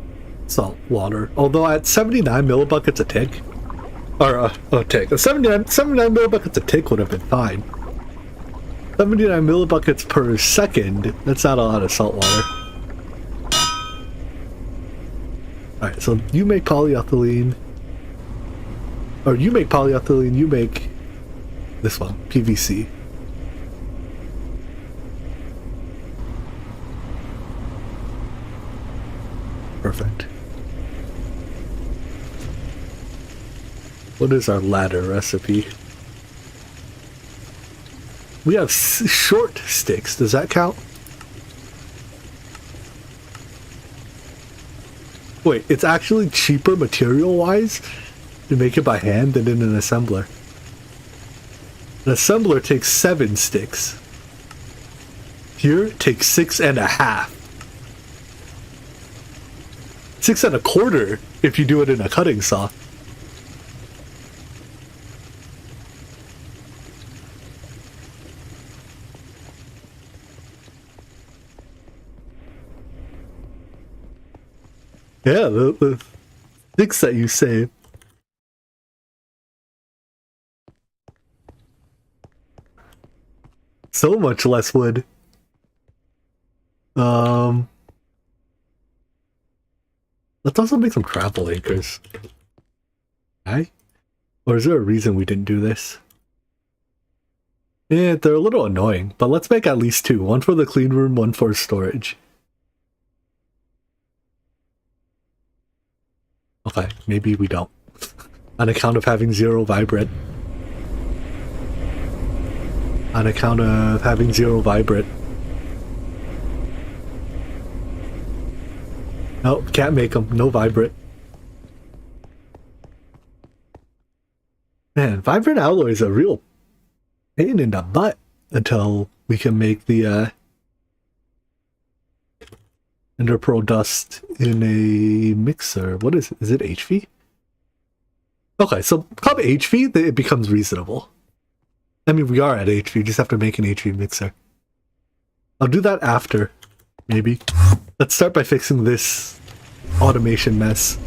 salt water. Although at 79 millibuckets a tick. Or a tick. 79 millibuckets a tick would have been fine. 79 millibuckets per second, that's not a lot of salt water. Alright, so you make polyethylene. Or you make polyethylene, you make this one, PVC. Perfect. What is our ladder recipe? We have short sticks. Does that count? Wait, it's actually cheaper material-wise to make it by hand than in an assembler. An assembler takes 7 sticks. Here, it takes 6.5. 6.25 if you do it in a cutting saw. Yeah, the sticks that you save. So much less wood. Let's also make some travel anchors. Right? Or is there a reason we didn't do this? Yeah, they're a little annoying, but let's make at least 2. One for the clean room, one for storage. Okay, maybe we don't. On account of having 0 vibrant. On account of having 0 vibrant. Nope, can't make them. No vibrant. Man, vibrant alloy is a real pain in the butt until we can make the Ender Pearl dust in a mixer. What is it? Is it HV? Okay, so come HV, it becomes reasonable. I mean, we are at HV, you just have to make an HV mixer. I'll do that after, maybe. Let's start by fixing this automation mess.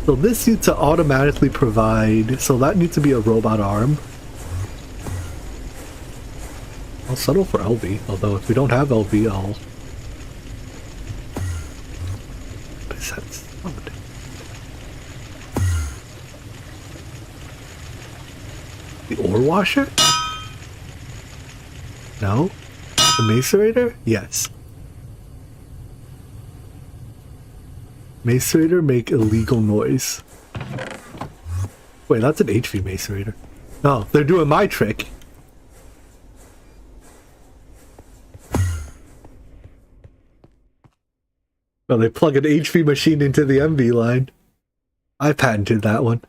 So this needs to automatically provide, so that needs to be a robot arm. I'll settle for LV, although if we don't have LV, I'll... What is that sound? The ore washer? No? The macerator? Yes. Macerator make illegal noise. Wait, that's an HV macerator. No, they're doing my trick. Well, they plug an HV machine into the MV line. I patented that one.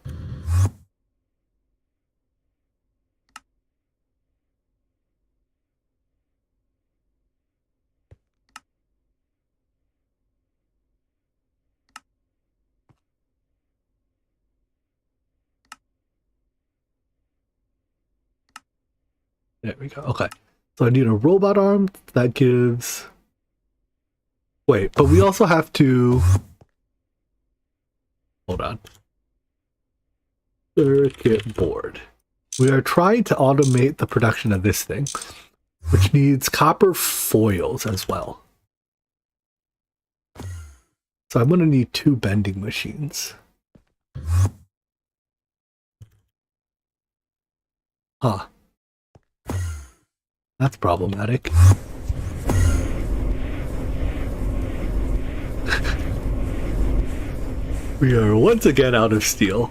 There we go. Okay. So I need a robot arm that gives... Wait, but we also have to... Hold on. Circuit board. We are trying to automate the production of this thing, which needs copper foils as well. So I'm going to need 2 bending machines. Huh. That's problematic. We are once again out of steel.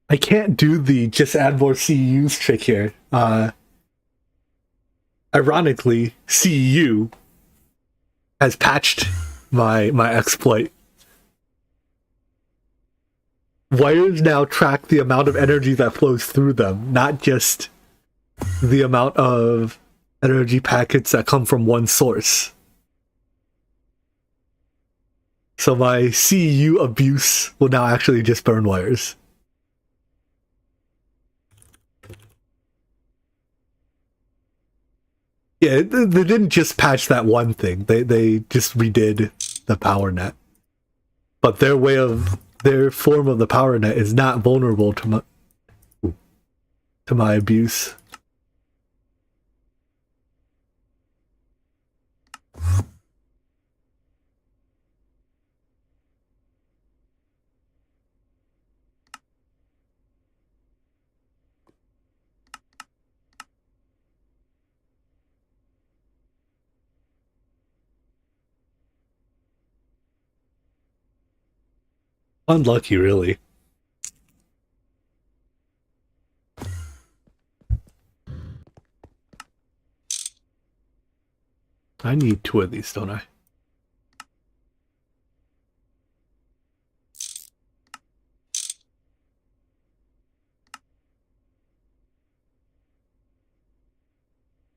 I can't do the just add more CEUs trick here. Ironically, CEU has patched my exploit. Wires now track the amount of energy that flows through them, not just the amount of energy packets that come from one source. So my CEU abuse will now actually just burn wires. Yeah, they didn't just patch that one thing. They just redid the power net. But their form of the power net is not vulnerable to my abuse. Unlucky, really. I need 2 of these, don't I?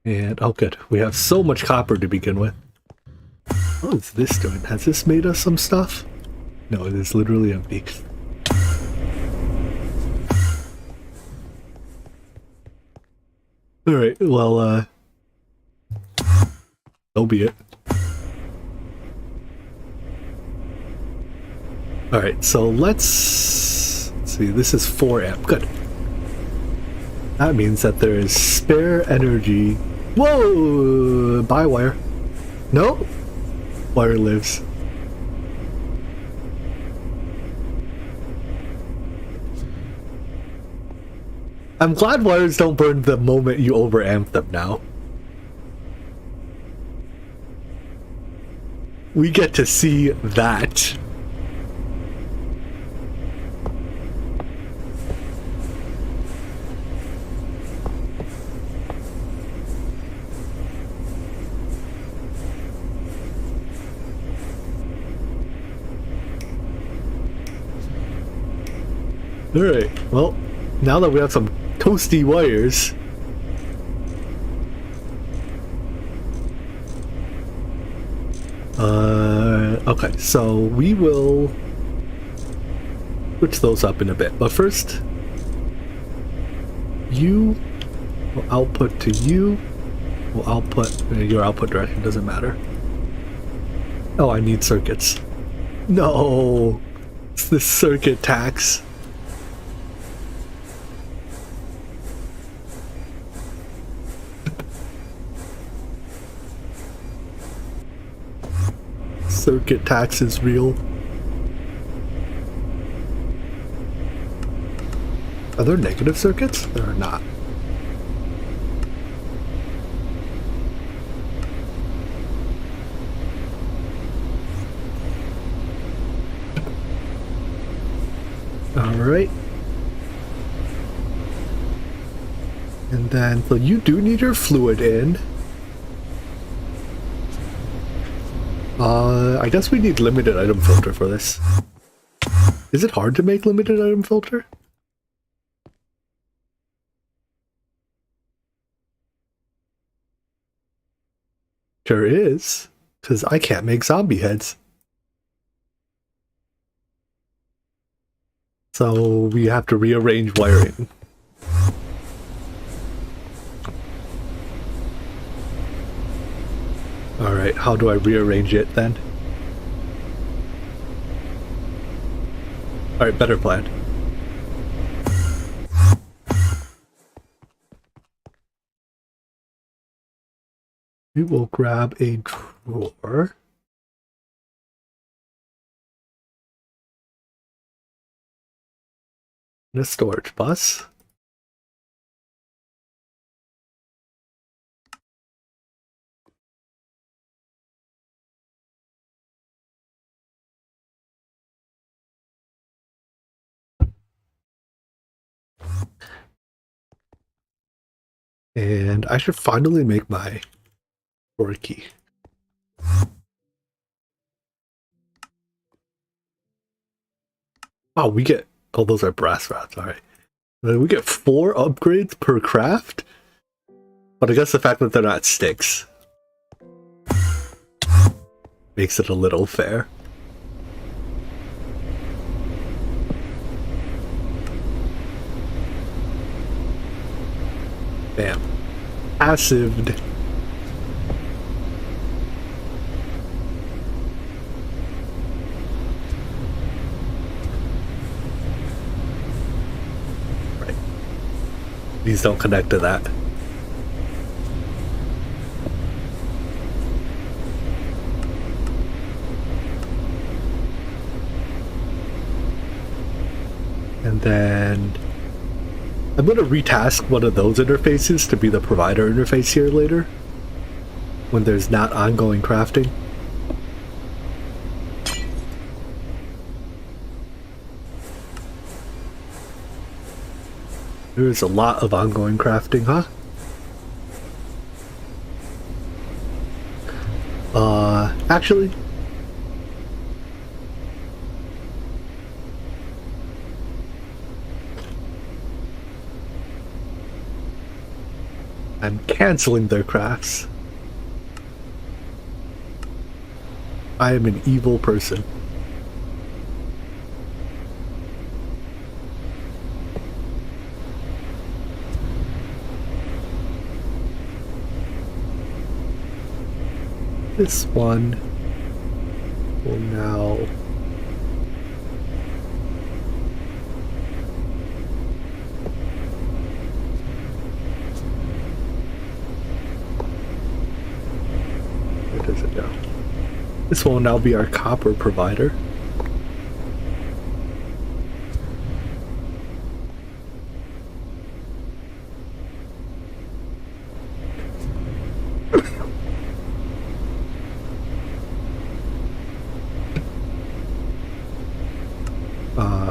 And, oh good, we have so much copper to begin with. What is this doing? Has this made us some stuff? No, it is literally empty. Alright, well, so be it. Alright, so let's see, this is 4 amp, good. That means that there is spare energy. Whoa! Buy wire. No! Wire lives. I'm glad wires don't burn the moment you overamp them now. We get to see that. Alright, well, now that we have some toasty wires, okay, so we will switch those up in a bit, but first, you will output to you, will output, your output direction doesn't matter. Oh, I need circuits. No, it's the circuit tax. Circuit tax is real. Are there negative circuits? There are not. Alright. And then, so you do need your fluid in. I guess we need limited item filter for this. Is it hard to make limited item filter? Sure is, because I can't make zombie heads. So we have to rearrange wiring. Alright, how do I rearrange it then? Alright, better plan. We will grab a drawer. And a storage bus. And I should finally make my door key. Oh, we get... Oh, those are brass rods, alright. We get 4 upgrades per craft? But I guess the fact that they're not sticks makes it a little fair. Bam. Passived. Right. These don't connect to that. And then I'm going to retask one of those interfaces to be the provider interface here later, when there's not ongoing crafting. There's a lot of ongoing crafting, huh? Actually, I'm canceling their crafts. I am an evil person. This one will now where does it go? This will now be our copper provider.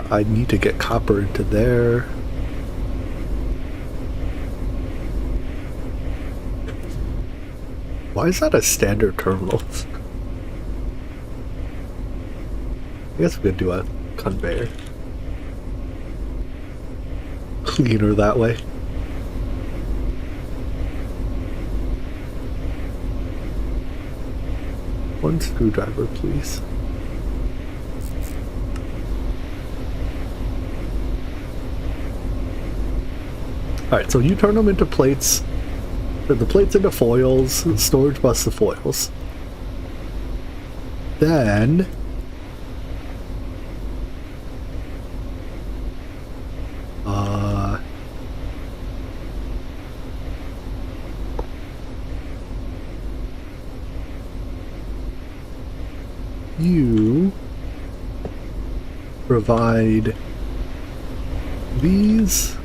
I need to get copper into there. Why is that a standard terminal? I guess we could do a conveyor. Cleaner that way. One screwdriver, please. Alright, so you turn them into plates. Turn the plates into foils. Storage bus the foils. Then you provide these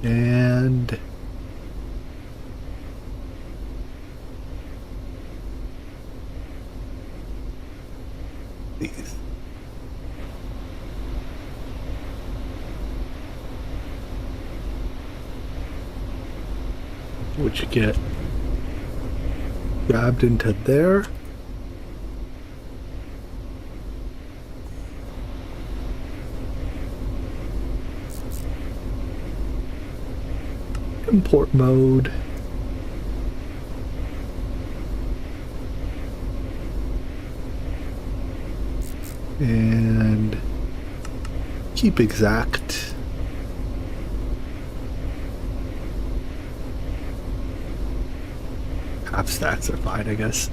and these. Which get grabbed into there. Import mode. And keep exact. Half stacks are fine, I guess.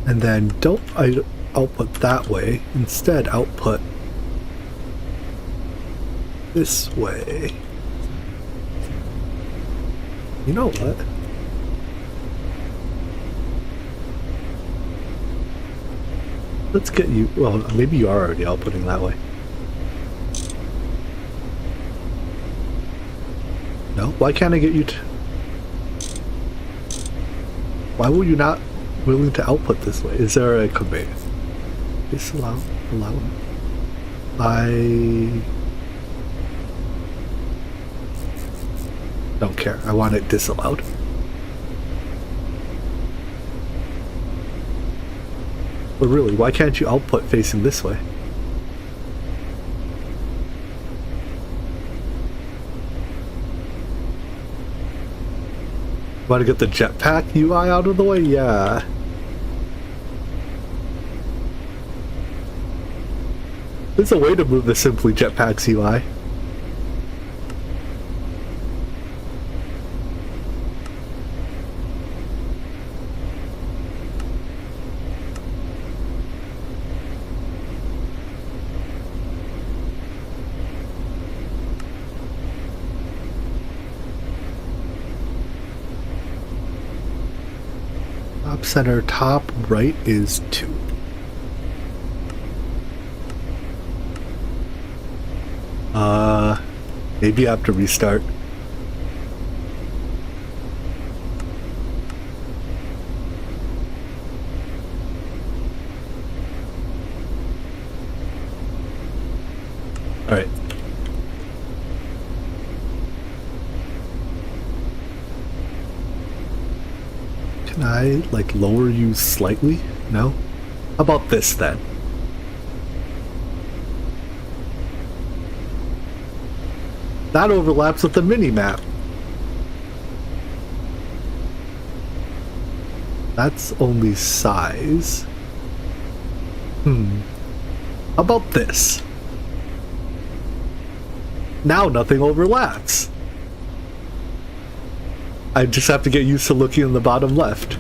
And then don't output that way. Instead, output this way. You know what? Let's get you... Well, maybe you are already outputting that way. No? Why can't I get you to... Why were you not willing to output this way? Is there a conveyor? Disallow. Allow. I... don't care. I want it disallowed. But really, why can't you output facing this way? Want to get the jetpack UI out of the way? Yeah. There's a way to move the Simply Jetpacks UI. Center top right is 2. Maybe I have to restart. Alright. I like lower you slightly? No? How about this then? That overlaps with the mini-map. That's only size. How about this? Now nothing overlaps. I just have to get used to looking in the bottom left.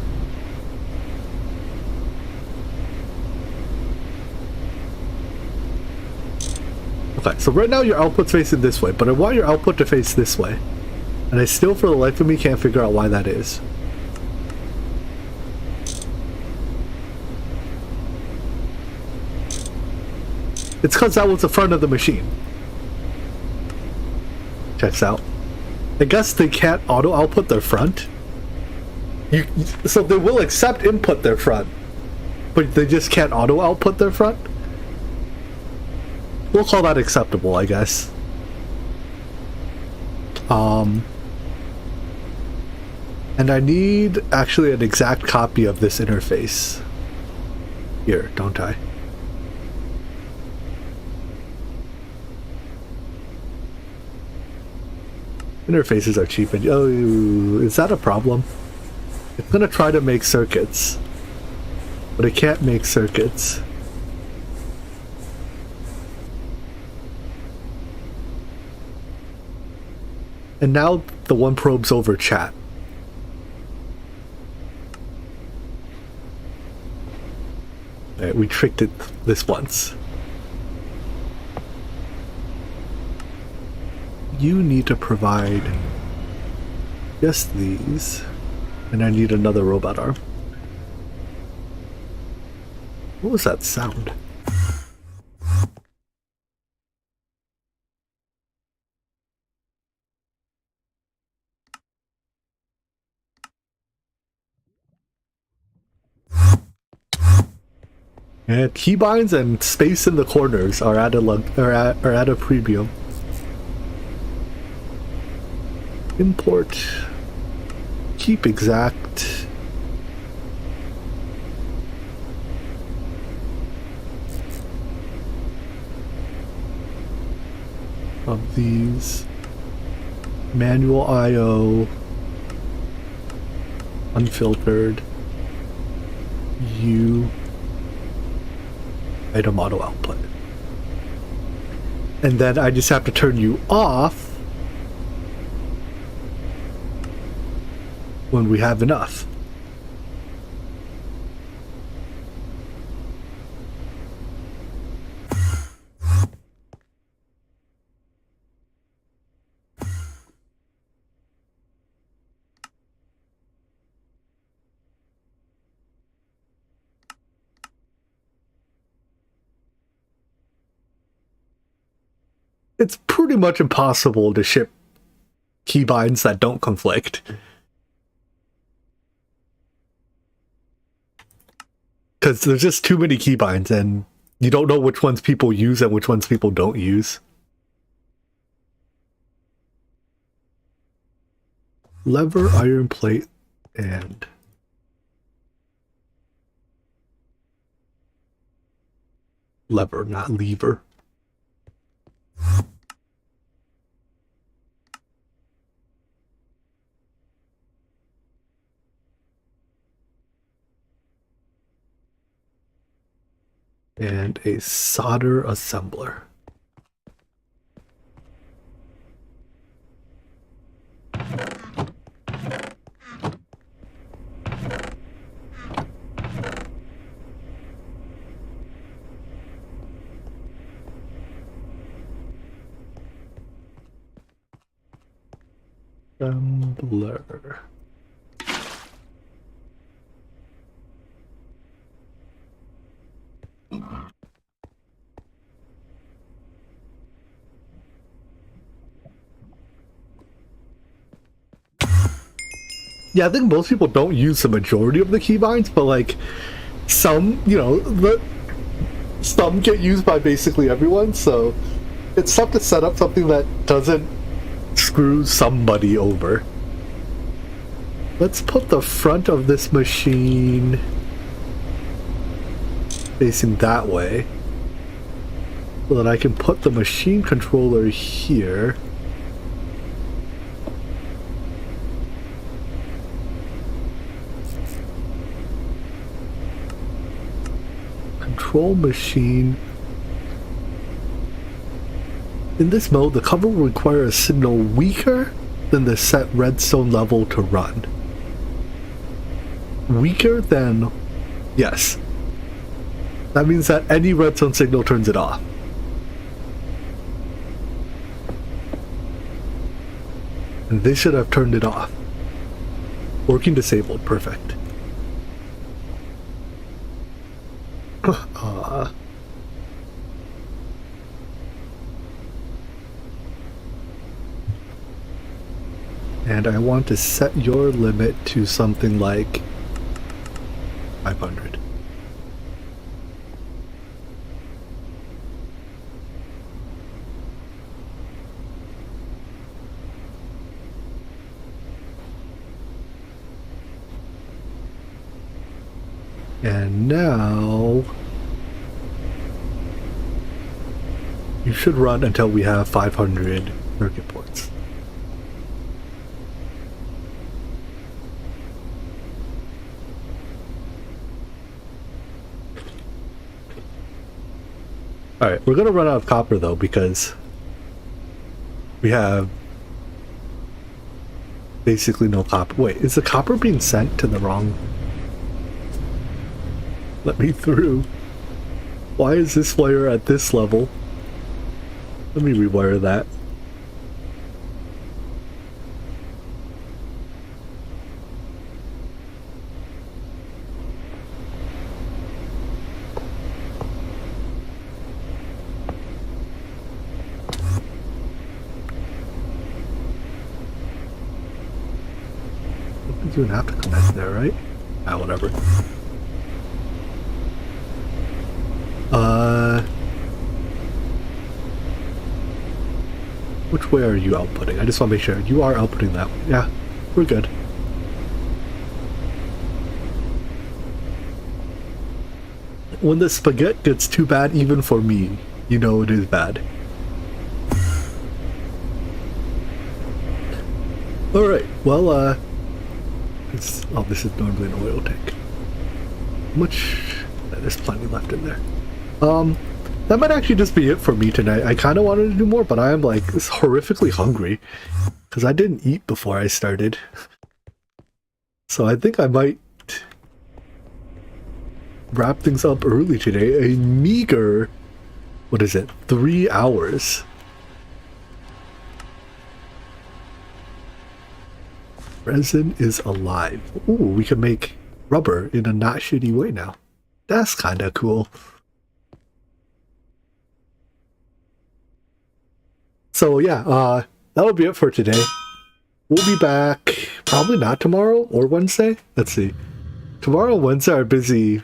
Okay, so right now your output's facing this way, but I want your output to face this way. And I still, for the life of me, can't figure out why that is. It's because that was the front of the machine. Checks out. I guess they can't auto-output their front. So they will accept input their front, but they just can't auto-output their front? We'll call that acceptable, I guess. And I need actually an exact copy of this interface. Here, don't I? Interfaces are cheap and oh, is that a problem? It's gonna try to make circuits, but it can't make circuits. And now the one probes over chat. Alright, we tricked it this once. You need to provide just these, and I need another robot arm. What was that sound? Yeah, keybinds and space in the corners are at a premium. Import. Keep exact. Of these. Manual IO. Unfiltered. U. Item auto output. And then I just have to turn you off when we have enough. It's pretty much impossible to ship keybinds that don't conflict. Because there's just too many keybinds and you don't know which ones people use and which ones people don't use. Lever, iron plate, and lever, not lever. And a solder assembler. Assembler. Yeah, I think most people don't use the majority of the keybinds, but like some, you know, some get used by basically everyone, so it's tough to set up something that doesn't screw somebody over. Let's put the front of this machine facing that way so that I can put the machine controller here. Control machine. In this mode, the cover will require a signal weaker than the set redstone level to run. Weaker than... yes. That means that any redstone signal turns it off. And they should have turned it off. Working disabled, perfect. And I want to set your limit to something like 500. And now you should run until we have 500 circuit ports. Alright, we're gonna run out of copper though because we have basically no copper. Wait, is the copper being sent to the wrong... let me through. Why is this wire at this level? Let me rewire that. You wouldn't have to connect there, right? Ah, whatever. Which way are you outputting? I just want to make sure. You are outputting that way. Yeah, we're good. When the spaghetti gets too bad, even for me, you know it is bad. Alright, well, this is normally an oil tank. There's plenty left in there. That might actually just be it for me tonight. I kind of wanted to do more, but I am like horrifically hungry because I didn't eat before I started. So I think I might wrap things up early today. A meager, 3 hours. Resin is alive. Ooh, we can make rubber in a not shitty way now. That's kind of cool. So yeah, that'll be it for today. We'll be back probably not tomorrow or Wednesday. Let's see. Tomorrow and Wednesday are busy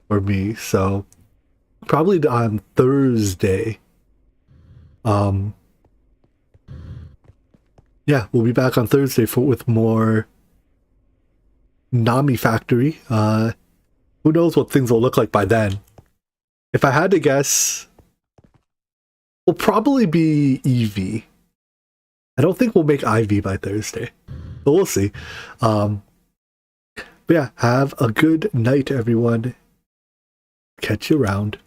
for me, so probably on Thursday. Yeah, we'll be back on Thursday with more Nomifactory. Who knows what things will look like by then. If I had to guess, will probably be EV. I don't think we'll make IV by Thursday, but we'll see. But yeah, have a good night, everyone. Catch you around.